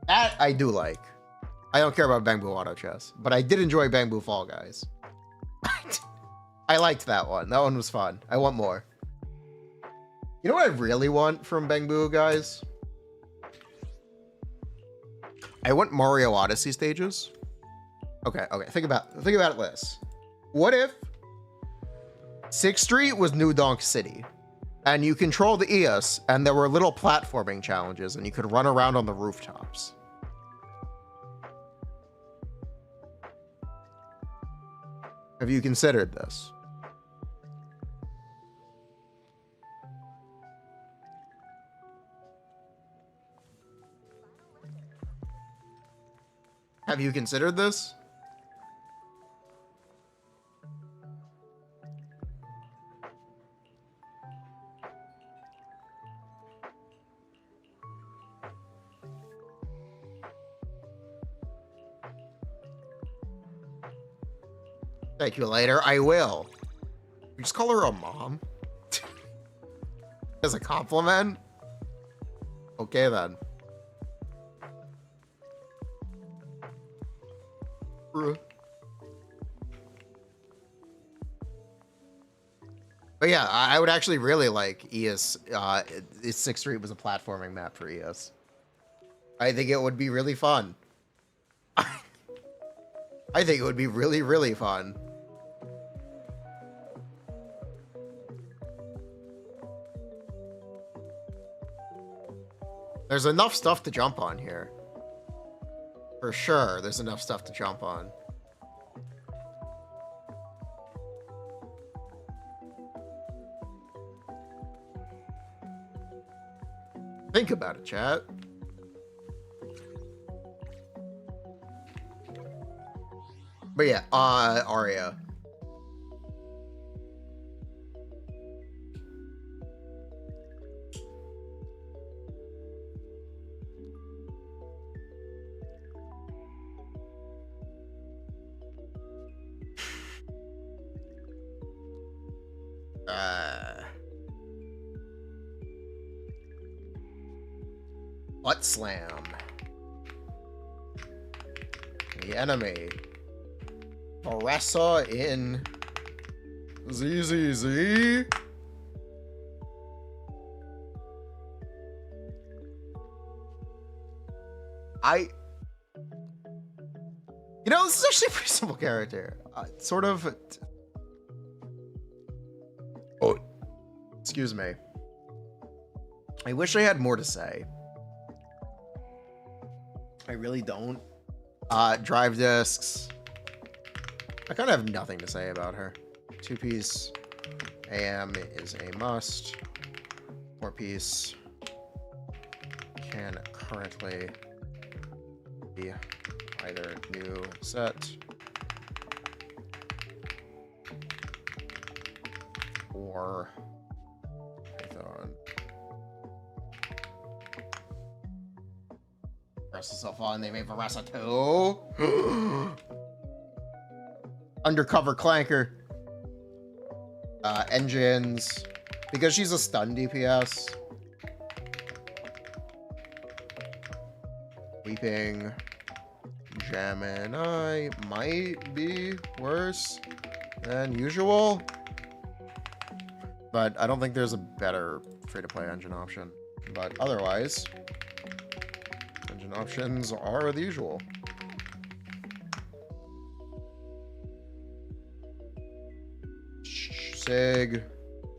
That I do like. I don't care about Bangboo Auto Chess, but I did enjoy Bangboo Fall Guys. I liked that one. That one was fun. I want more. You know what I really want from Bangboo, guys? I want Mario Odyssey stages. Okay. Think about this. What if 6th Street was New Donk City, and you control the EOS, and there were little platforming challenges, and you could run around on the rooftops? Have you considered this? Have you considered this? Thank you later. I will. You just call her a mom? As a compliment? Okay then. But yeah, I would actually really like EOS. 6th Street was a platforming map for EOS. I think it would be really fun. I think it would be really, really fun. There's enough stuff to jump on here. For sure, there's enough stuff to jump on. Think about it, chat. But yeah, Aria. Butt slam. The enemy. Varessa in ZZZ. You know, this is actually a pretty simple character. Sort of. Oh, excuse me. I wish I had more to say. I really don't. Drive discs. I kind of have nothing to say about her. 2-piece AM is a must. 4-piece can currently either new set or Python. Press is so fun. They made Varasa too. Undercover Clanker. Engines. Because she's a stun DPS. Weeping Gemini might be worse than usual. But I don't think there's a better free-to-play engine option. But otherwise, engine options are the usual. Sig,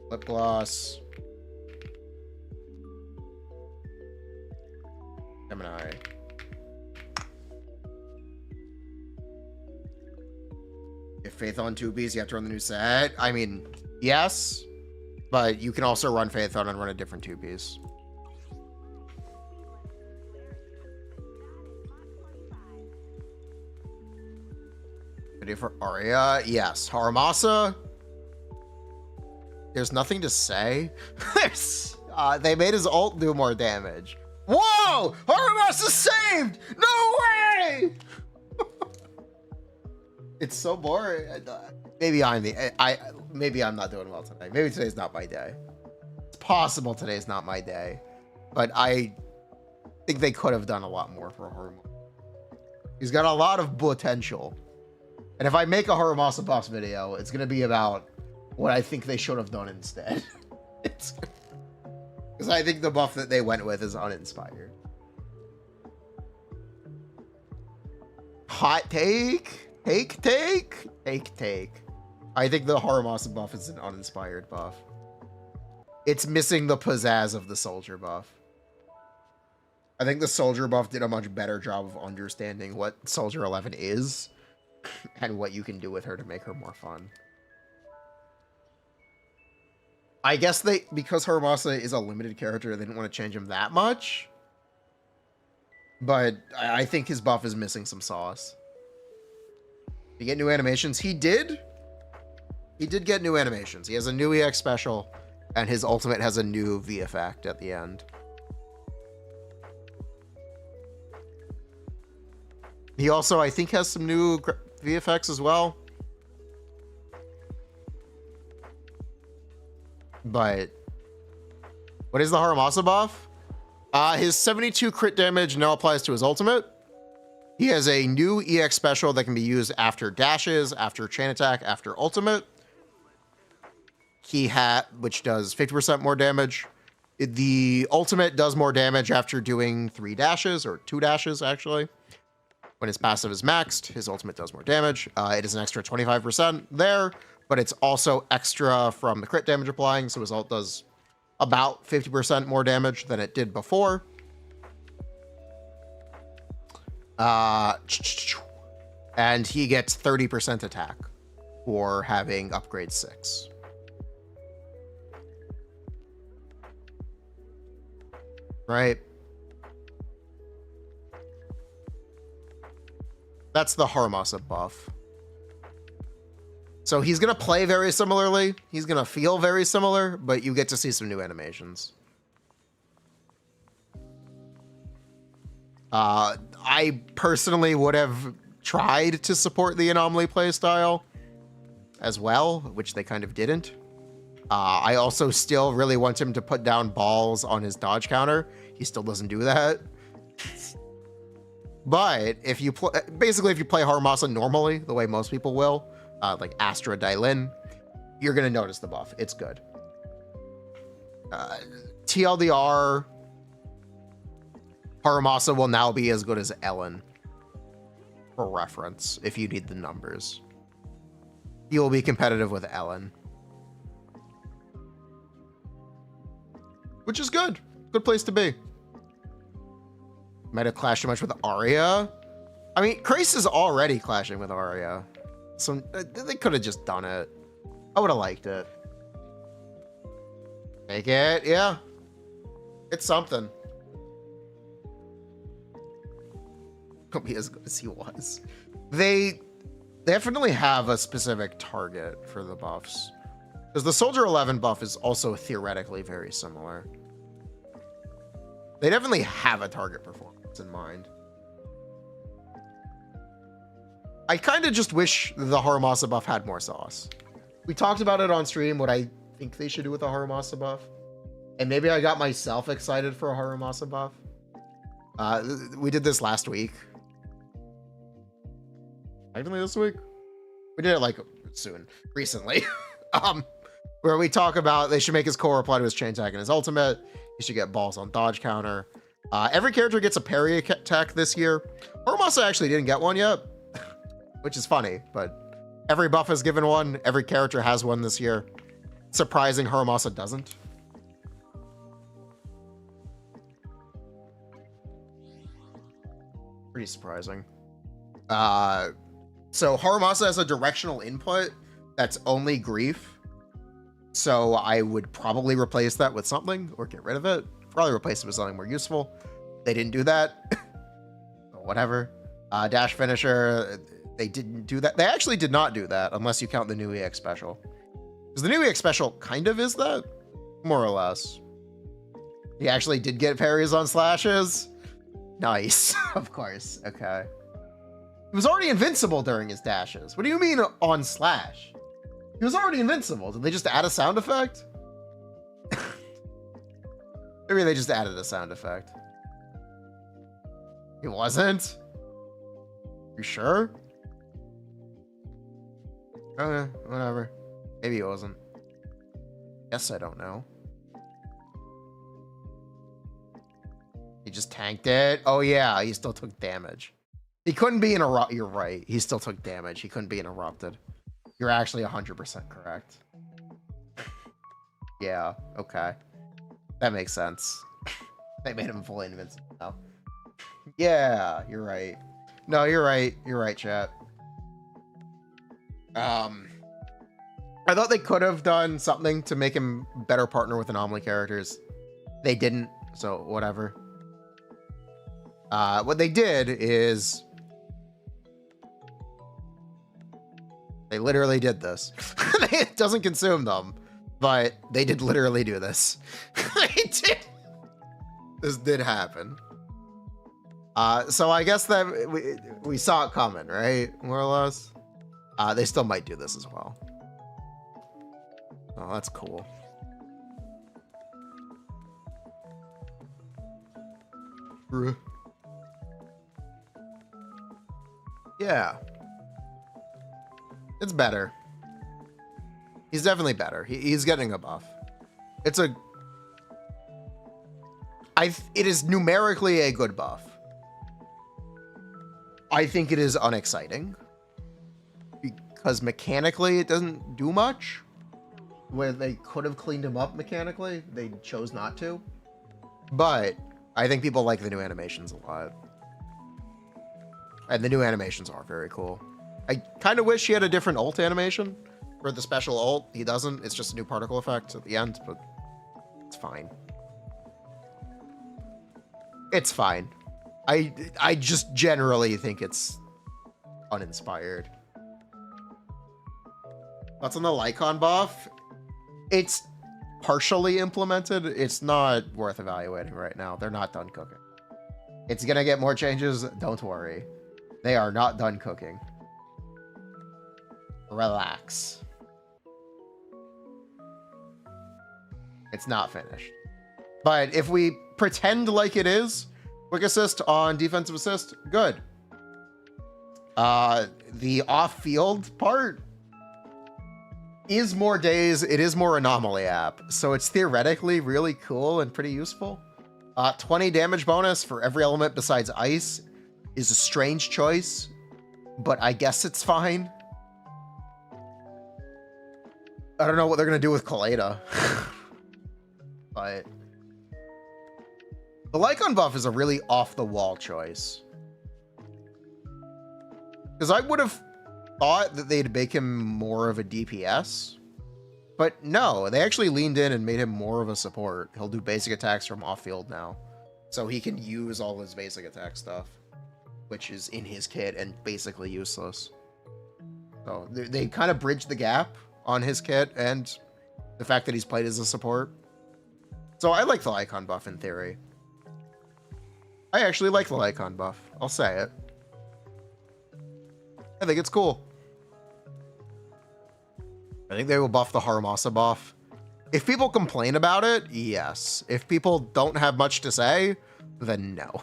lip gloss, Gemini. If Faith on 2Bs, you have to run the new set. I mean, yes, but you can also run Faith on and run a different 2Bs. Ready for Aria? Yes. Harumasa? There's nothing to say. They made his ult do more damage. Whoa! Harumasa saved! No way! It's so boring. Maybe maybe I'm not doing well today. Maybe today's not my day. It's possible today's not my day. But I think they could have done a lot more for Harumasa. He's got a lot of potential. And if I make a Harumasa boss video, it's going to be about what I think they should have done instead. Because I think the buff that they went with is uninspired. Hot take? Take? I think the Harumasa buff is an uninspired buff. It's missing the pizzazz of the soldier buff. I think the soldier buff did a much better job of understanding what Soldier 11 is and what you can do with her to make her more fun. I guess because Harumasa is a limited character, they didn't want to change him that much. But I think his buff is missing some sauce. Did he get new animations? He did. He did get new animations. He has a new EX special, and his ultimate has a new V effect at the end. He also, I think, has some new VFX as well. But what is the Harumasa buff? His 72 crit damage now applies to his ultimate. He has a new EX special that can be used after dashes, after chain attack, after ultimate. Which does 50% more damage. The ultimate does more damage after doing 3 dashes, or 2 dashes actually. When his passive is maxed, his ultimate does more damage. It is an extra 25% there, but it's also extra from the crit damage applying, so his ult does about 50% more damage than it did before. And he gets 30% attack for having upgrade 6. Right? That's the Harumasa buff. So he's going to play very similarly. He's going to feel very similar, but you get to see some new animations. I personally would have tried to support the Anomaly playstyle as well, which they kind of didn't. I also still really want him to put down balls on his dodge counter. He still doesn't do that. But if you play Harumasa normally, the way most people will, like Astra Dailin, you're gonna notice the buff. It's good. TLDR, Harumasa will now be as good as Ellen, for reference, if you need the numbers. He will be competitive with Ellen, which is good. Good place to be. Might have clashed too much with Aria. I mean, Krace is already clashing with Aria. So they could have just done it. I would have liked it. Take it, yeah. It's something. He'll be as good as he was. They definitely have a specific target for the buffs. Because the Soldier 11 buff is also theoretically very similar. They definitely have a target performance in mind. I kind of just wish the Harumasa buff had more sauce. We talked about it on stream, what I think they should do with the Harumasa buff. And maybe I got myself excited for a Harumasa buff. We did this last week. Actually, this week? We did it like soon, recently. Where we talk about they should make his core apply to his chain attack and his ultimate. He should get balls on dodge counter. Every character gets a parry attack this year. Harumasa actually didn't get one yet, which is funny, but every buff has given one. Every character has one this year. Surprising Harumasa doesn't. Pretty surprising. So Harumasa has a directional input that's only grief. So I would probably replace that with something or get rid of it. Probably replace it with something more useful. They didn't do that. Whatever. Dash finisher, they didn't do that. They actually did not do that unless you count the new EX special. Because the new EX special kind of is that, more or less. He actually did get parries on slashes. Nice, of course. Okay. He was already invincible during his dashes. What do you mean on slash? He was already invincible. Did they just add a sound effect? Maybe they just added a sound effect. He wasn't? You sure? Okay, whatever. Maybe he wasn't. Guess I don't know. He just tanked it. Oh yeah, he still took damage. He couldn't be interrupted. You're right. He still took damage. He couldn't be interrupted. You're actually 100% correct. Yeah, okay. That makes sense. They made him fully invincible now. Yeah, you're right. No, you're right. You're right, chat. I thought they could have done something to make him better partner with anomaly characters. They didn't, so whatever. What they did is they literally did this. It doesn't consume them, but they did literally do this. They did. This did happen. So I guess that we saw it coming, right? More or less. They still might do this as well. Oh, that's cool. Yeah. It's better. He's definitely better. He's getting a buff. It is numerically a good buff. I think it is unexciting. Because mechanically it doesn't do much. Where they could have cleaned him up mechanically, they chose not to. But I think people like the new animations a lot. And the new animations are very cool. I kind of wish he had a different ult animation for the special ult. He doesn't. It's just a new particle effect at the end, but it's fine. It's fine. I just generally think it's uninspired. What's on the Lycaon buff? It's partially implemented. It's not worth evaluating right now. They're not done cooking. It's gonna get more changes. Don't worry. They are not done cooking. Relax. It's not finished. But if we pretend like it is, quick assist on defensive assist, good. The off-field part is more days. It is more anomaly app. So it's theoretically really cool and pretty useful. 20 damage bonus for every element besides ice is a strange choice, but I guess it's fine. I don't know what they're going to do with Kaleda. But the Lycaon buff is a really off-the-wall choice. Because I would have thought that they'd make him more of a DPS. But no, they actually leaned in and made him more of a support. He'll do basic attacks from off-field now. So he can use all his basic attack stuff. which is in his kit and basically useless. So they kind of bridge the gap on his kit and the fact that he's played as a support. So I like the Lycaon buff in theory. I actually like the Lycaon buff. I'll say it. I think it's cool. I think they will buff the Harumasa buff. If people complain about it, yes. If people don't have much to say, then no.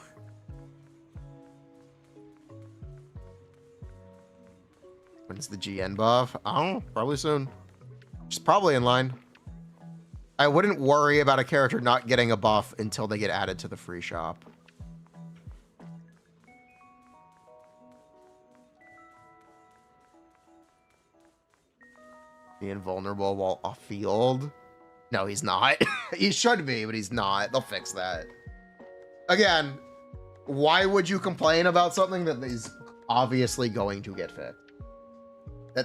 When's the GN buff? I don't know. Probably soon. Just probably in line. I wouldn't worry about a character not getting a buff until they get added to the free shop. Being vulnerable while off field. No, he's not. He should be, but he's not. They'll fix that. Again, why would you complain about something that is obviously going to get fixed?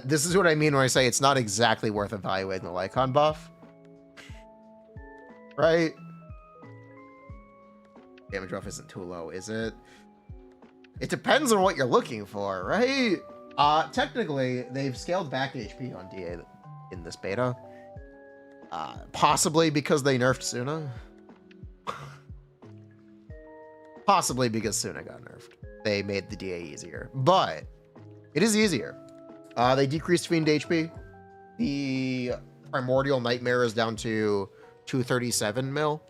This is what I mean when I say it's not exactly worth evaluating the Lycaon buff. Right? Damage buff isn't too low, is it? It depends on what you're looking for, right? Technically, they've scaled back HP on DA in this beta. Possibly because they nerfed Suna. Possibly because Suna got nerfed. They made the DA easier. But it is easier. They decreased Fiend HP. The Primordial Nightmare is down to 237 mil.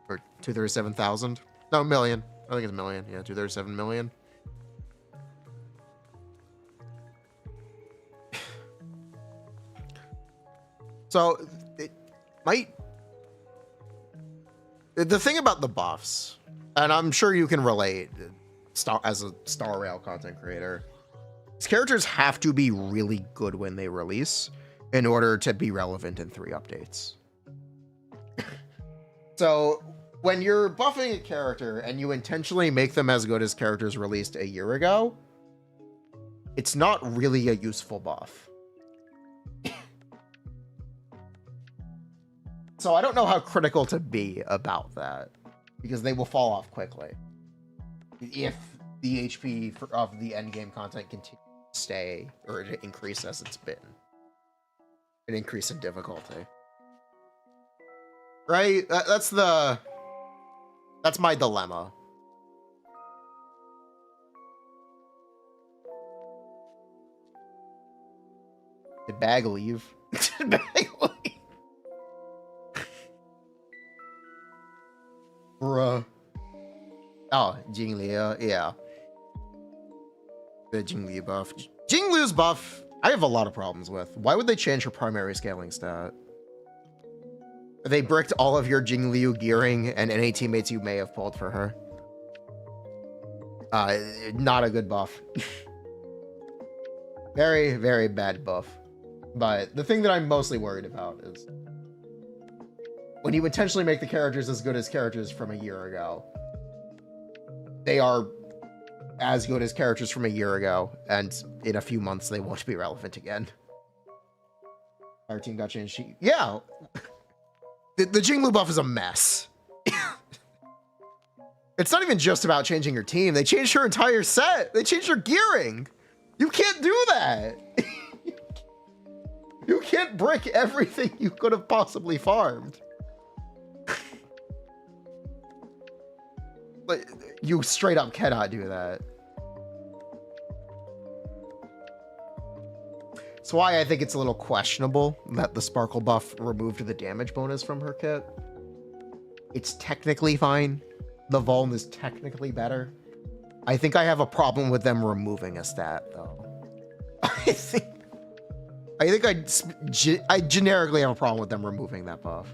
Or 237,000. No, million. I think it's a million. Yeah, 237 million. So, it might... The thing about the buffs, and I'm sure you can relate as a Star Rail content creator, these characters have to be really good when they release in order to be relevant in 3 updates. So, when you're buffing a character and you intentionally make them as good as characters released a year ago, it's not really a useful buff. So I don't know how critical to be about that, because they will fall off quickly if the HP of the endgame content continues to stay or to increase as it's been. An increase in difficulty. Right? That's my dilemma. Did Bag leave? Did Bag leave? Bruh. Oh, Jingliu, yeah. The Jingliu buff. Jingliu's buff, I have a lot of problems with. Why would they change her primary scaling stat? They bricked all of your Jingliu gearing and any teammates you may have pulled for her. Not a good buff. Very, very bad buff. But the thing that I'm mostly worried about is when you intentionally make the characters as good as characters from a year ago, they are as good as characters from a year ago, and in a few months they won't be relevant again. Our team got changed. Yeah, the Jingliu buff is a mess. It's not even just about changing your team. They changed her entire set. They changed her gearing. You can't do that. You can't brick everything you could have possibly farmed. Like, you straight up cannot do that. That's why I think it's a little questionable that the Sparkle buff removed the damage bonus from her kit. It's technically fine. The Vuln is technically better. I think I have a problem with them removing a stat, though. I think I generically have a problem with them removing that buff.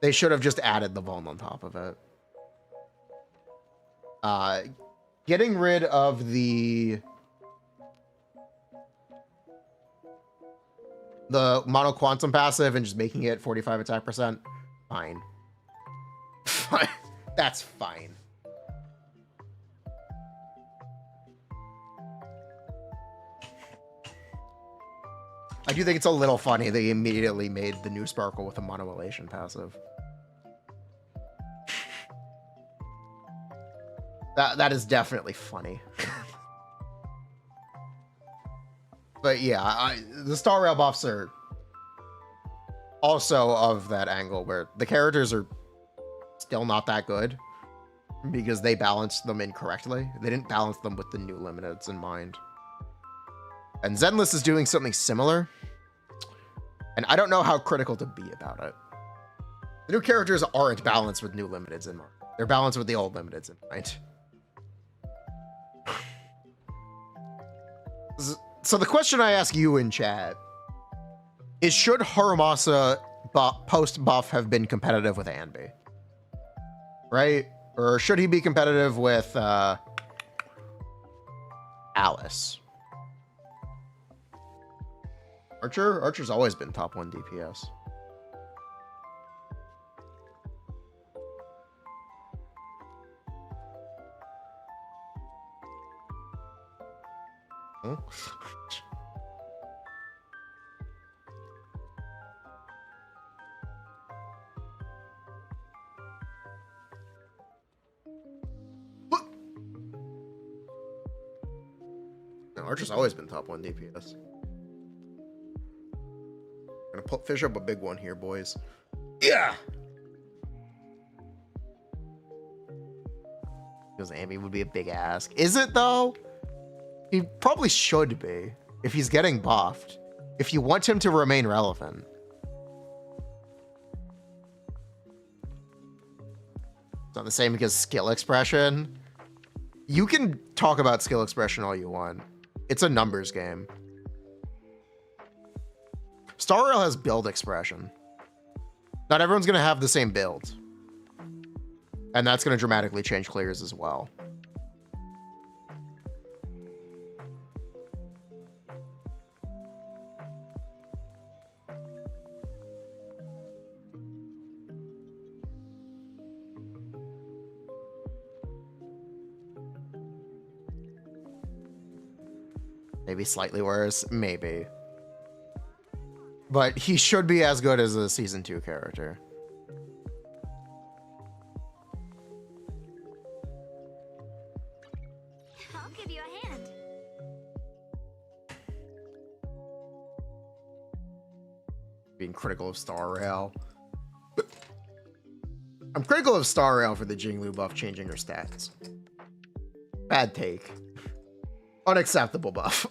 They should have just added the Vuln on top of it. Getting rid of the mono quantum passive and just making it 45 attack percent, fine. Fine. That's fine. I do think it's a little funny they immediately made the new Sparkle with a mono elation passive. That is definitely funny. But yeah, the Star Rail buffs are also of that angle where the characters are still not that good because they balanced them incorrectly. They didn't balance them with the new limiteds in mind. And Zenless is doing something similar. And I don't know how critical to be about it. The new characters aren't balanced with new limiteds in mind. They're balanced with the old limiteds in mind. So the question I ask you in chat is, should Harumasa post-buff have been competitive with Anby? Right? Or should he be competitive with Alice? Archer's always been top 1 DPS. Huh? No, Archer's always been top 1 DPS. Gonna fish up a big one here, boys. Yeah! Because Amy would be a big ask. Is it, though? He probably should be, if he's getting buffed. If you want him to remain relevant. It's not the same because skill expression. You can talk about skill expression all you want. It's a numbers game. Star Rail has build expression. Not everyone's going to have the same build. And that's going to dramatically change clears as well. Maybe slightly worse, maybe. But he should be as good as a Season 2 character. I'll give you a hand. Being critical of Star Rail. I'm critical of Star Rail for the Jinglu buff changing her stats. Bad take. Unacceptable buff.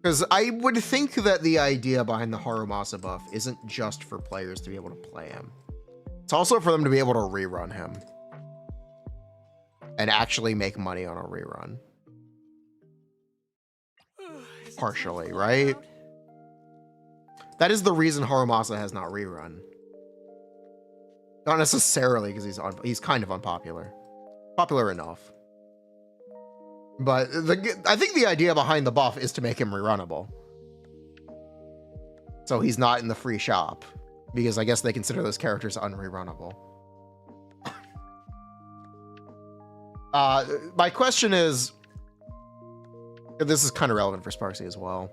Because I would think that the idea behind the Harumasa buff isn't just for players to be able to play him. It's also for them to be able to rerun him. And actually make money on a rerun. Partially, right? That is the reason Harumasa has not rerun. Not necessarily because he's kind of unpopular. Popular enough. But I think the idea behind the buff is to make him rerunnable. So he's not in the free shop. Because I guess they consider those characters unrerunnable. My question is... This is kind of relevant for Sparksy as well.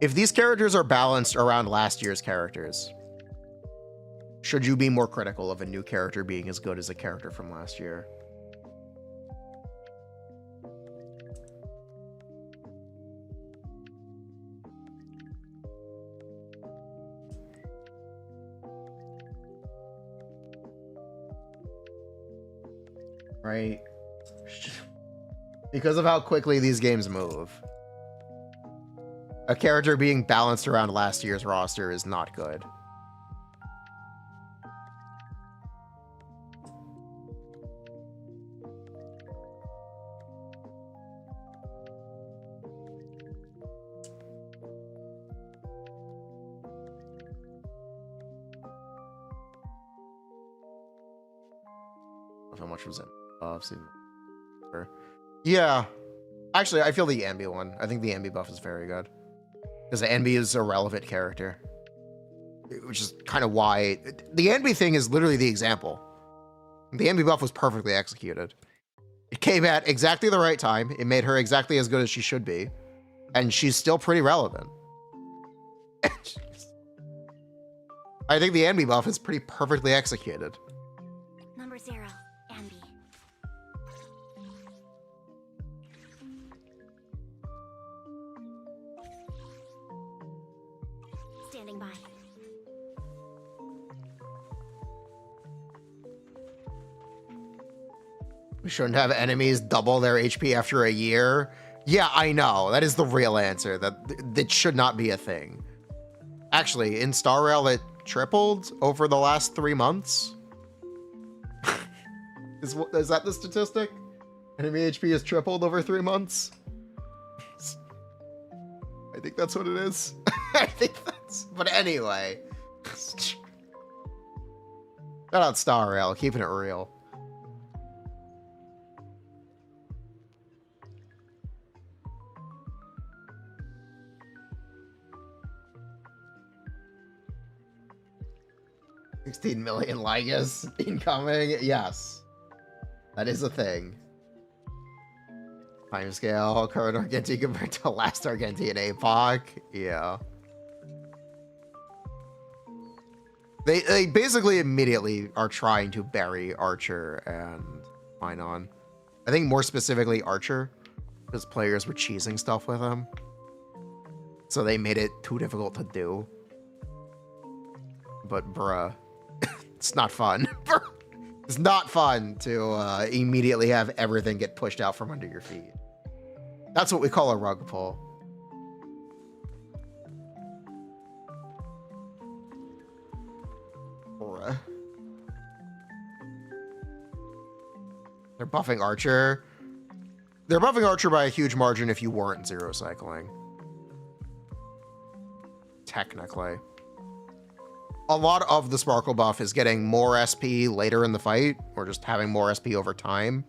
If these characters are balanced around last year's characters... Should you be more critical of a new character being as good as a character from last year? Right? Because of how quickly these games move. A character being balanced around last year's roster is not good. How much was it? Yeah. Actually, I feel the Ambi one. I think the Ambi buff is very good. Because the Ambi is a relevant character. Which is kind of why... The Ambi thing is literally the example. The Ambi buff was perfectly executed. It came at exactly the right time. It made her exactly as good as she should be. And she's still pretty relevant. I think the Ambi buff is pretty perfectly executed. Number 0, Ambi. Standing by. We shouldn't have enemies double their HP after a year. Yeah, I know. That is the real answer. That should not be a thing. Actually, in Star Rail, it tripled over the last 3 months. Is that the statistic? Enemy HP has tripled over 3 months? I think that's what it is. I think that's... But anyway. Shout out Star Rail, keeping it real. $16 million Lygas incoming. Yes. That is a thing. Timescale, current Argenti compared to last Argenti in APOC. Yeah. They basically immediately are trying to bury Archer and Minon. I think more specifically Archer, because players were cheesing stuff with him. So they made it too difficult to do. But bruh, it's not fun. It's not fun to immediately have everything get pushed out from under your feet. That's what we call a rug pull. Bruh. They're buffing Archer. They're buffing Archer by a huge margin if you weren't zero cycling. Technically. A lot of the Sparkle buff is getting more SP later in the fight, or just having more SP over time,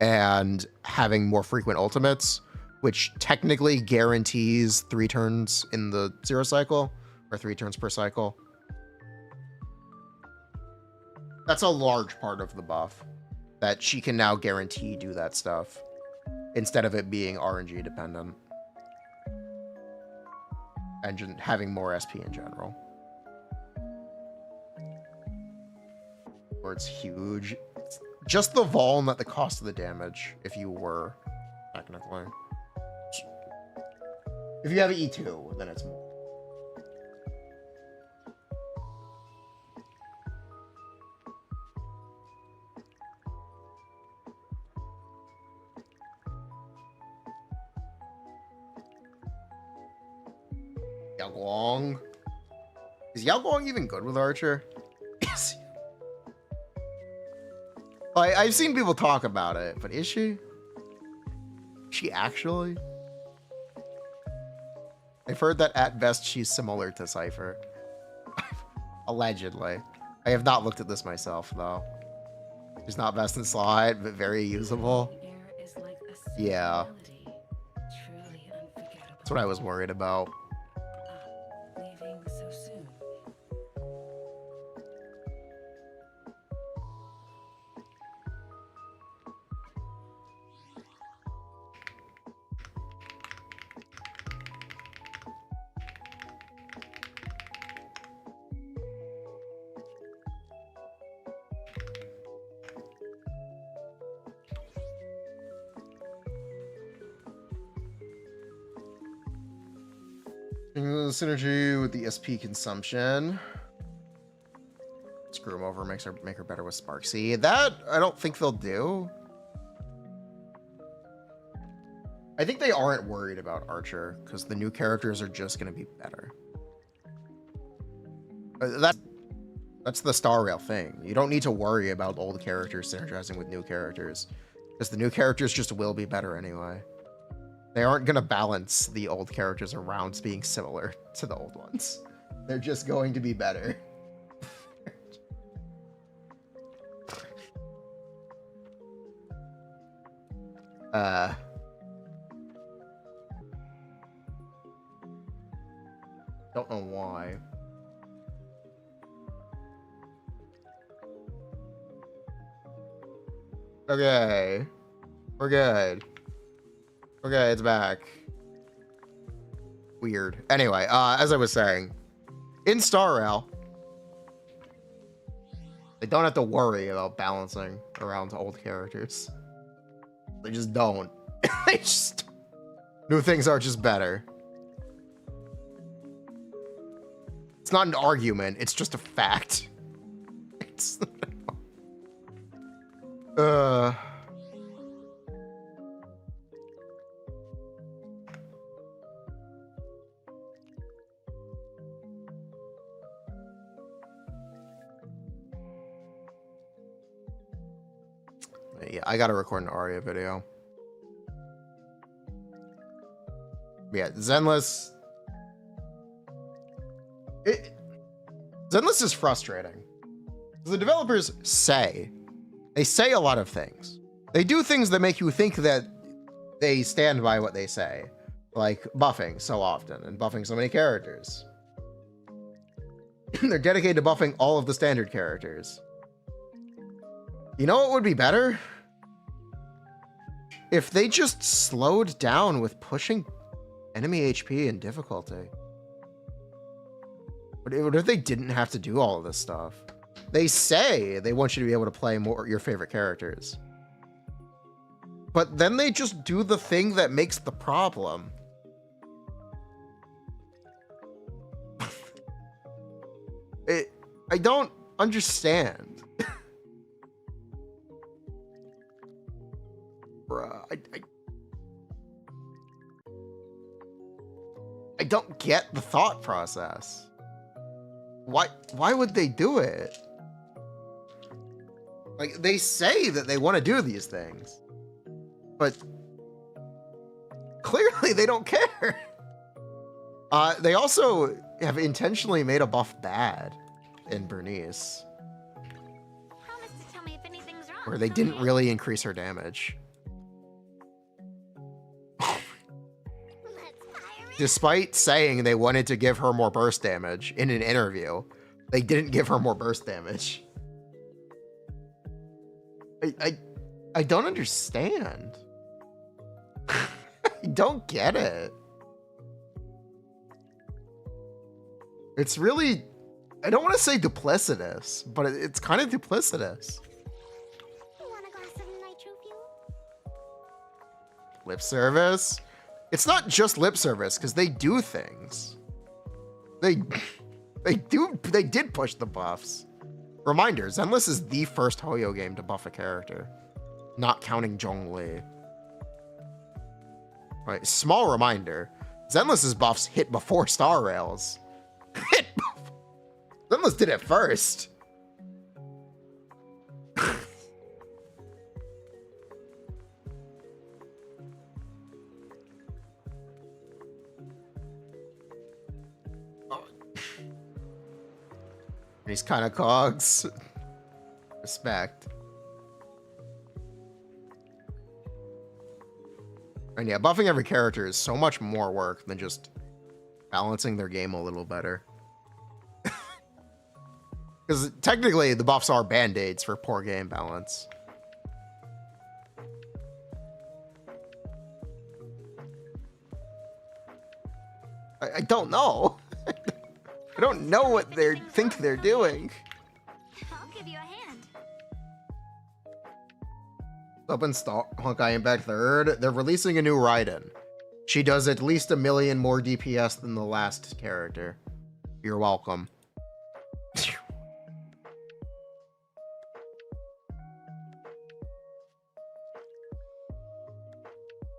and having more frequent ultimates, which technically guarantees 3 turns in the zero cycle, or 3 turns per cycle. That's a large part of the buff, that she can now guarantee do that stuff, instead of it being RNG dependent. And just having more SP in general. Where it's huge. It's just the vol, not the cost of the damage, if you were, technically. If you have an E2, then it's more. Yao Guang. Is Yao Guang even good with Archer? Is he? I've seen people talk about it, but is she? She actually? I've heard that at best she's similar to Cypher. Allegedly. I have not looked at this myself, though. She's not best in slot, but very usable. Yeah. That's what I was worried about. Leaving so soon. Synergy with the SP consumption. Screw him over, make her better with Sparksy. That I don't think they'll do. I think they aren't worried about Archer because the new characters are just going to be better. That's the Star Rail thing. You don't need to worry about old characters synergizing with new characters because the new characters just will be better anyway. They aren't going to balance the old characters around being similar to the old ones. They're just going to be better. Don't know why. Okay. We're good. Okay, it's back. Weird. Anyway, as I was saying, in Star Rail, They don't have to worry about balancing around old characters. They just don't. They just... New things are just better. It's not an argument, it's just a fact. It's... Yeah, I gotta record an Aria video. Yeah, Zenless. Zenless is frustrating. The developers they say a lot of things. They do things that make you think that they stand by what they say. Like buffing so often and buffing so many characters. They're dedicated to buffing all of the standard characters. You know what would be better? If they just slowed down with pushing enemy HP and difficulty. What if they didn't have to do all of this stuff? They say they want you to be able to play more your favorite characters. But then they just do the thing that makes the problem. I don't understand. Bruh, I don't get the thought process. Why would they do it? Like, they say that they want to do these things, but clearly they don't care. They also have intentionally made a buff bad in Bernice, Promise to tell me if anything's wrong. where they didn't really increase her damage. Let's fire it. Despite saying they wanted to give her more burst damage in an interview, they didn't give her more burst damage. I don't understand. I don't get it. It's really, I don't want to say duplicitous, but it's kind of duplicitous. Want a glass of nitro fuel? Lip service? It's not just lip service, because they do things. They did push the buffs. Reminder, Zenless is the first Hoyo game to buff a character, not counting Zhongli. Right, small reminder, Zenless's buffs hit before Star Rails. Zenless did it first. He's kind of cogs. Respect. And yeah, buffing every character is so much more work than just balancing their game a little better. Because technically, the buffs are band-aids for poor game balance. I don't know. I don't know what they think they're doing. I'll give you a hand. Up in Honkai Impact 3rd, they're releasing a new Raiden. She does at least 1 million more DPS than the last character. You're welcome.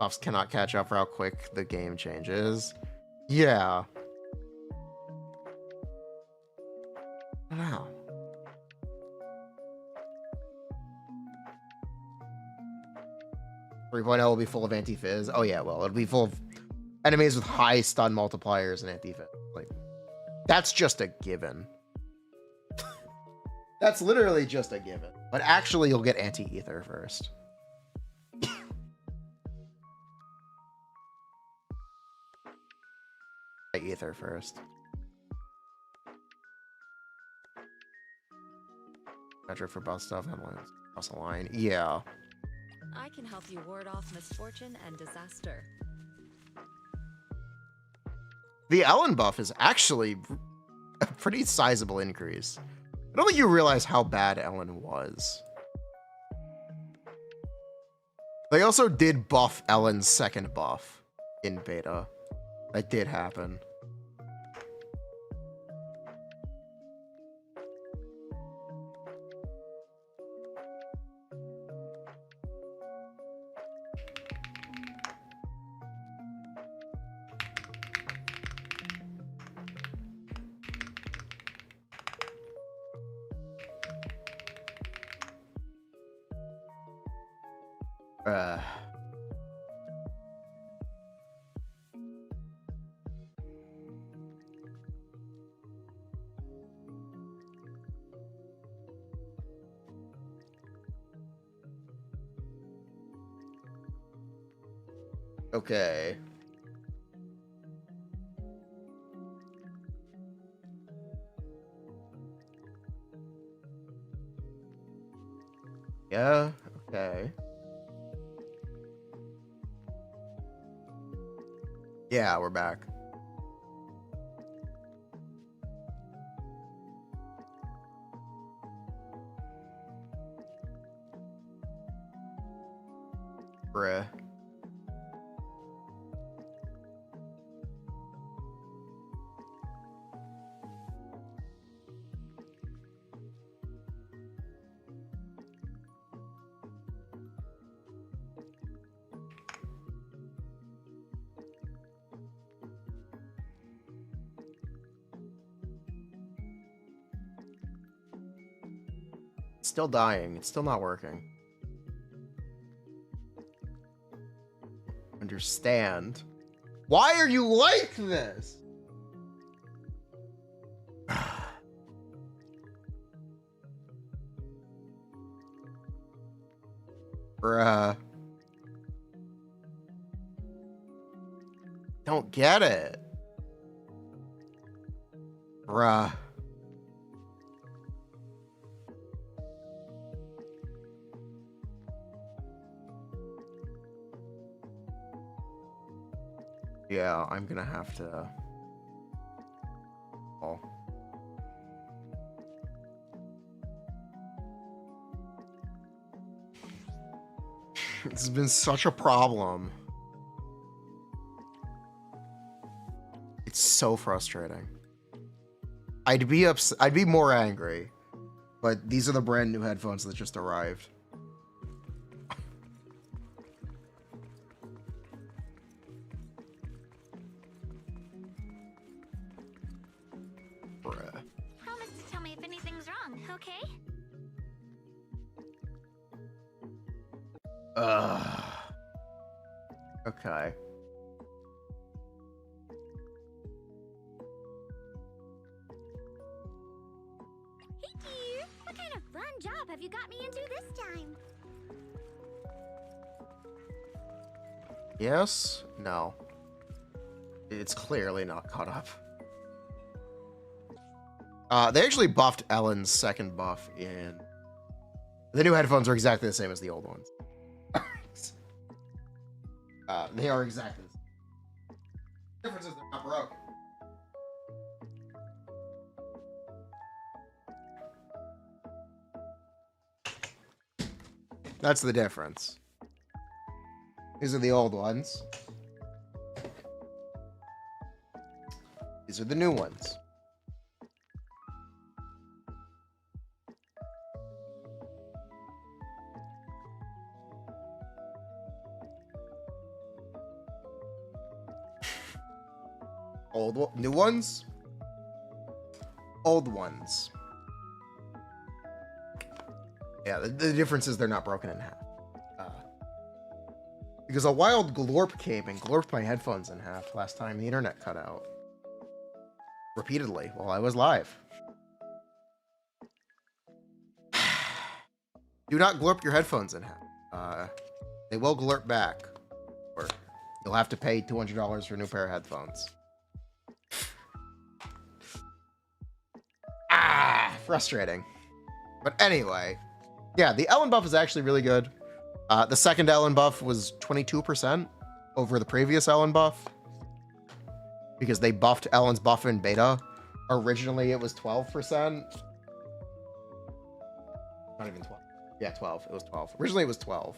Buffs cannot catch up for how quick the game changes. Yeah. Wow. .0 will be full of anti-fizz. Oh yeah, well, it'll be full of enemies with high stun multipliers and anti-fizz. Like, that's just a given. That's literally just a given. But actually, you'll get anti-ether first. Ether first. Metric for buff stuff, headlines, cross a line. Yeah. I can help you ward off misfortune and disaster. The The Ellen buff is actually a pretty sizable increase. I don't think you realize how bad Ellen was. They also did buff Ellen's second buff in beta. That did happen. Okay. Yeah, okay. Yeah, we're back. Bruh. It's still dying. It's still not working. Understand. Why are you like this? Bruh. Don't get it. Bruh. Yeah, I'm gonna have to... Oh. This has been such a problem. It's so frustrating. I'd be more angry, but these are the brand new headphones that just arrived. Bruh. Promise to tell me if anything's wrong, okay? Okay. Hey dear, what kind of fun job have you got me into this time? Yes? No. It's clearly not caught up. They actually buffed Ellen's second buff in... The new headphones are exactly the same as the old ones. They are exactly the same. The difference is they're not broken. That's the difference. These are the old ones. These are the new ones. New ones? Old ones. Yeah, the difference is they're not broken in half. Because a wild glorp came and glorped my headphones in half last time the internet cut out. Repeatedly while I was live. Do not glorp your headphones in half. They will glorp back. Or you'll have to pay $200 for a new pair of headphones. Frustrating. But anyway, yeah, the Ellen buff is actually really good. The second Ellen buff was 22% over the previous Ellen buff. Because they buffed Ellen's buff in beta. Originally, it was 12%. Not even 12. Yeah, 12. It was 12. Originally, it was 12.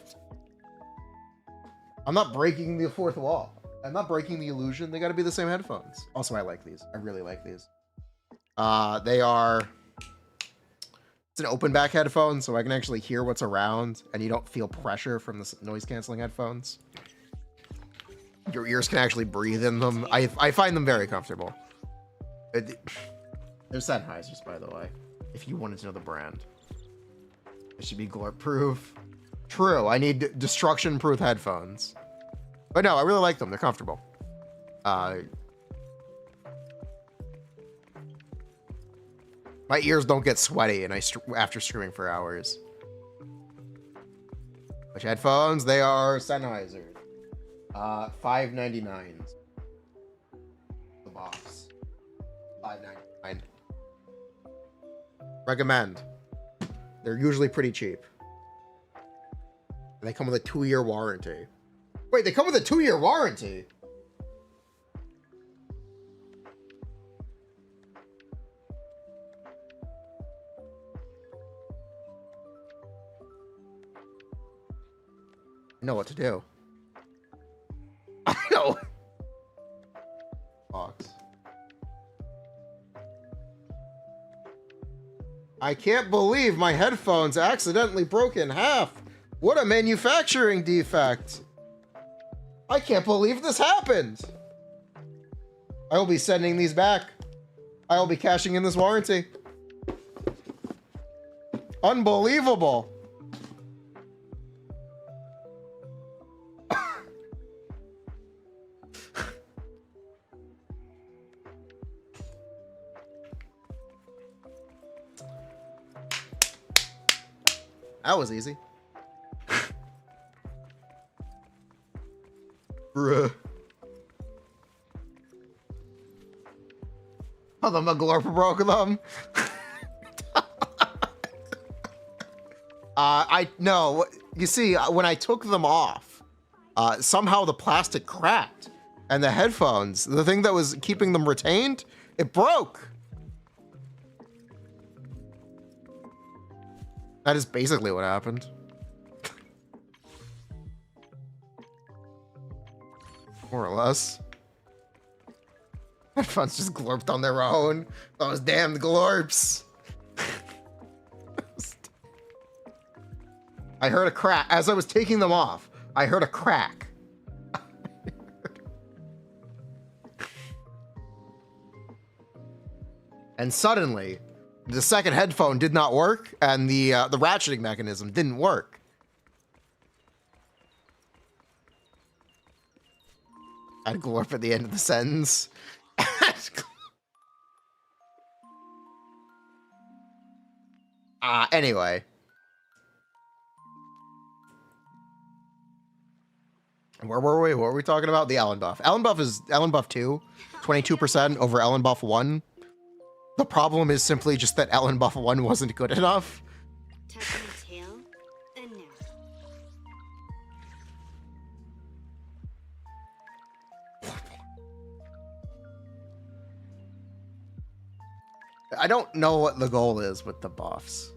I'm not breaking the fourth wall. I'm not breaking the illusion. They got to be the same headphones. Also, I like these. I really like these. They are... It's an open back headphone, so I can actually hear what's around, and you don't feel pressure from the noise-canceling headphones. Your ears can actually breathe in them. I find them very comfortable. They're Sennheisers, by the way, if you wanted to know the brand. It should be glare-proof. True, I need destruction-proof headphones. But no, I really like them. They're comfortable. My ears don't get sweaty and after streaming for hours. Which headphones? They are Sennheiser. $5.99. The box. $5.99. Recommend. They're usually pretty cheap. And they come with a 2-year warranty. Wait, they come with a 2-year warranty? I know what to do. I know. Box. I can't believe my headphones accidentally broke in half. What a manufacturing defect. I can't believe this happened. I will be sending these back. I will be cashing in this warranty. Unbelievable. That was easy. Bruh. Oh, the Maglorp broke them. No. You see, when I took them off, somehow the plastic cracked, and the headphones, the thing that was keeping them retained, it broke. That is basically what happened. More or less. Headphones just glorped on their own. Those damned glorps. I heard a crack. As I was taking them off, I heard a crack. And suddenly, the second headphone did not work, and the ratcheting mechanism didn't work. I'd glorp at the end of the sentence. Anyway. Where were we? What were we talking about? The Ellen buff. Ellen buff is Ellen buff 2, 22% over Ellen buff 1. The problem is simply just that Ellen buff 1 wasn't good enough. Touch my tail, and now. I don't know what the goal is with the buffs.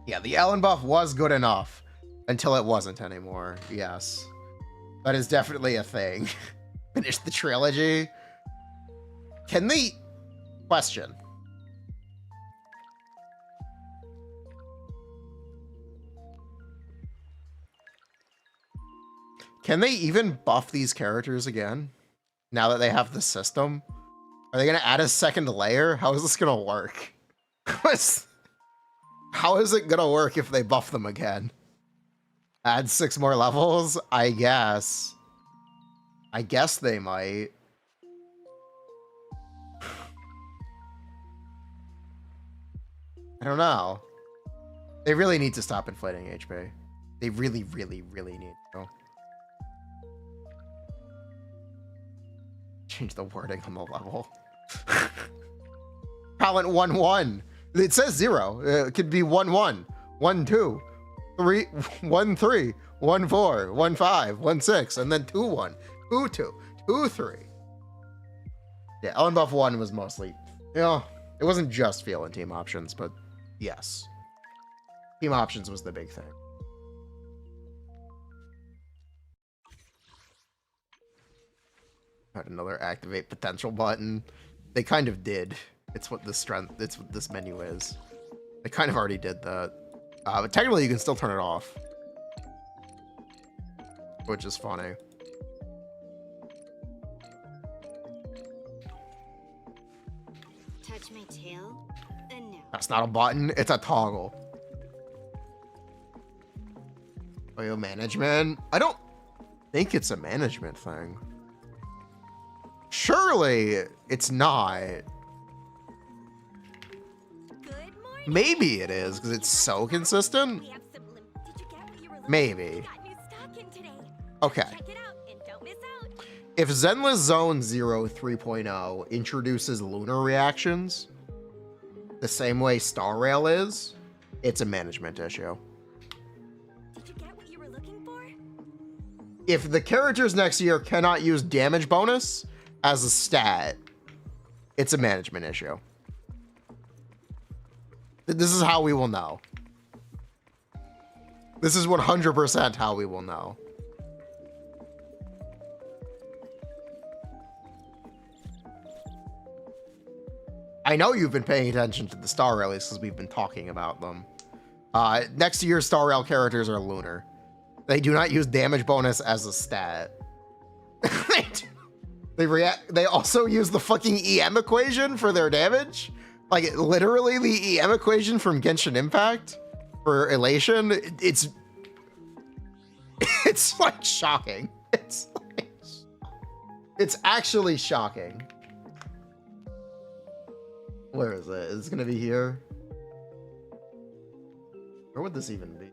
Yeah, the Ellen buff was good enough until it wasn't anymore. Yes. That is definitely a thing. Finish the trilogy. Can they... Question. Can they even buff these characters again? Now that they have the system? Are they going to add a second layer? How is this going to work? How is it going to work if they buff them again? Add 6 more levels? I guess. I guess they might. I don't know. They really need to stop inflating HP. They really, really, really need to. Change the wording on the level. Talent 1-1. It says 0. It could be 1-1, 1-2, 3, 1-3, 1-4, 1-5, 1-6, and then 2-1, 2-2, 2-3. Yeah, Ellen buff 1 was mostly Yeah, it wasn't just feel in team options, but yes. Team options was the big thing. Had another activate potential button. They kind of did. It's what this menu is. They kind of already did that. But technically you can still turn it off. Which is funny. Touch my tail? No. That's not a button, it's a toggle. Oil management? I don't think it's a management thing. Surely it's not. Good morning. Maybe it is, because it's so consistent. We have some Did you get what you were looking Maybe. for? Got new stock in today. Okay. Check it out and don't miss out. If Zenless Zone 0 3.0 introduces lunar reactions the same way Star Rail is, it's a management issue. Did you get what you were looking for? If the characters next year cannot use damage bonus as a stat, it's a management issue. This is how we will know. This is 100% how we will know. I know you've been paying attention to the Star Rail because we've been talking about them. Next year's Star Rail characters are lunar. They do not use damage bonus as a stat. They also use the fucking EM equation for their damage. Like literally the EM equation from Genshin Impact for Elation. It's like shocking. It's actually shocking. Where is it? Is it gonna be here? Where would this even be?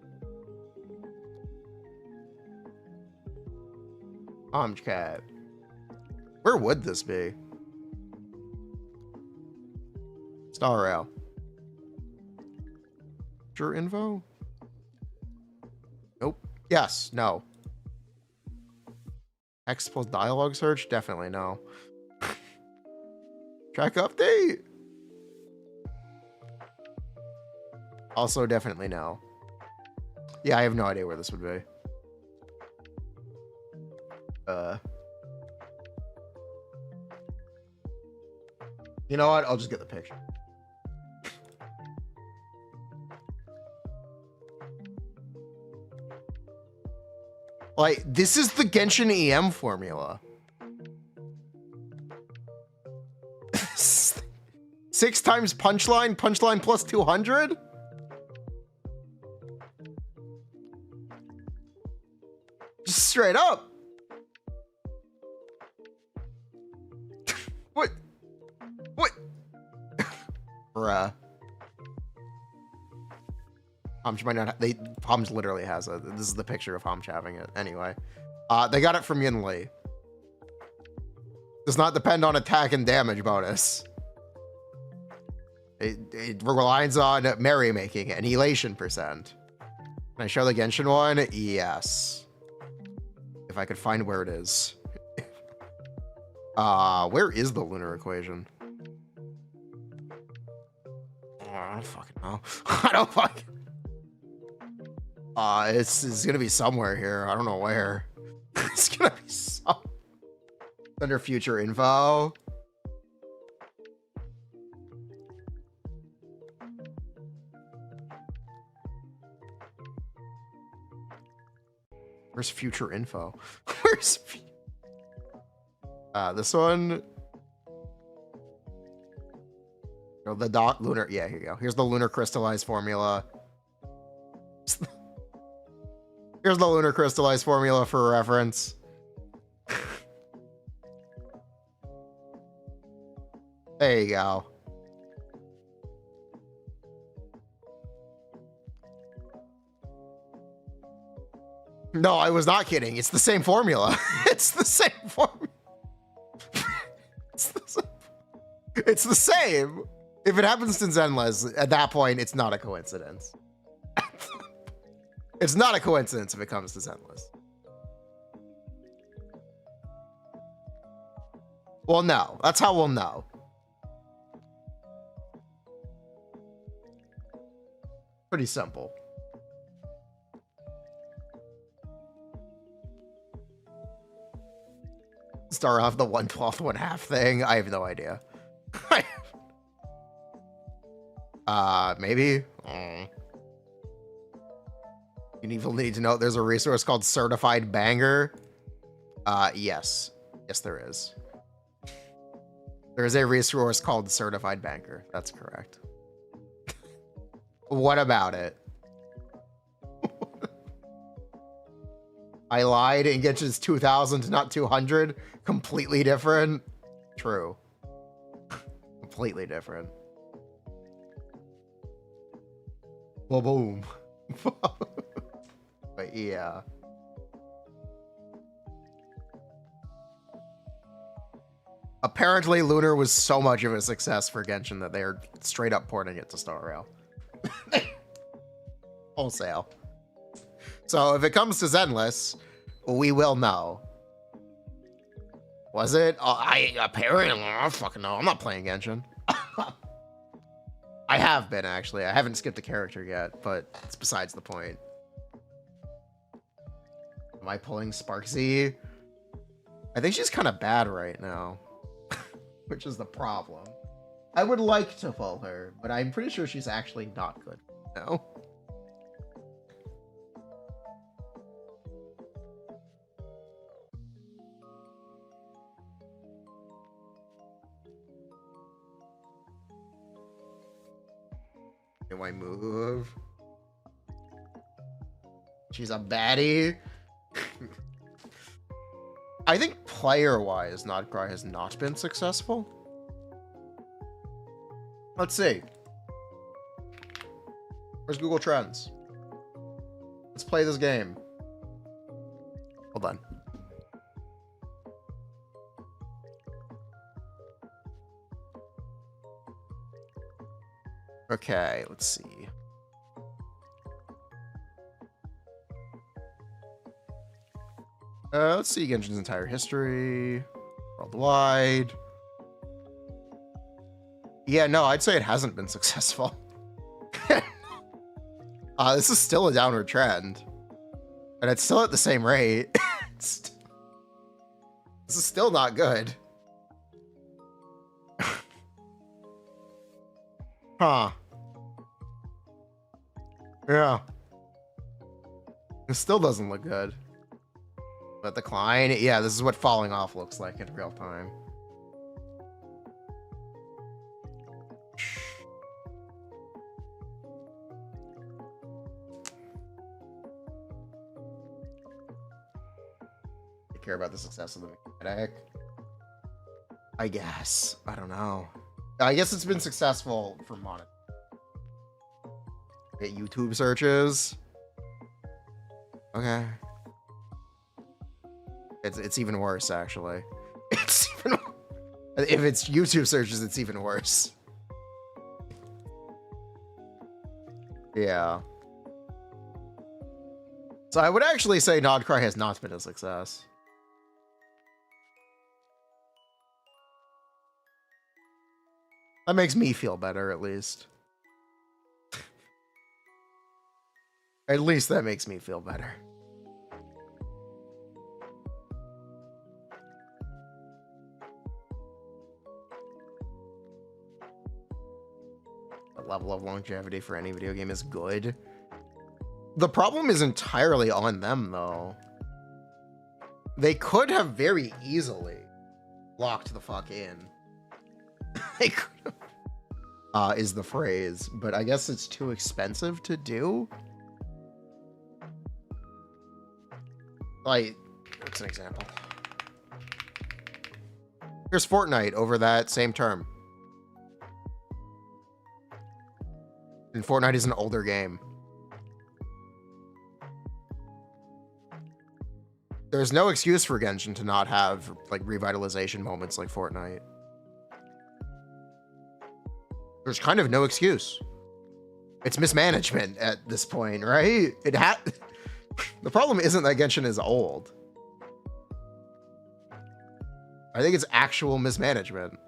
Cat. Where would this be? Star Rail. Sure info? Nope. Yes. No. X plus dialogue search? Definitely no. Track update? Also definitely no. Yeah, I have no idea where this would be. You know what? I'll just get the picture. Like, this is the Genshin EM formula. 6 times punchline plus 200? Just straight up. What? Bruh. Homch might not. Homch literally has it. This is the picture of Homch having it. Anyway, they got it from Yinli. Does not depend on attack and damage bonus. It relies on merrymaking and elation percent. Can I show the Genshin one? Yes. If I could find where it is. Where is the lunar equation? I don't fucking know. I don't fucking. It's gonna be somewhere here. I don't know where. It's gonna be under future info. Where's future info? Where's this one? Oh, the lunar. Yeah, here you go. Here's the lunar crystallized formula. Here's the lunar crystallized formula for reference. There you go. No, I was not kidding. It's the same formula. It's the same formula. It's the same. If it happens to Zenless, at that point, it's not a coincidence. It's not a coincidence if it comes to Zenless. Well, no. That's how we'll know. Pretty simple. Start off the 1/12, 1/2 thing. I have no idea. Maybe. You need to know there's a resource called Certified Banger. Yes. Yes, there is. There is a resource called Certified Banger. That's correct. What about it? I lied and Genshin's 2,000, not 200. Completely different. True. Completely different. Well, boom. But yeah. Apparently, Lunar was so much of a success for Genshin that they are straight up porting it to Star Rail. Wholesale. So if it comes to Zenless, we will know. Was it? Apparently, I don't fucking know. I'm not playing Genshin. I have been, actually. I haven't skipped a character yet, but it's besides the point. Am I pulling Sparksy? I think she's kind of bad right now. Which is the problem. I would like to pull her, but I'm pretty sure she's actually not good. No. Do I move? She's a baddie. I think player-wise, Nodcry has not been successful. Let's see. Where's Google Trends? Let's play this game. Hold on. Okay, let's see. Let's see Genshin's entire history. Worldwide. Yeah, no, I'd say it hasn't been successful. This is still a downward trend. And it's still at the same rate. This is still not good. Huh. Yeah. It still doesn't look good. But decline, yeah, this is what falling off looks like in real time. I care about the success of the mechanic. I guess. I don't know. I guess it's been successful for monetization. Get YouTube searches. Okay. It's even worse, actually. It's even, if it's YouTube searches, it's even worse. Yeah. So I would actually say Nodcry has not been a success. That makes me feel better, at least. At least that makes me feel better. The level of longevity for any video game is good. The problem is entirely on them, though. They could have very easily locked the fuck in. They could have, is the phrase, but I guess it's too expensive to do. Like, what's an example? Here's Fortnite over that same term. And Fortnite is an older game. There's no excuse for Genshin to not have, like, revitalization moments like Fortnite. There's kind of no excuse. It's mismanagement at this point, right? The problem isn't that Genshin is old. I think it's actual mismanagement.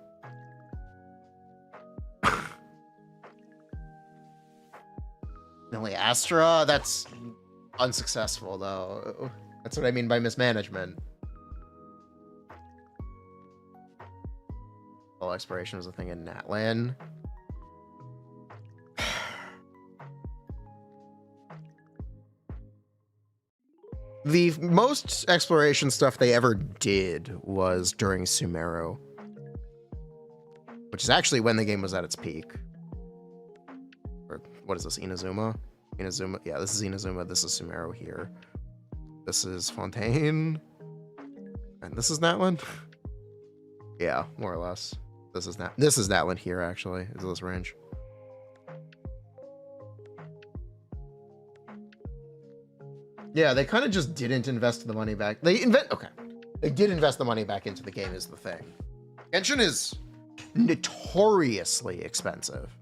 No Astra, that's unsuccessful though. That's what I mean by mismanagement. All exploration was a thing in Natlan. The most exploration stuff they ever did was during Sumeru, which is actually when the game was at its peak. Or what is this, Inazuma? Inazuma, yeah, this is Inazuma, this is Sumeru here. This is Fontaine. And this is Natlan? Yeah, more or less. This is Natlan here, actually, is this range. Yeah, they kind of just didn't invest the money back. They did invest the money back into the game is the thing. Genshin is notoriously expensive.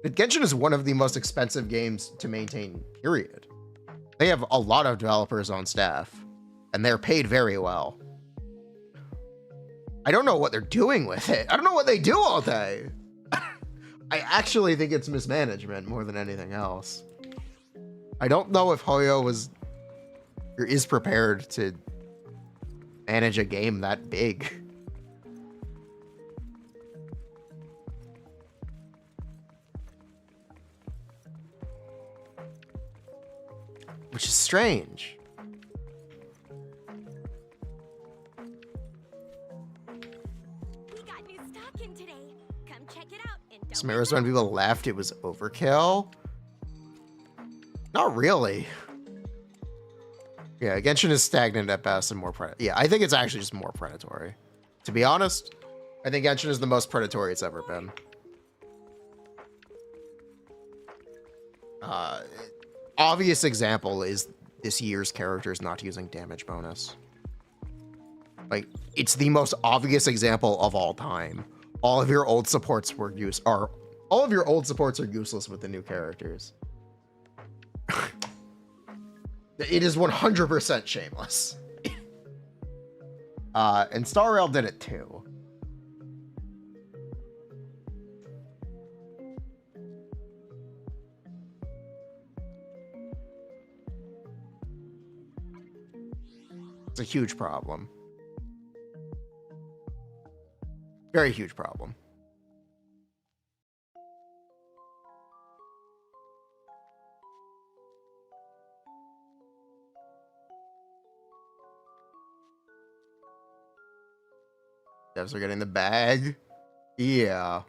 Genshin is one of the most expensive games to maintain, period. They have a lot of developers on staff, and they're paid very well. I don't know what they're doing with it. I don't know what they do all day. I actually think it's mismanagement more than anything else. I don't know if Hoyo was or is prepared to manage a game that big. Which is strange. We got new stock in today. Come check it out and don't Smear's when people left, it was overkill. Not really. Yeah, Genshin is stagnant at best and more predatory. Yeah, I think it's actually just more predatory. To be honest, I think Genshin is the most predatory it's ever been. Obvious example is this year's characters not using damage bonus. Like, it's the most obvious example of all time. All of your old supports are useless with the new characters. It is 100% shameless. And Star Rail did it too. It's a huge problem. Very huge problem. Devs are getting the bag. Yeah.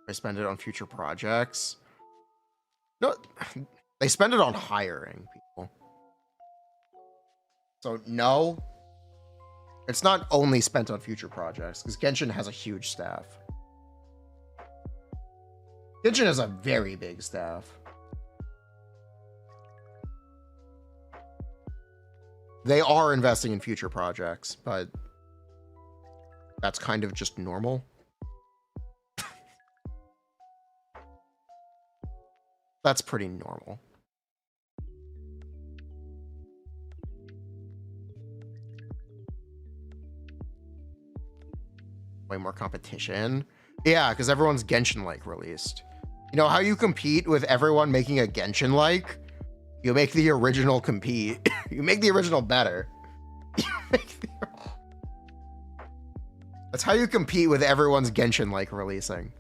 I spend it on future projects. No, they spend it on hiring people. So no, it's not only spent on future projects because Genshin has a huge staff. Genshin has a very big staff. They are investing in future projects, but that's kind of just normal. That's pretty normal. Way more competition. Yeah, because everyone's Genshin-like released. You know how you compete with everyone making a Genshin-like? You make the original compete. You make the original better. That's how you compete with everyone's Genshin-like releasing.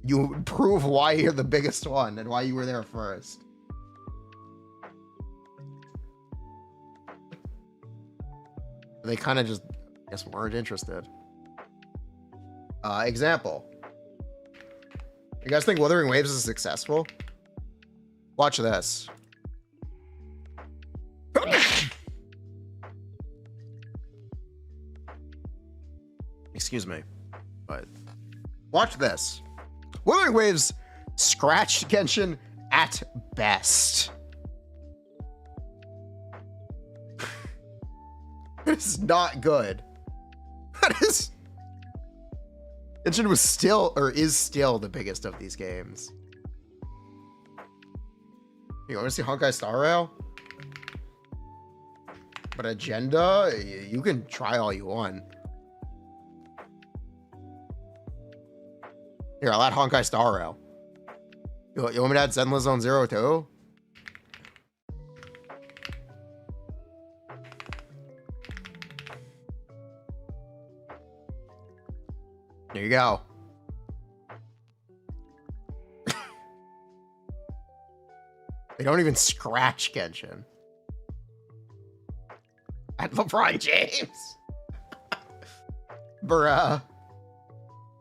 You prove why you're the biggest one and why you were there first. They kind of just, I guess, weren't interested. Example. You guys think Wuthering Waves is successful? Watch this. Excuse me, but watch this. Wuthering Waves scratched Genshin at best. It's not good. That is. Genshin was still, or is still, the biggest of these games. You want to see Honkai Star Rail? But agenda, you can try all you want. Here, I'll add Honkai Star Rail. You want me to add Zenless Zone 0 too? There you go. They don't even scratch Genshin. At LeBron James. Bruh.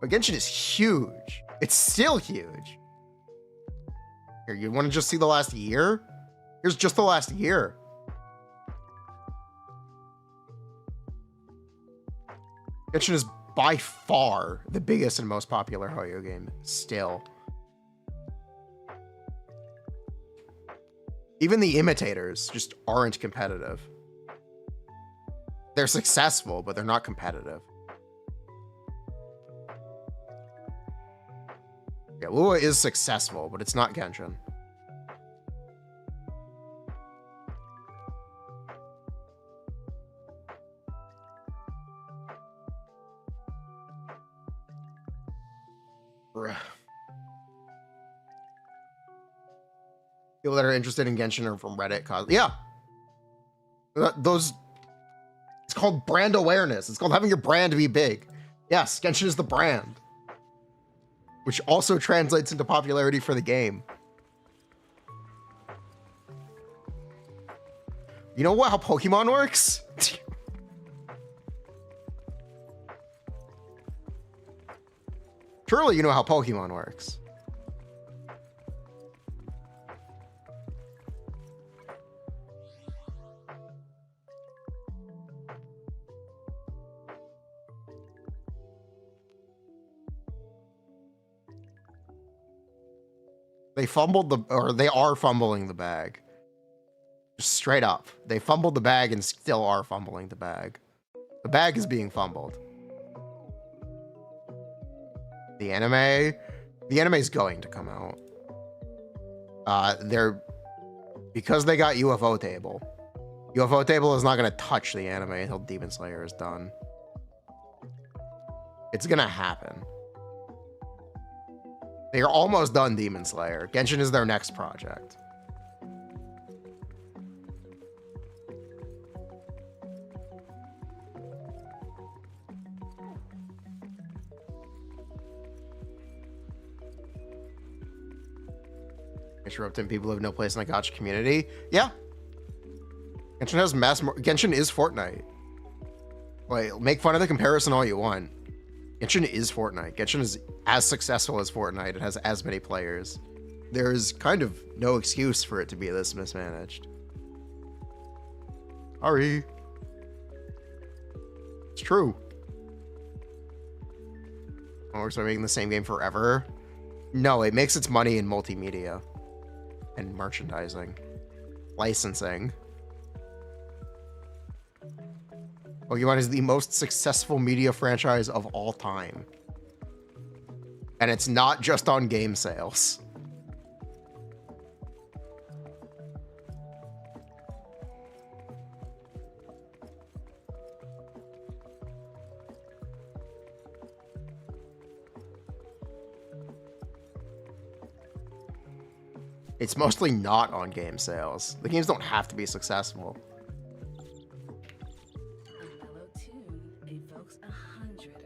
But Genshin is huge. It's still huge. Here, you want to just see the last year? Here's just the last year. Genshin is by far the biggest and most popular Hoyo game still. Even the imitators just aren't competitive. They're successful, but they're not competitive. Yeah, Lua is successful, but it's not Genshin. Bruh. People that are interested in Genshin are from Reddit. Yeah. Those... It's called brand awareness. It's called having your brand be big. Yes, Genshin is the brand. Which also translates into popularity for the game. You know what? How Pokemon works? Surely you know how Pokemon works. They fumbled they are fumbling the bag. Just straight up. They fumbled the bag and still are fumbling the bag. The bag is being fumbled. The anime is going to come out. Because they got UFO Table. UFO Table is not going to touch the anime until Demon Slayer is done. It's going to happen. They are almost done Demon Slayer. Genshin is their next project. Interrupting people who have no place in the gacha community. Yeah. Genshin has Genshin is Fortnite. Like, make fun of the comparison all you want. Genshin is Fortnite. Genshin is as successful as Fortnite. It has as many players. There's kind of no excuse for it to be this mismanaged. Sorry. It's true. Oh, we're making the same game forever? No, it makes its money in multimedia. And merchandising. Licensing. Pokemon is the most successful media franchise of all time. And it's not just on game sales. It's mostly not on game sales. The games don't have to be successful.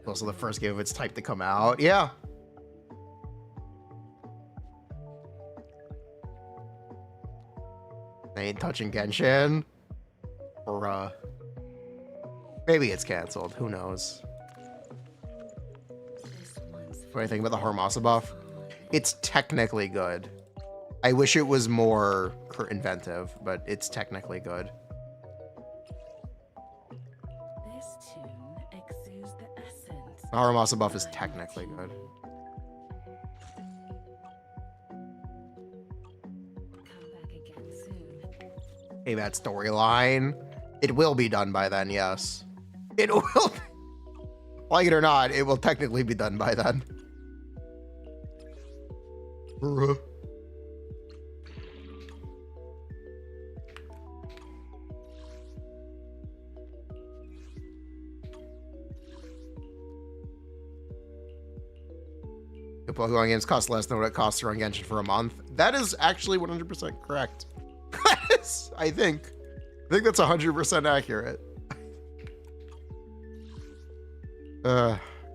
Also the first game of its type to come out. Yeah. They ain't touching Genshin. Or, maybe it's canceled. Who knows? What do you think about the Harumasa buff? It's technically good. I wish it was more inventive, but it's technically good. Harumasa buff is technically good. Hey, that storyline. It will be done by then, yes. It will. Like it or not, it will technically be done by then. The Pokemon games cost less than what it costs to run Genshin for a month. That is actually 100% correct. I think that's 100% accurate.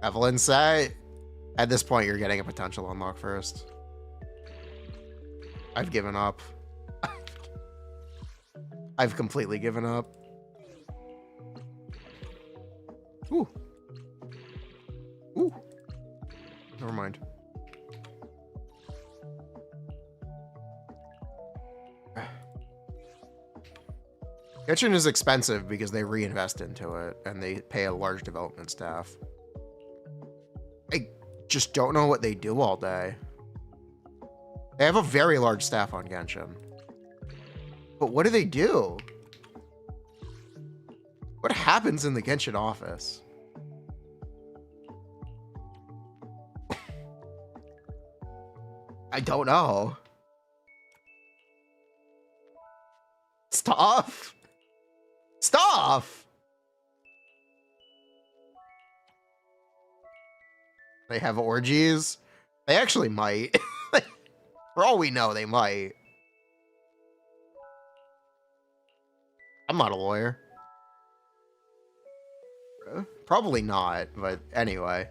Evelyn say, at this point, you're getting a potential unlock first. I've given up. I've completely given up. Ooh. Ooh. Never mind. Genshin is expensive because they reinvest into it and they pay a large development staff. I just don't know what they do all day. They have a very large staff on Genshin. But what do they do? What happens in the Genshin office? I don't know. Stuff? Stuff! They have orgies? They actually might. For all we know, they might. I'm not a lawyer. Probably not, but anyway.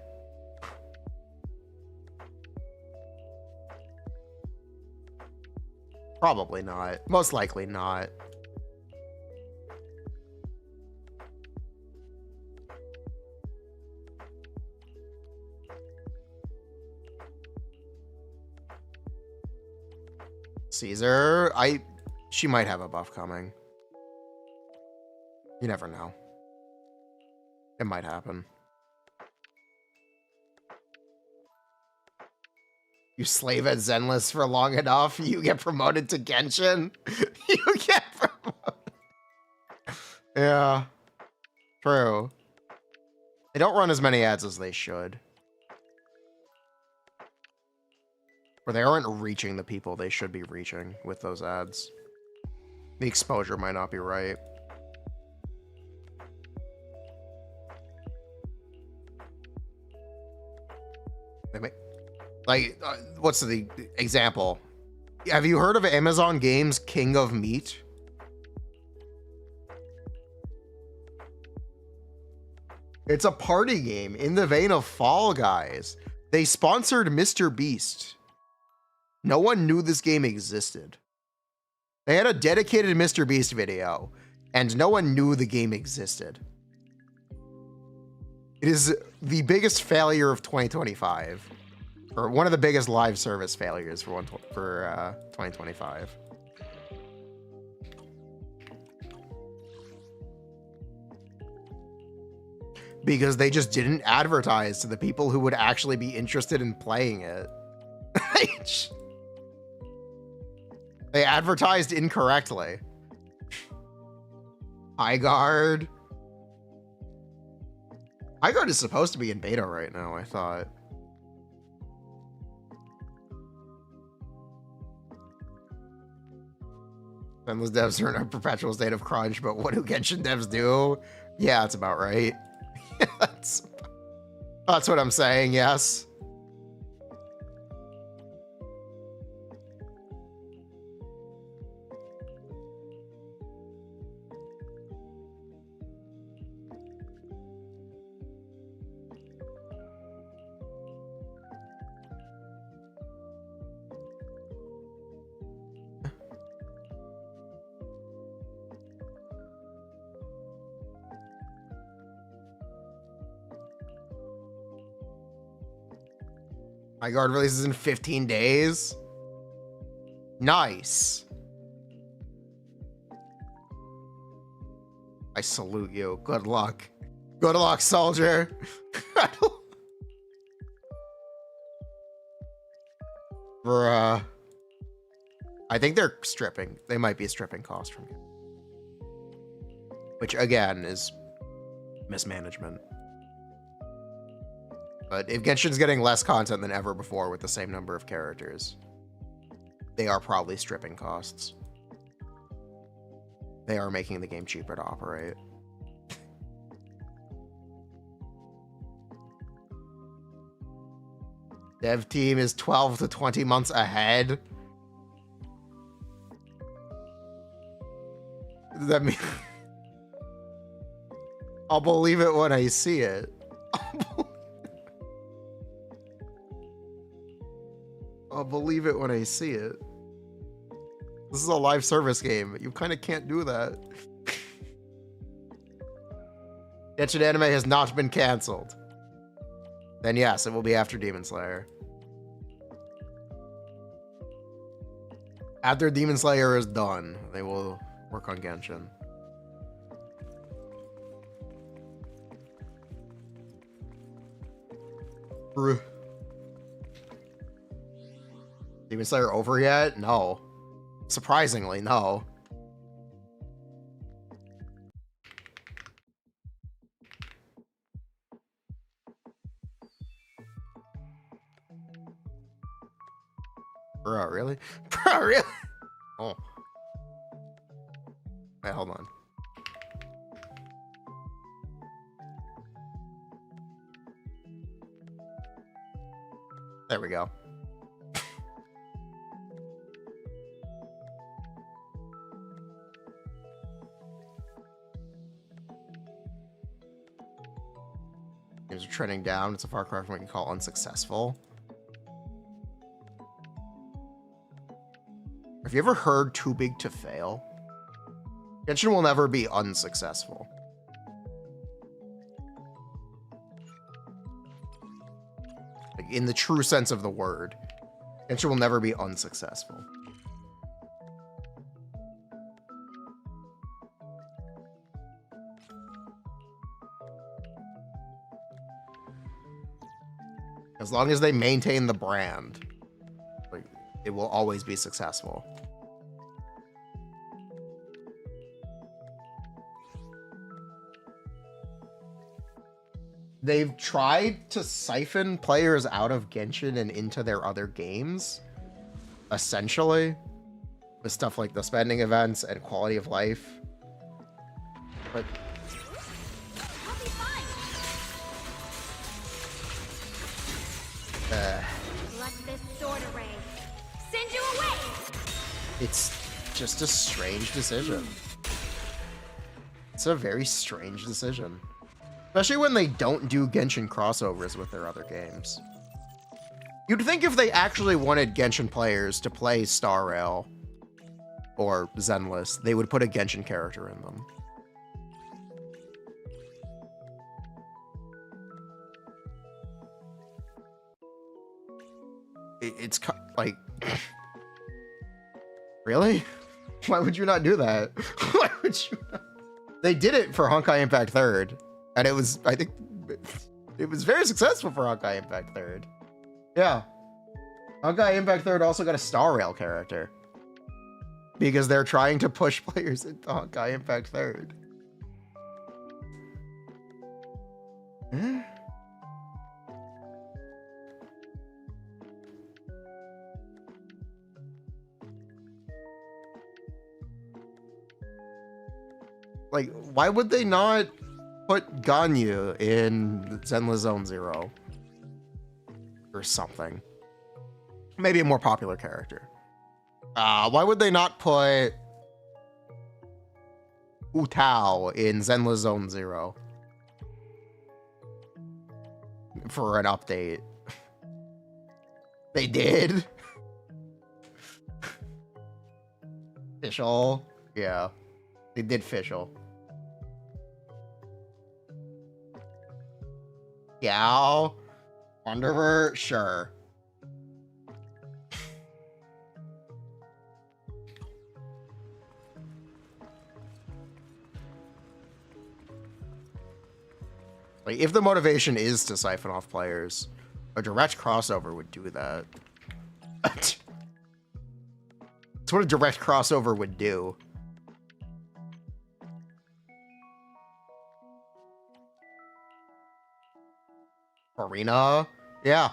Probably not. Most likely not. Caesar, she might have a buff coming. You never know. It might happen. You slave at Zenless for long enough, you get promoted to Genshin. You get promoted. Yeah. True. They don't run as many ads as they should. Or they aren't reaching the people they should be reaching with those ads. The exposure might not be right. Like, what's the example? Have you heard of Amazon Games King of Meat? It's a party game in the vein of Fall Guys. They sponsored Mr. Beast. No one knew this game existed. They had a dedicated Mr. Beast video, and no one knew the game existed. It is the biggest failure of 2025. Or one of the biggest live service failures for 2025. Because they just didn't advertise to the people who would actually be interested in playing it. They advertised incorrectly. Highguard. Highguard is supposed to be in beta right now, I thought. Endless devs are in a perpetual state of crunch, but what do Genshin devs do? Yeah, that's about right. that's what I'm saying, yes. My guard releases in 15 days. Nice. I salute you. Good luck. Good luck, soldier. Bruh. I think they're stripping. They might be stripping cost from you. Which, again, is mismanagement. But if Genshin's getting less content than ever before with the same number of characters, they are probably stripping costs. They are making the game cheaper to operate. Dev team is 12 to 20 months ahead. Does that mean... I'll believe it when I see it. I'll believe it when I see it. This is a live service game. You kind of can't do that. Genshin anime has not been canceled. Then yes, it will be after Demon Slayer. After Demon Slayer is done, they will work on Genshin. Demon Slayer over yet? No. Surprisingly, no. Bro, really? Bro, really? Oh. Wait, hold on. There we go. Games are trending down. It's a far cry from what you call unsuccessful. Have you ever heard too big to fail? Genshin will never be unsuccessful. Like, in the true sense of the word, Genshin will never be unsuccessful. As long as they maintain the brand, like, it will always be successful. They've tried to siphon players out of Genshin and into their other games, essentially, with stuff like the spending events and quality of life. But I'll be fine. Let this sword array send you away. it's just a strange decision. It's a very strange decision. Especially when they don't do Genshin crossovers with their other games. You'd think if they actually wanted Genshin players to play Star Rail or Zenless, they would put a Genshin character in them. It's like... Really? Why would you not do that? Why would you not? They did it for Honkai Impact 3rd. And it was, I think, it was very successful for Honkai Impact 3rd. Yeah. Honkai Impact 3rd also got a Star Rail character. Because they're trying to push players into Honkai Impact 3rd. Huh? Like, why would they not put Ganyu in Zenless Zone Zero? Or something. Maybe a more popular character. Why would they not put Utao in Zenless Zone Zero? For an update. They did? Fischl? Yeah. They did Fischl. Yao? Wanderer? Sure. Like, if the motivation is to siphon off players, a direct crossover would do that. That's what a direct crossover would do. Furina? Yeah.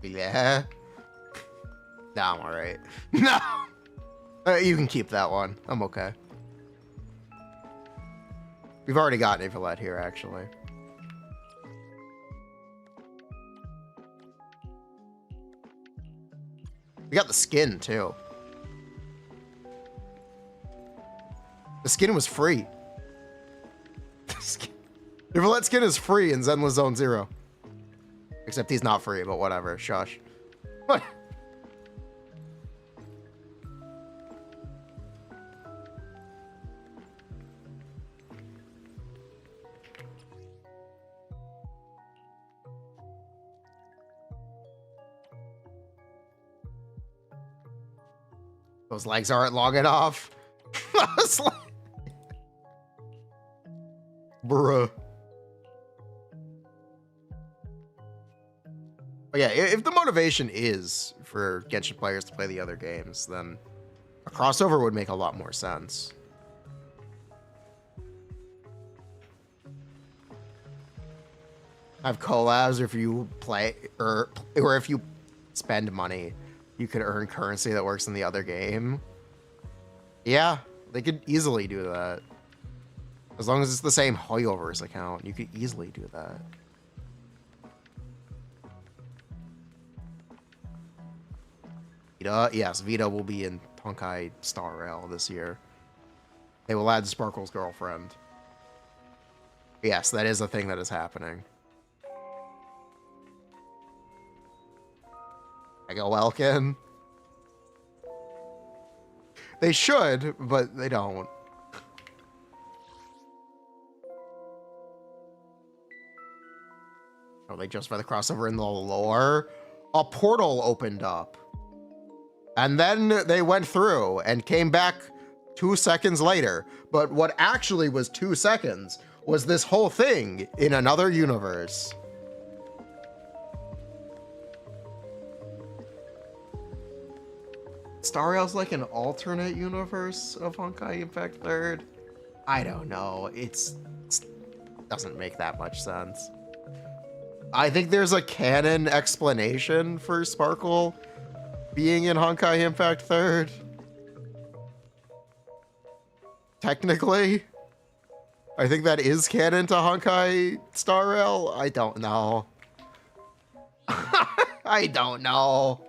Yeah. Nah, I'm alright. No! You can keep that one. I'm okay. We've already got Nicolette here, actually. We got the skin, too. The skin was free. Nicolette skin is free in Zenless Zone 0. Except he's not free, but whatever. Shush. What? Those legs aren't long enough. I was like, bruh. But yeah, if the motivation is for Genshin players to play the other games, then a crossover would make a lot more sense. Have collabs, or if you play, or if you spend money, you could earn currency that works in the other game. Yeah, they could easily do that. As long as it's the same Hoyoverse account, you could easily do that. Vita, yes, Vita will be in Honkai Star Rail this year. They will add Sparkle's girlfriend. Yes, that is a thing that is happening. I go Welkin. They should, but they don't. Oh, like just for the crossover in the lore? A portal opened up. And then they went through and came back 2 seconds later. But what actually was 2 seconds was this whole thing in another universe. Star Rail's like an alternate universe of Honkai Impact 3rd? I don't know. It doesn't make that much sense. I think there's a canon explanation for Sparkle being in Honkai Impact 3rd. Technically. I think that is canon to Honkai Star Rail. I don't know. I don't know.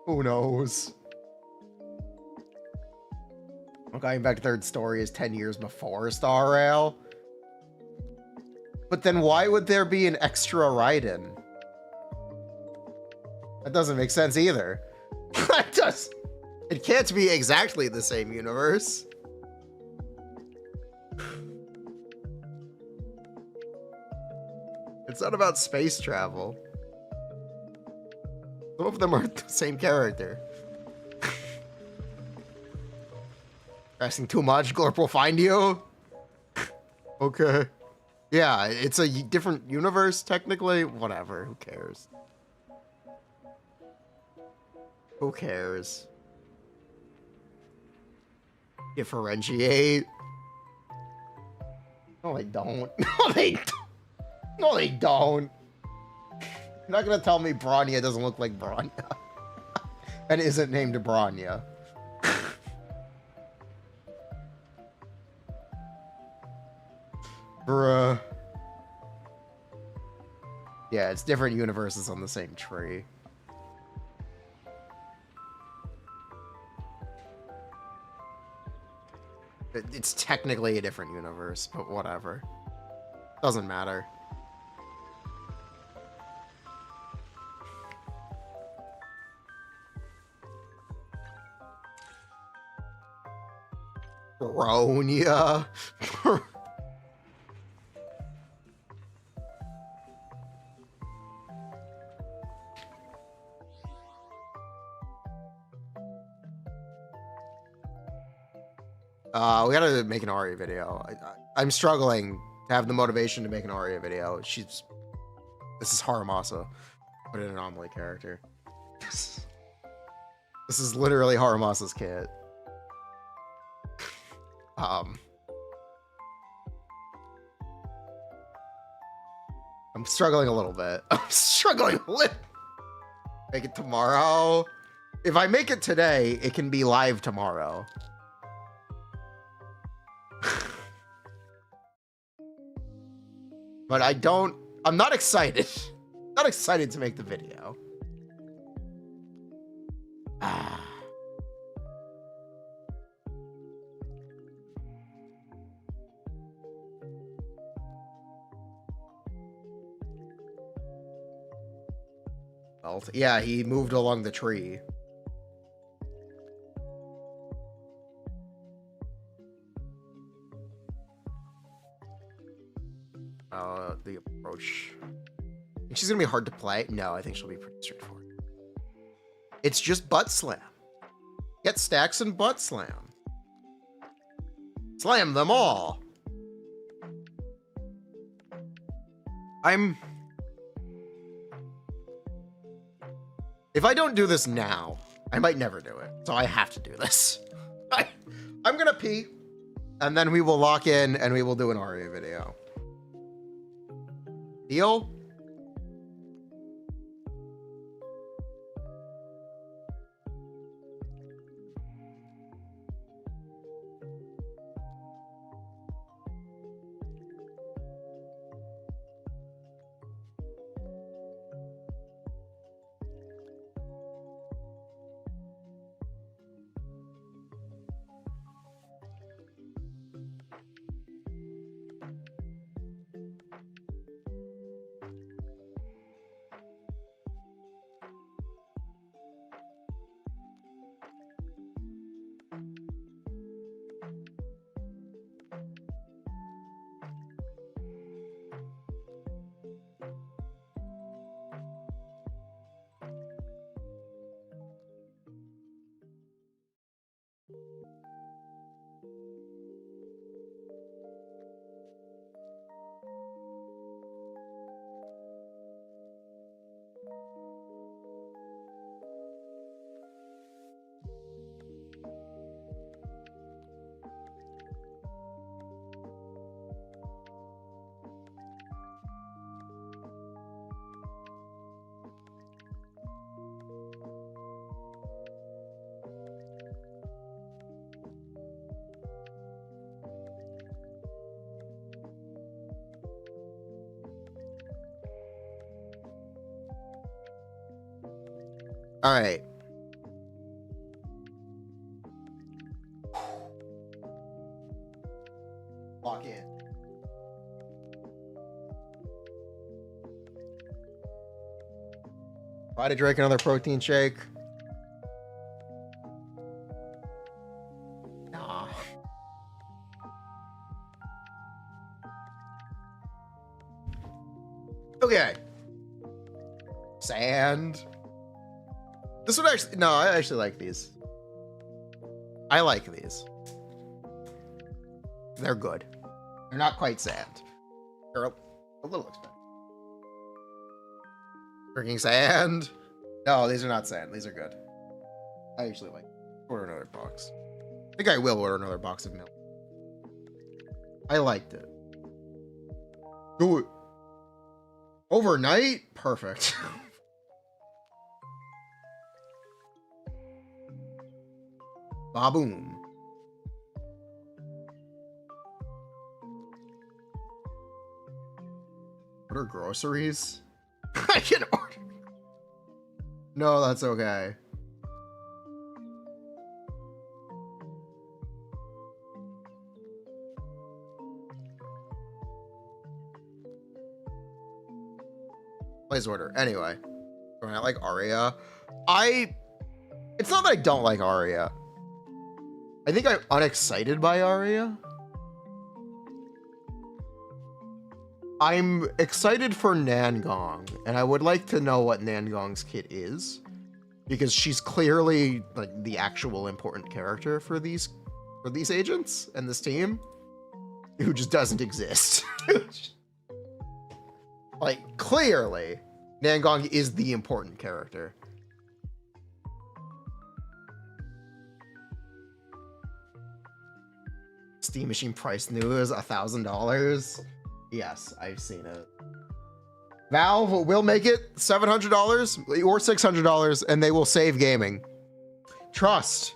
Who knows? Honkai Impact 3rd story is 10 years before Star Rail. But then why would there be an extra Raiden? That doesn't make sense either. It can't be exactly the same universe. It's not about space travel. Some of them are the same character. Asking too much, Glorp will find you. Okay. Yeah, it's a different universe, technically. Whatever, who cares? Who cares? Differentiate. No, they don't. No, they don't. No, they don't. You're not gonna tell me Bronya doesn't look like Bronya. And isn't named Bronya. Bruh. Yeah, it's different universes on the same tree. It's technically a different universe, but whatever. Doesn't matter. Bronya. We gotta make an Aria video. I'm struggling to have the motivation to make an Aria video. This is Harumasa, but an anomaly character. This is literally Harumasa's kit. I'm struggling a little bit. I'm struggling a little. Make it tomorrow. If I make it today, it can be live tomorrow. But I'm not excited. Not excited to make the video. Ah. Well, yeah, he moved along the tree. The approach. Think she's gonna be hard to play? No, I think she'll be pretty straightforward. It's just butt slam. Get stacks and butt slam. Slam them all. If I don't do this now, I might never do it. So I have to do this. I'm gonna pee, and then we will lock in and we will do an Aria video. Deal? All right. Lock in. Try to drink another protein shake. Nah. Okay. Sand. This would actually, no, I actually like these. I like these. They're good. They're not quite sand. They're a little expensive. Drinking sand. No, these are not sand. These are good. I actually like. Order another box. I think I will order another box of milk. I liked it. Do it. Overnight? Perfect. Baboom. Order groceries? I can order. No, that's okay. Place order. Anyway. I like Aria. It's not that I don't like Aria. I think I'm unexcited by Aria. I'm excited for Nangong, and I would like to know what Nangong's kit is, because she's clearly like the actual important character for these agents and this team, who just doesn't exist. Like, clearly, Nangong is the important character. Steam Machine price news, $1,000. Yes, I've seen it. Valve will make it $700 or $600, and they will save gaming. Trust.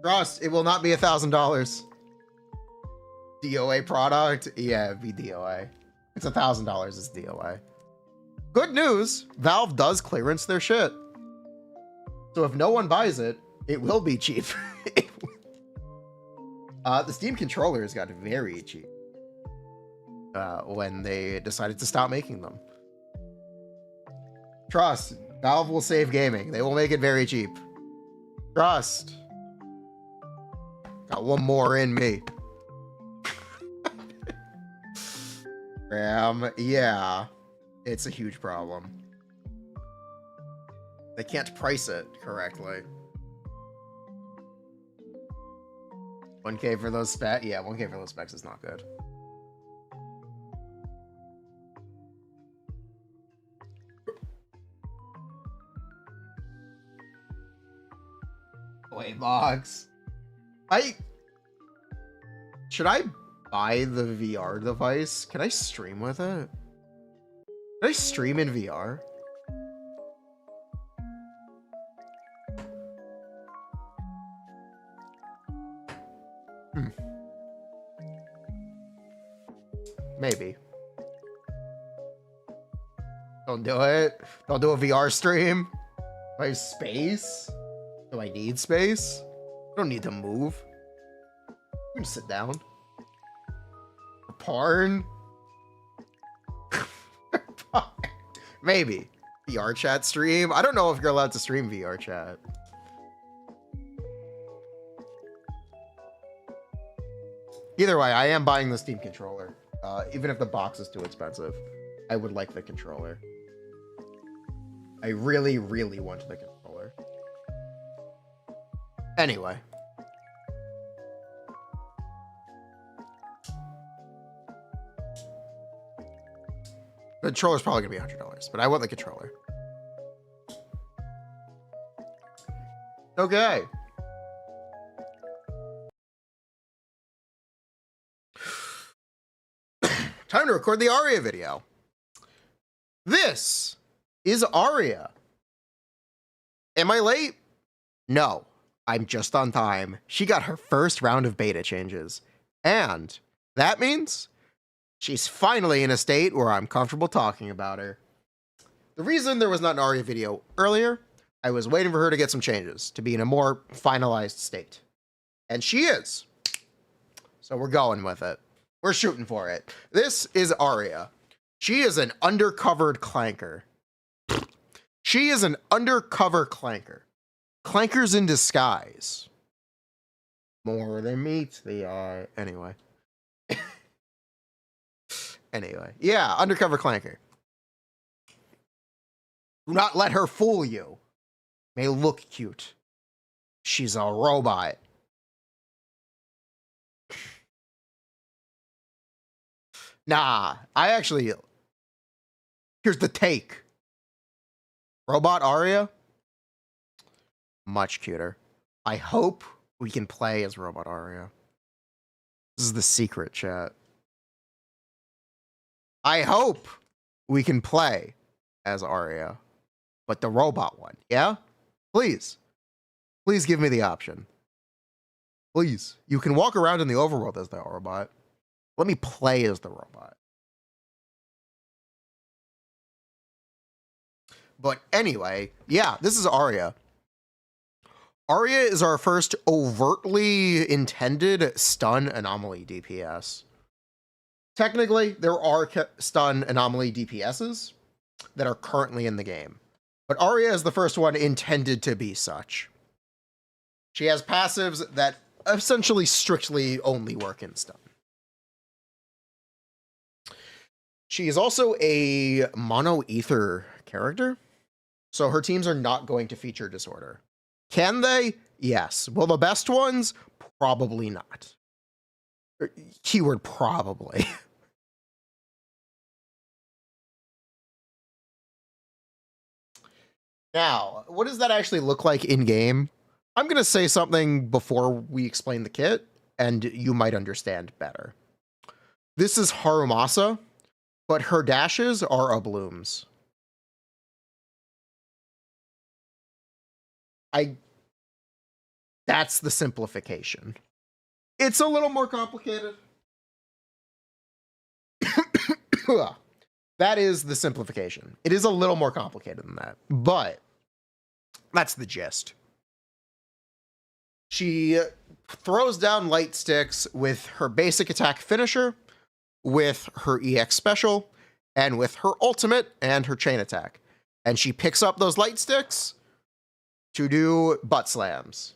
Trust. It will not be $1,000. DOA product? Yeah, it'd be DOA. It's $1,000. It's DOA. Good news. Valve does clearance their shit. So if no one buys it, it will be cheap. The Steam controllers got very cheap when they decided to stop making them. Trust. Valve will save gaming. They will make it very cheap. Trust. Got one more in me. Yeah. It's a huge problem. They can't price it correctly. 1K for those specs? Yeah, 1K for those specs is not good. Wait, box. Should I buy the VR device? Can I stream with it? Can I stream in VR? Maybe. Don't do it. Don't do a VR stream. Do I have space? Do I need space? I don't need to move. I'm gonna sit down. Porn? Maybe. VR chat stream? I don't know if you're allowed to stream VR chat. Either way, I am buying the Steam controller. Even if the box is too expensive, I would like the controller. I really, really want the controller. Anyway. The controller's probably gonna be $100, but I want the controller. Okay. Time to record the Aria video. This is Aria. Am I late? No, I'm just on time. She got her first round of beta changes. And that means she's finally in a state where I'm comfortable talking about her. The reason there was not an Aria video earlier, I was waiting for her to get some changes to be in a more finalized state. And she is. So we're going with it. We're shooting for it. This is Aria. She is an undercovered clanker. She is an undercover clanker. Clankers in disguise. More than meets the eye. Anyway. Anyway. Yeah, undercover clanker. Do not let her fool you. May look cute. She's a robot. Nah, here's the take. Robot Aria, much cuter. I hope we can play as Robot Aria. This is the secret, chat. I hope we can play as Aria, but the robot one, yeah? Please. Please give me the option. Please. You can walk around in the overworld as the robot. Let me play as the robot. But anyway, yeah, this is Aria. Aria is our first overtly intended stun anomaly DPS. Technically, there are stun anomaly DPSs that are currently in the game. But Aria is the first one intended to be such. She has passives that essentially strictly only work in stun. She is also a mono ether character, so her teams are not going to feature disorder. Can they? Yes. Will the best ones? Probably not. Keyword probably. Now, what does that actually look like in game? I'm going to say something before we explain the kit, and you might understand better. This is Harumasa, but her dashes are a blooms. That's the simplification. It's a little more complicated. That is the simplification. It is a little more complicated than that, but that's the gist. She throws down light sticks with her basic attack finisher, with her EX special, and with her ultimate and her chain attack. And she picks up those light sticks to do butt slams.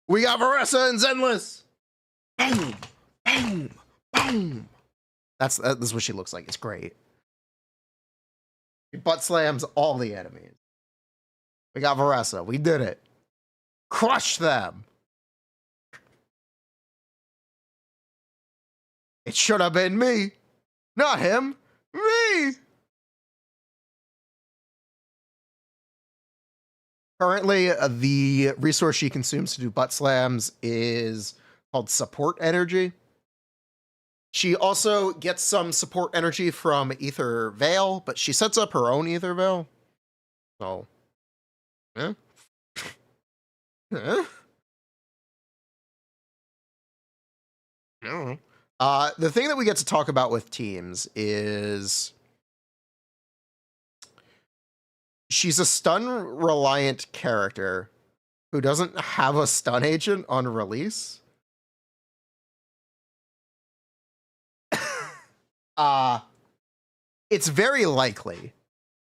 We got Harumasa and Zenless. Boom, boom, boom. That's what she looks like. It's great. She butt slams all the enemies. We got Harumasa. We did it. Crush them. It should have been me. Not him. Me. Currently, the resource she consumes to do butt slams is called support energy. She also gets some support energy from Ether Veil, but she sets up her own Ether Veil. So, yeah. Yeah. I don't know. The thing that we get to talk about with teams is she's a stun-reliant character who doesn't have a stun agent on release. It's very likely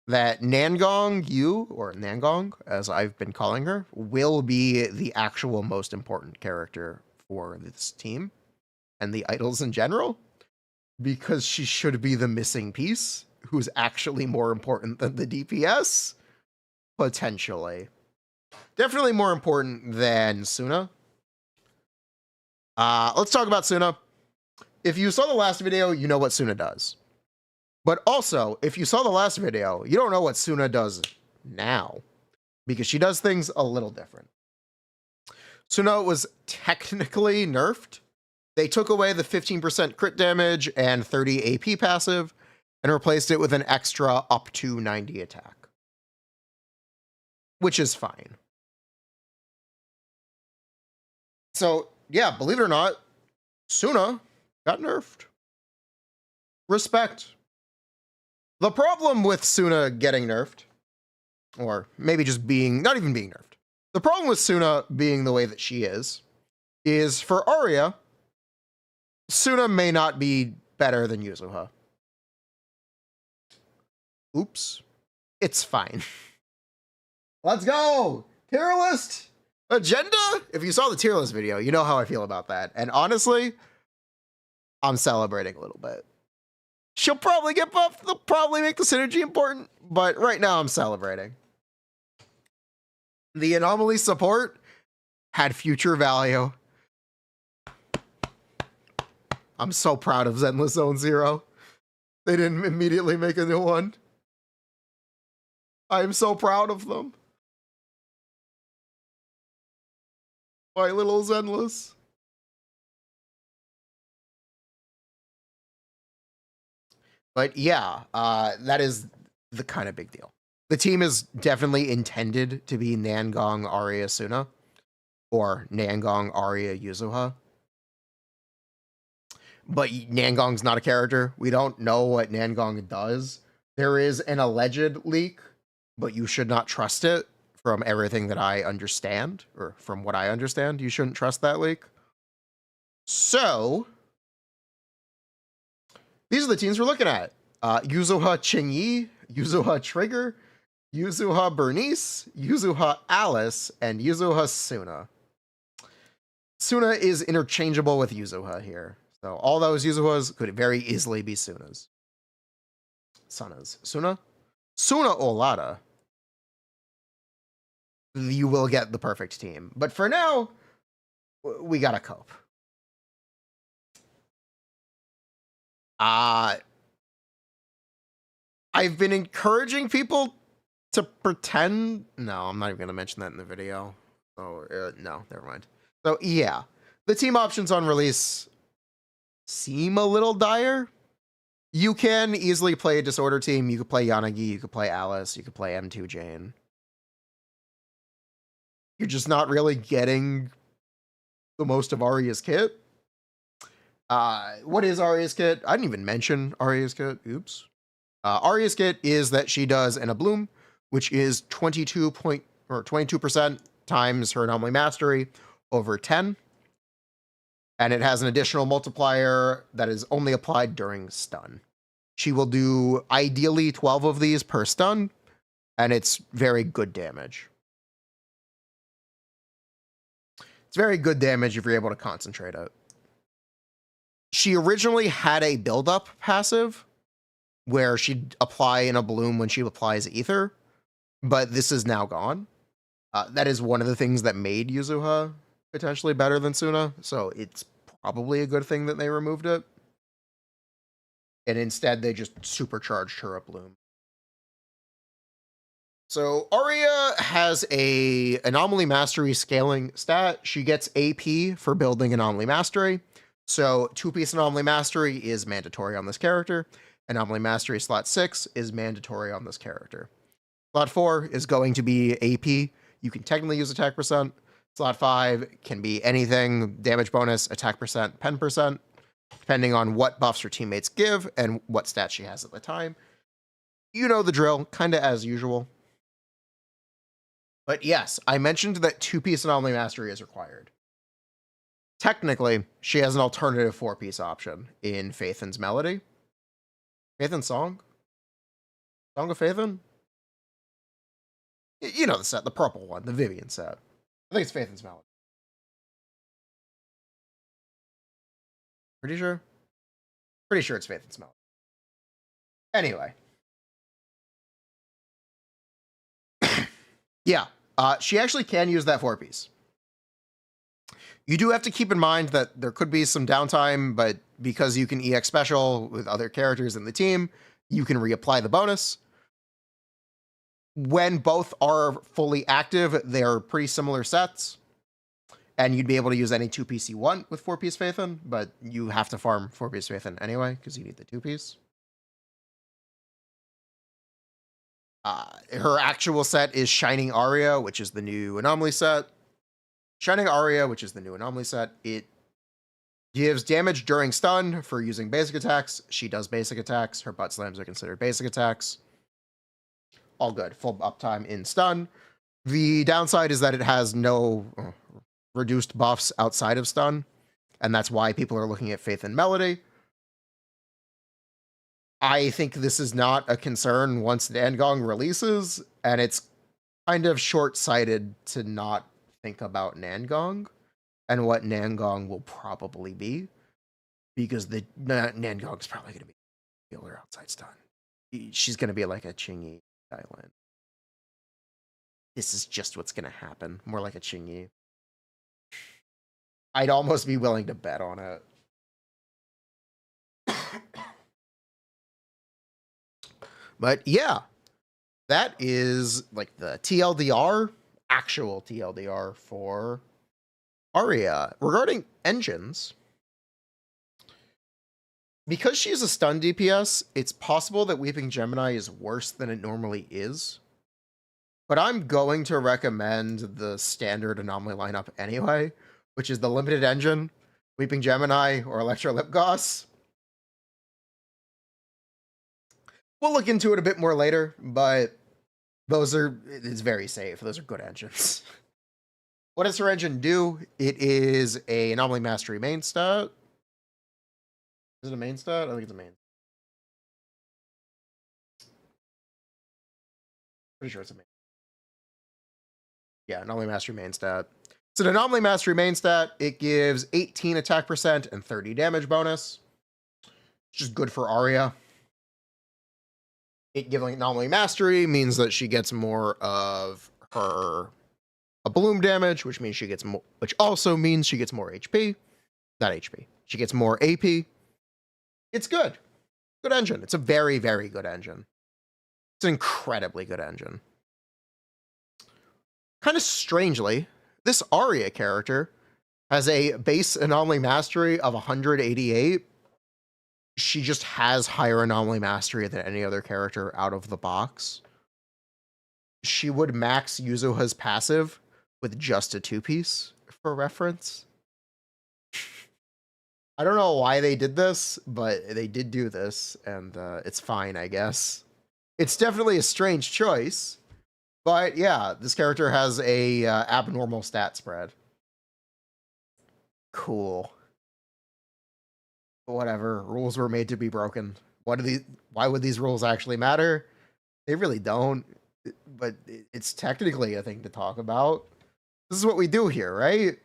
that Nangong Yu, or Nangong, as I've been calling her, will be the actual most important character for this team and the idols in general, because she should be the missing piece who's actually more important than the DPS, potentially. Definitely more important than Suna. Let's talk about Suna. If you saw the last video, you know what Suna does. But also, if you saw the last video, you don't know what Suna does now, because she does things a little different. Suna was technically nerfed. They took away the 15% crit damage and 30 AP passive and replaced it with an extra up to 90 attack, which is fine. So, yeah, believe it or not, Suna got nerfed. Respect. The problem with Suna getting nerfed, or maybe just not even being nerfed. The problem with Suna being the way that she is for Aria, Suna may not be better than Yuzuha. Oops. It's fine. Let's go! Tier list agenda? If you saw the tier list video, you know how I feel about that. And honestly, I'm celebrating a little bit. She'll probably get buffed. They'll probably make the synergy important. But right now, I'm celebrating. The anomaly support had future value. I'm so proud of Zenless Zone 0. They didn't immediately make a new one. I'm so proud of them. My little Zenless. But yeah, that is the kind of big deal. The team is definitely intended to be Nangong, Aria, Suna, or Nangong, Aria, Yuzuha. But Nangong's not a character. We don't know what Nangong does. There is an alleged leak, but you should not trust it from everything that I understand, or from what I understand. You shouldn't trust that leak. So these are the teams we're looking at. Yuzuha Qingyi, Yuzuha Trigger, Yuzuha Bernice, Yuzuha Alice, and Yuzuha Suna. Suna is interchangeable with Yuzuha here. So all those Yuzuhas could very easily be Sunas. Sunas. Suna? Suna Olada. You will get the perfect team. But for now, we gotta cope. I've been encouraging people to pretend. No, I'm not even going to mention that in the video. So, no, never mind. So, yeah. The team options on release seem a little dire. You can easily play a Disorder team. You could play Yanagi. You could play Alice. You could play M2 Jane. you're just not really getting the most of Aria's kit. What is Aria's kit? I didn't even mention Aria's kit. Oops. Aria's kit is that she does an bloom, which is 22% times her anomaly mastery over 10. And it has an additional multiplier that is only applied during stun. She will do ideally 12 of these per stun, and it's very good damage. It's very good damage if you're able to concentrate it. She originally had a build-up passive where she'd apply in a bloom when she applies ether, but this is now gone. That is one of the things that made Yuzuha potentially better than Suna, so it's probably a good thing that they removed it. And instead, they just supercharged her bloom. So Aria has a anomaly mastery scaling stat. She gets AP for building anomaly mastery. So 2-piece anomaly mastery is mandatory on this character. Anomaly mastery slot 6 is mandatory on this character. Slot 4 is going to be AP. You can technically use attack percent. Slot 5 can be anything, damage bonus, attack percent, pen percent, depending on what buffs her teammates give and what stats she has at the time. You know the drill, kind of as usual. But yes, I mentioned that 2-piece anomaly mastery is required. Technically, she has an alternative 4-piece option in Phaethon's Melody. Phaethon's Song? Song of Phaethon? You know the set, the purple one, the Vivian set. I think it's Phaethon's Melody. Pretty sure? Pretty sure it's Phaethon's Melody. Anyway. Yeah, she actually can use that 4-piece. You do have to keep in mind that there could be some downtime, but because you can EX special with other characters in the team, you can reapply the bonus. When both are fully active, they're pretty similar sets. And you'd be able to use any 2-piece you want with 4-piece Phaethon, but you have to farm 4-piece Phaethon anyway, because you need the 2-piece. Her actual set is Shining Aria, which is the new anomaly set. Shining Aria, which is the new anomaly set, it gives damage during stun for using basic attacks. She does basic attacks. Her butt slams are considered basic attacks. All good. Full uptime in stun. The downside is that it has no reduced buffs outside of stun, and that's why people are looking at Faith and Melody. I think this is not a concern once Nangong releases, and it's kind of short-sighted to not think about Nangong and what Nangong will probably be, because the Nangong's probably going to be a healer outside stun. She's going to be like a Chingy island. This is just what's going to happen. More like a Chingy. I'd almost be willing to bet on it. But yeah, that is like the TLDR, actual TLDR for Aria. Regarding engines, because she's a stun DPS, it's possible that Weeping Gemini is worse than it normally is. But I'm going to recommend the standard anomaly lineup anyway, which is the limited engine, Weeping Gemini, or Electro Lip Goss. We'll look into it a bit more later, but it's very safe. Those are good engines. What does her engine do? It is a anomaly mastery main stat. Is it a main stat? I think it's a main. Pretty sure it's a main. Yeah, anomaly mastery main stat. It's an anomaly mastery main stat. It gives 18 attack percent and 30 damage bonus. Which is good for Aria. It giving anomaly mastery means that she gets more of her bloom damage, which means she gets more, which also means she gets more HP. Not HP. She gets more AP. It's good. Good engine. It's a very, very good engine. It's an incredibly good engine. Kind of strangely, this Aria character has a base anomaly mastery of 188. She just has higher anomaly mastery than any other character out of the box. She would max Yuzuha's passive with just a 2-piece for reference. I don't know why they did this, but they did do this, and it's fine, I guess. It's definitely a strange choice, but yeah, this character has a abnormal stat spread. Cool. Whatever. Rules were made to be broken. Why would these rules actually matter? They really don't, but it's technically a thing to talk about. This is what we do here, right?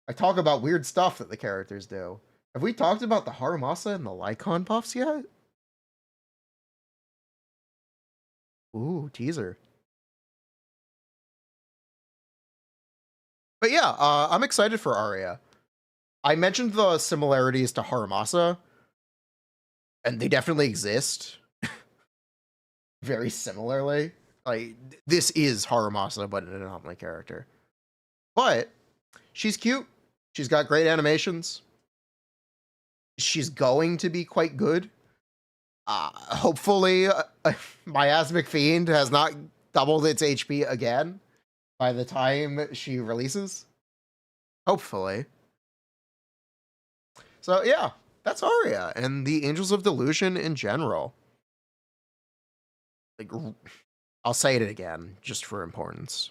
I talk about weird stuff that the characters do. Have we talked about the Harumasa and the Lycaon buffs yet? Ooh, teaser. But yeah, I'm excited for Aria. I mentioned the similarities to Harumasa, and they definitely exist. Very similarly. Like, this is Harumasa, but an anomaly character. But she's cute. She's got great animations. She's going to be quite good. Hopefully, Miasmic Fiend has not doubled its HP again by the time she releases. Hopefully. So yeah, that's Aria and the Angels of Delusion in general. Like, I'll say it again, just for importance.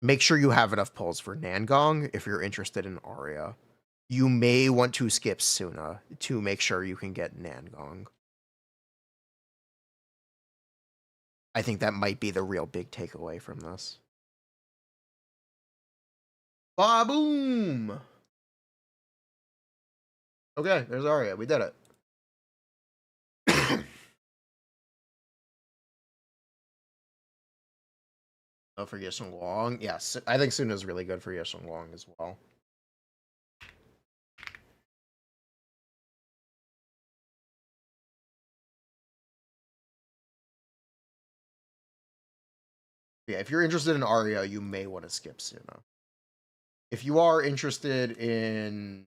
Make sure you have enough pulls for Nangong if you're interested in Aria. You may want to skip Suna to make sure you can get Nangong. I think that might be the real big takeaway from this. Ba-boom! Okay, there's Aria. We did it. Oh, for Yishun Wong? Yes, I think Suna is really good for Yishun Wong as well. Yeah, if you're interested in Aria, you may want to skip Suna. If you are interested in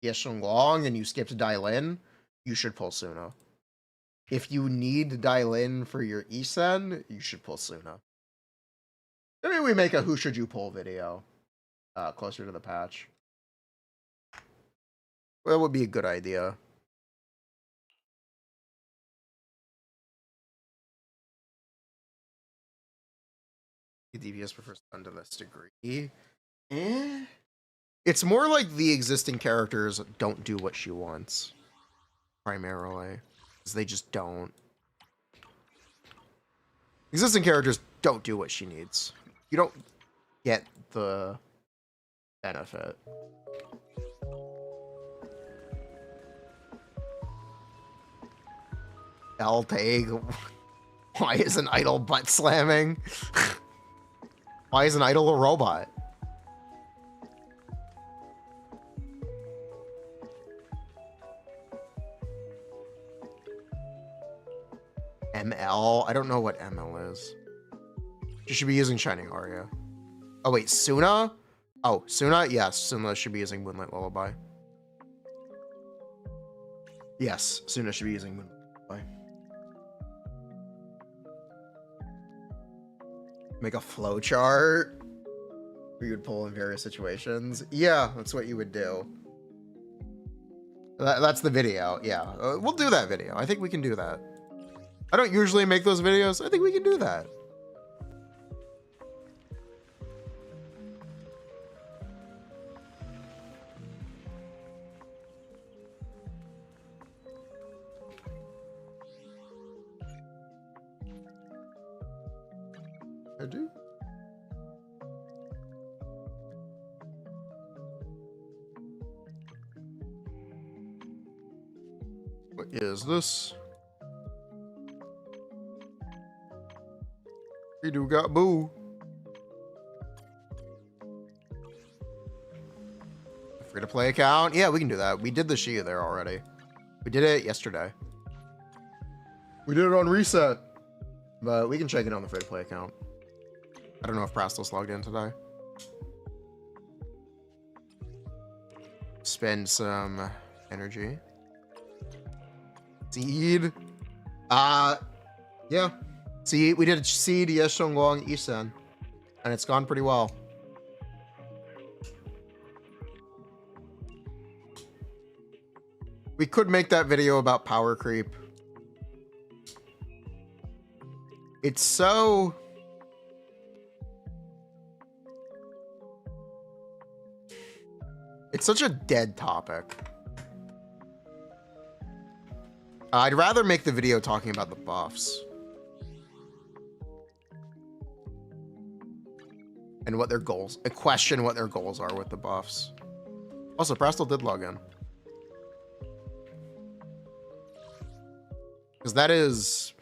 Yishun Wong and you skipped Dailin, you should pull Suna. If you need Dailin for your Isen, you should pull Suna. Maybe we make a Who Should You Pull video closer to the patch. That would be a good idea. DPS prefers Stun to this degree. It's more like the existing characters don't do what she wants. Primarily. Because they just don't. Existing characters don't do what she needs. You don't get the benefit. L-Peg. Why is an idol butt slamming? Why is an idol a robot? ML? I don't know what ML is. You should be using Shining Aria. Oh wait, Suna? Oh, Suna? Yes, Suna should be using Moonlight Lullaby. Yes, Suna should be using Moonlight Lullaby. Make a flowchart where you would pull in various situations. Yeah, that's what you would do. That's the video. Yeah, we'll do that video. I think we can do that. I don't usually make those videos. I think we can do that. I do. What is this? We do got boo. Free to play account? Yeah, we can do that. We did the Shiyu there already. We did it yesterday. We did it on reset. But we can check it on the free to play account. I don't know if Prasto's logged in today. Spend some energy. Seed. Yeah. See, we did Seed, Yeshongwang, Isan. And it's gone pretty well. We could make that video about power creep. It's so... It's such a dead topic. I'd rather make the video talking about the buffs. And what their goals... question what their goals are with the buffs. Also, Prastal did log in. Because that is,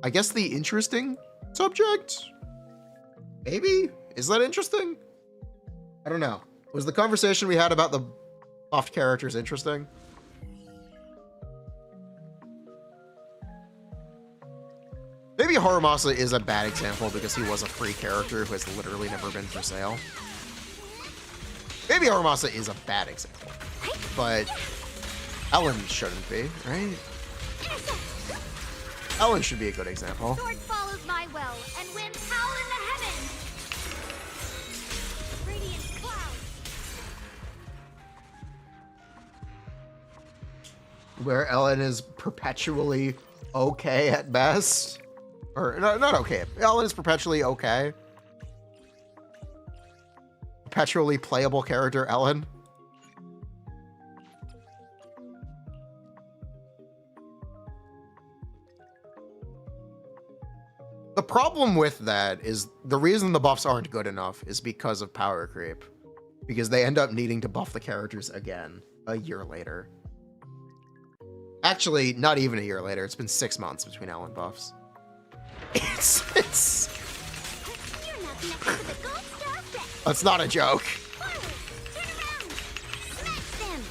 I guess, the interesting subject? Maybe? Is that interesting? I don't know. Was the conversation we had about the buffed characters interesting? Maybe Harumasa is a bad example because he was a free character who has literally never been for sale. Maybe Harumasa is a bad example. But Ellen shouldn't be, right? Ellen should be a good example. Sword follows my will, and winds howl in the heavens. Radiant clouds. Where Ellen is perpetually okay at best. Or, no, not okay. Ellen is perpetually okay. Perpetually playable character, Ellen. The problem with that is the reason the buffs aren't good enough is because of power creep. Because they end up needing to buff the characters again a year later. Actually, not even a year later. It's been 6 months between Ellen buffs. It's You're not connected to the gold star set. That's not a joke. Forward, turn around, smash them.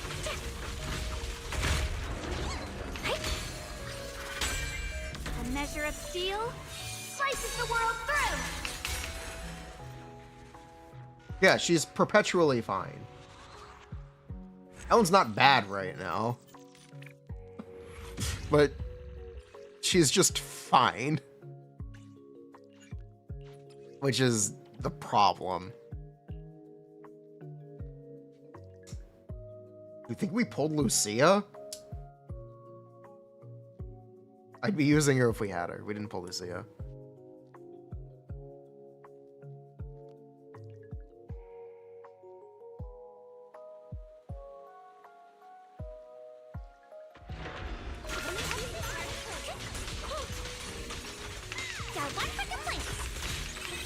A measure of steel slices the world through. Yeah, she's perpetually fine. Ellen's not bad right now. But she's just fine. Which is the problem. You think we pulled Lucia? I'd be using her if we had her. We didn't pull Lucia. Got one for complaints.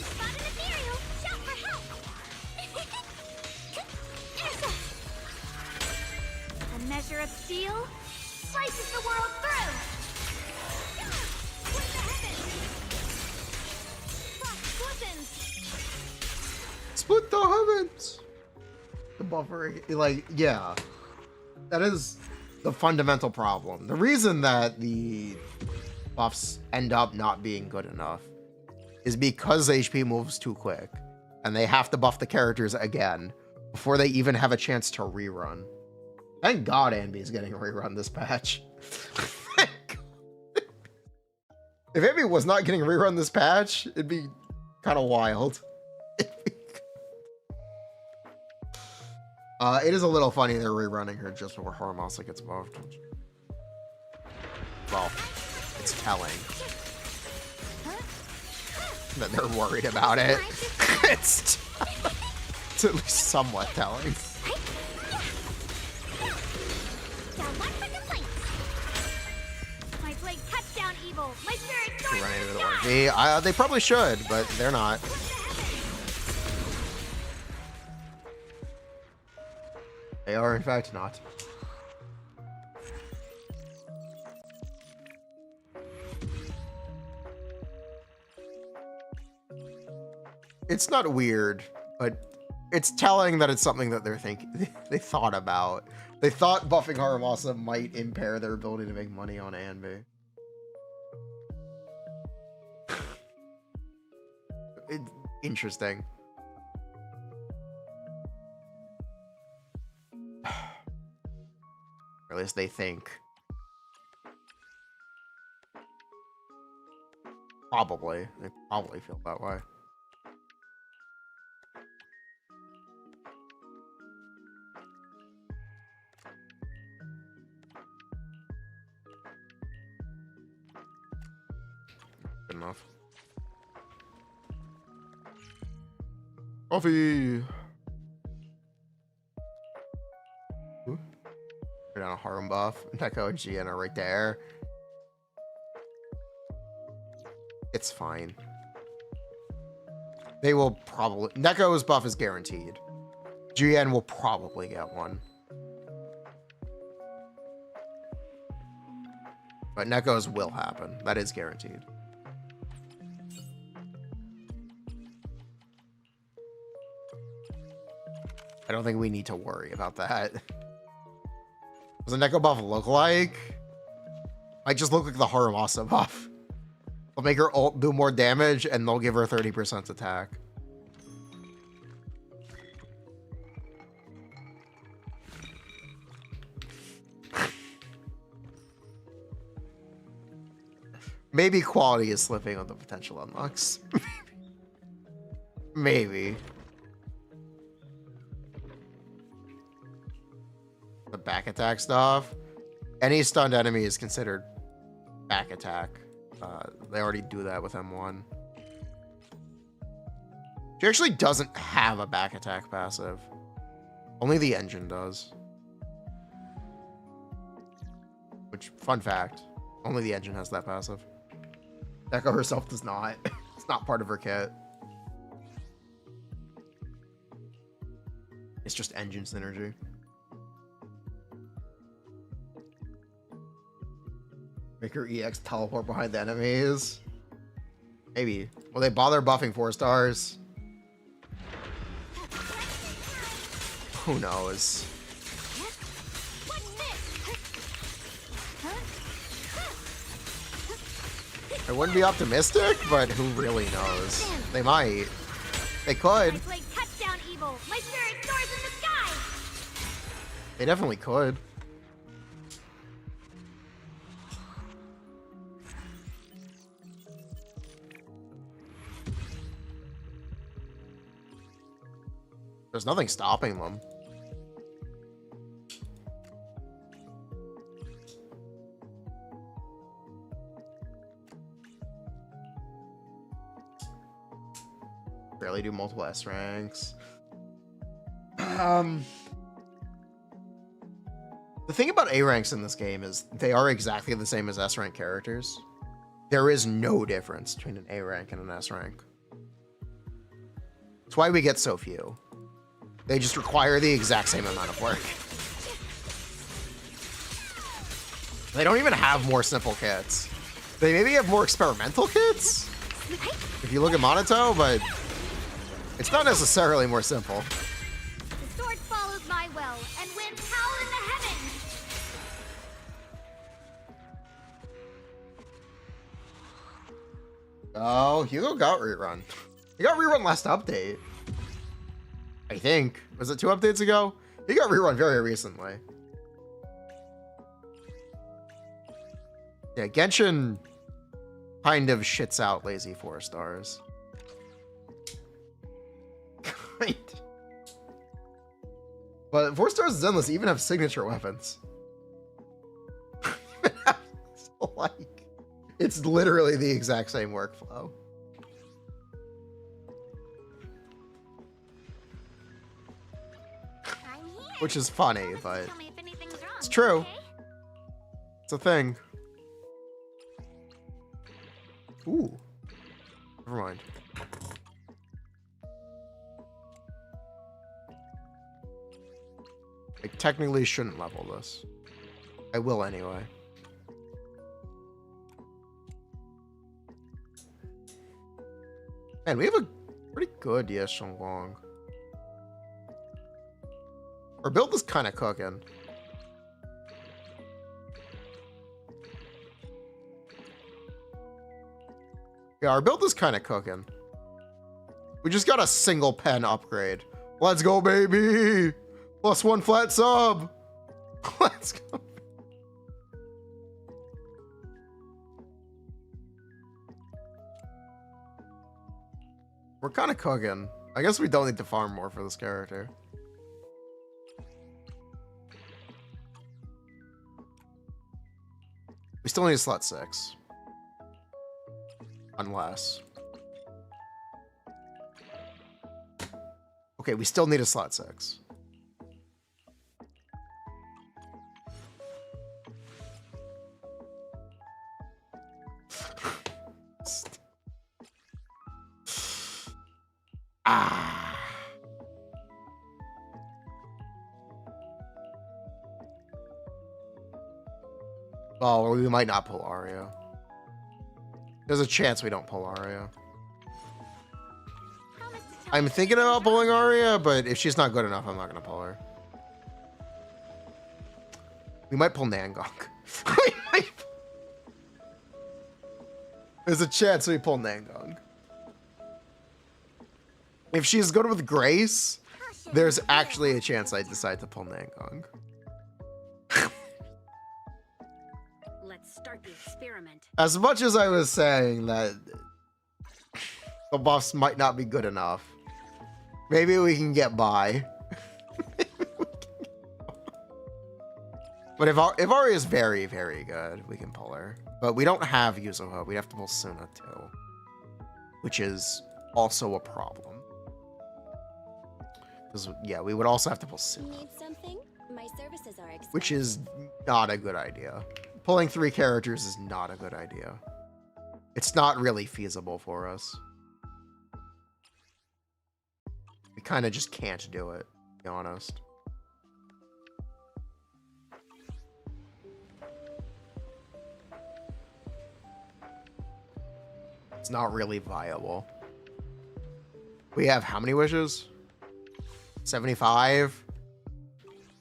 Spot an ethereal, shout for help. Intercept. A measure of steel slices the world through. Split the heavens. Frost glistens. Split the heavens! The buffering, like, yeah. That is the fundamental problem. The reason that the buffs end up not being good enough is because HP moves too quick. And they have to buff the characters again before they even have a chance to rerun. Thank God Anby is getting a rerun this patch. If Anby was not getting a rerun this patch, it'd be kind of wild. It is a little funny they're rerunning her just before Harumasa gets buffed. Well, it's telling that they're worried about it. It's at least somewhat telling. Got one for complaints. My blade cuts down evil. My spirit soars Running to into the the sky. 1v. They probably should, but they're not. They are, in fact, not. It's not weird, but it's telling that it's something that they thought about. They thought buffing Harumasa might impair their ability to make money on Anby. It's interesting. Or at least they think. Probably. They probably feel that way. Good enough. Coffee. Ooh. We're down a Harum buff. Neko and Gian are right there. It's fine. They will probably... Neko's buff is guaranteed. Gian will probably get one. But Neko's will happen. That is guaranteed. I don't think we need to worry about that. Does the Neko buff look like? Might just look like the Harumasa buff. They'll make her ult do more damage, and they'll give her 30% attack. Maybe quality is slipping on the potential unlocks. Maybe. The back attack stuff. Any stunned enemy is considered back attack. They already do that with M1. She actually doesn't have a back attack passive. Only the engine does. Which, fun fact, only the engine has that passive. Neko herself does not. It's not part of her kit. It's just engine synergy. Make her EX teleport behind the enemies. Maybe. Will they bother buffing 4 stars? Who knows? I wouldn't be optimistic, but who really knows? They might. They could. Touchdown evil. My spirit soars in the sky. They definitely could. There's nothing stopping them. Barely do multiple S ranks. The thing about A ranks in this game is they are exactly the same as S rank characters. There is no difference between an A rank and an S rank. That's why we get so few. They just require the exact same amount of work. They don't even have more simple kits. They maybe have more experimental kits, if you look at Monato, but it's not necessarily more simple. The sword follows my will, and winds howl in the heavens. Oh, Hugo got rerun. He got rerun last update. I think. Was it 2 updates ago? He got rerun very recently. Yeah, Genshin kind of shits out lazy 4 stars. Kind. But 4 stars Zenless even have signature weapons. So, like, it's literally the exact same workflow. I'm here. Which is funny, but Tell me if anything's wrong. it's true. Okay? It's a thing. Ooh. Never mind. I technically shouldn't level this. I will anyway. Man, we have a pretty good Yes Shenglong. Our build is kind of cooking. Yeah, our build is kind of cooking. We just got a single pen upgrade. Let's go, baby! +1 flat sub! Let's go. We're kind of cooking. I guess we don't need to farm more for this character. We still need slot 6. Unless. Okay, we still need a slot 6. Ah. Oh, we might not pull Aria. There's a chance we don't pull Aria. I'm thinking about pulling Aria, but if she's not good enough, I'm not going to pull her. We might pull Nangong. There's a chance we pull Nangong. If she's good with Grace, there's actually a chance I decide to pull Nangong. Let's start the experiment. As much as I was saying that the buffs might not be good enough, maybe we can get by. But if Aria is very, very good, we can pull her. But we don't have Yuzuha. We have to pull Suna too, which is also a problem. Because yeah, we would also have to pull Suna, Need something? My services are expensive. which is not a good idea. Pulling 3 characters is not a good idea. It's not really feasible for us. We kind of just can't do it, to be honest. It's not really viable. We have how many wishes? 75?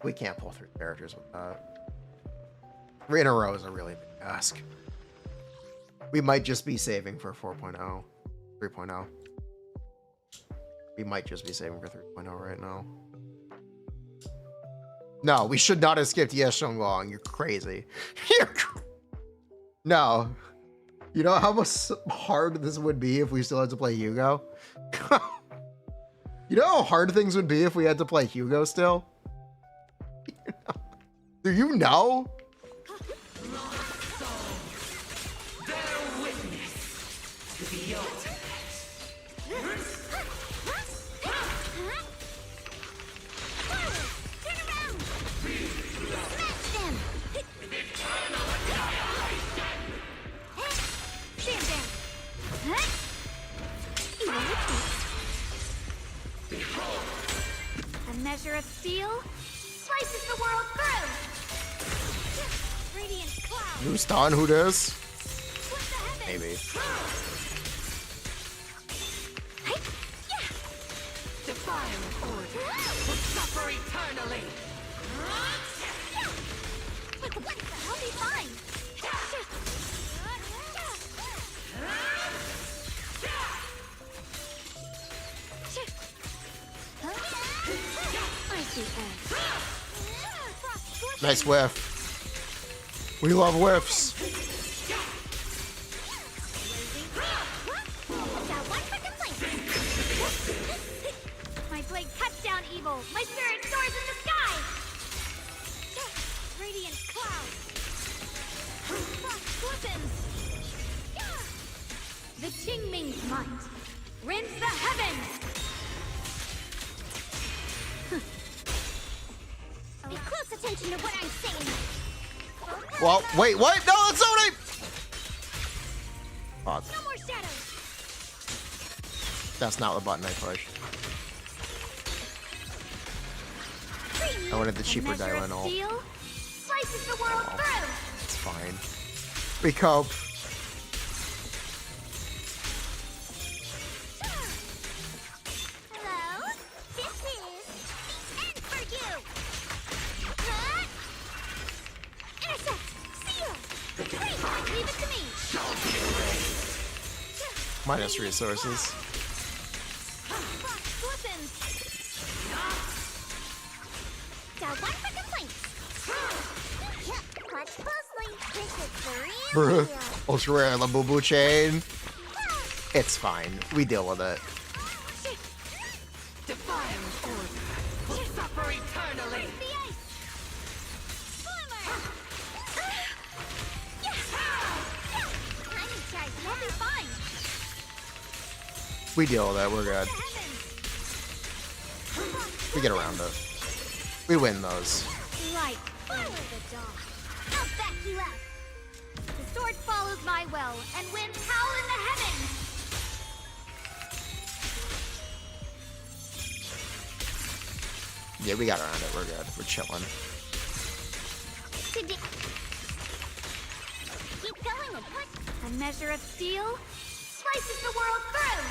We can't pull 3 characters with that. 3 in a row is a really big ask. We might just be saving for 4.0, 3.0. We might just be saving for 3.0 right now. No, we should not have skipped Yes Shonglong. You're crazy. No. You know how much hard this would be if we still had to play Hugo? You know how hard things would be if we had to play Hugo still? Do you know? A measure of steel slices the world through. Radiant cloud. New stun, who does? Split the heavens. Maybe. Define order. Will suffer eternally. I'll be fine. I see eggs. Nice whiff. We love whiffs. My blade cuts down evil. My spirit soars in the sky. Radiant cloud. Frost glistens. The Qingming's might rends the heavens. Pay close attention to what I'm saying. Well, wait, what? No, that's not what Fuck. No more shadows. That's not the button I pushed. I wanted the cheaper Diurnal. Slices the world through. It's fine. We cope. Hello, this is the end for you. Intercept, seal. Great, leave it to me. Minus resources. Frost glistens. Got one for complaints. Watch closely. This is the real deal. Ultra rare Labubu chain. It's fine. We deal with it. Define order. Will suffer eternally. The ice. Bloomer. I'm in charge. I'll be fine. We deal with it. We're good. We get around it. We win those. Right. Follow the dog. I'll back you up. The sword follows my will and wins howl in the heavens. Yeah, we got around it. We're good. We're chilling. Keep going and push. A measure of steel slices the world through.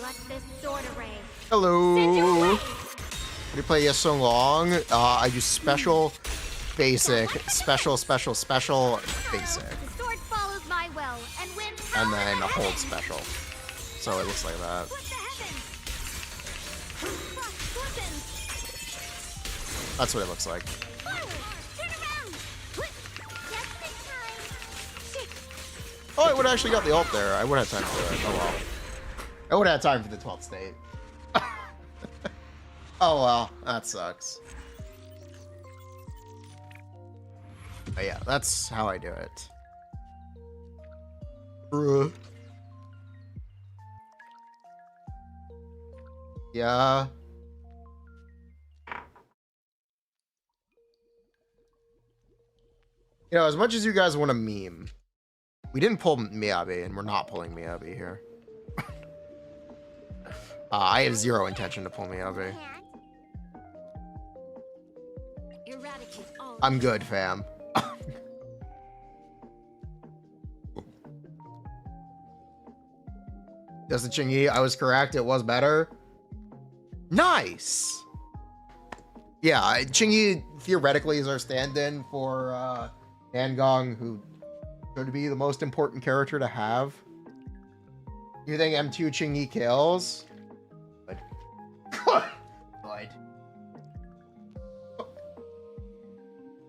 Let this sword array. Hello. Send you away. We play Yes So Long. I do special, basic, special, special, special, basic, The sword follows my will and wins and howl in then the a hold heavens. special. So it looks like that. Push the heavens. Frost glistens. That's what it looks like. Forward. Turn around. Just in time. Shit. Oh, I would have actually got the ult there. I would have time for it. Oh well. I would have time for the 12th state. Oh well, that sucks. But yeah, that's how I do it. Bruh. Yeah. You know, as much as you guys want to meme, we didn't pull Miyabi, and we're not pulling Miyabi here. I have zero intention to pull Miyabi. Eradicate all. I'm good, fam. Does the Chingy? I was correct. It was better. Nice. Yeah, Chingy theoretically is our stand-in for Nangong, who should be the most important character to have. You think M2 Chingy kills? Good. Good.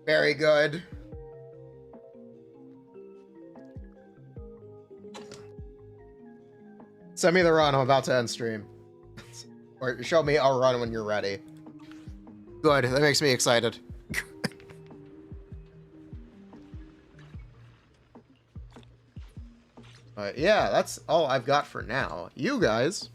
Very good. Send me the run. I'm about to end stream. Or show me a run when you're ready. Good. That makes me excited. But yeah, that's all I've got for now. You guys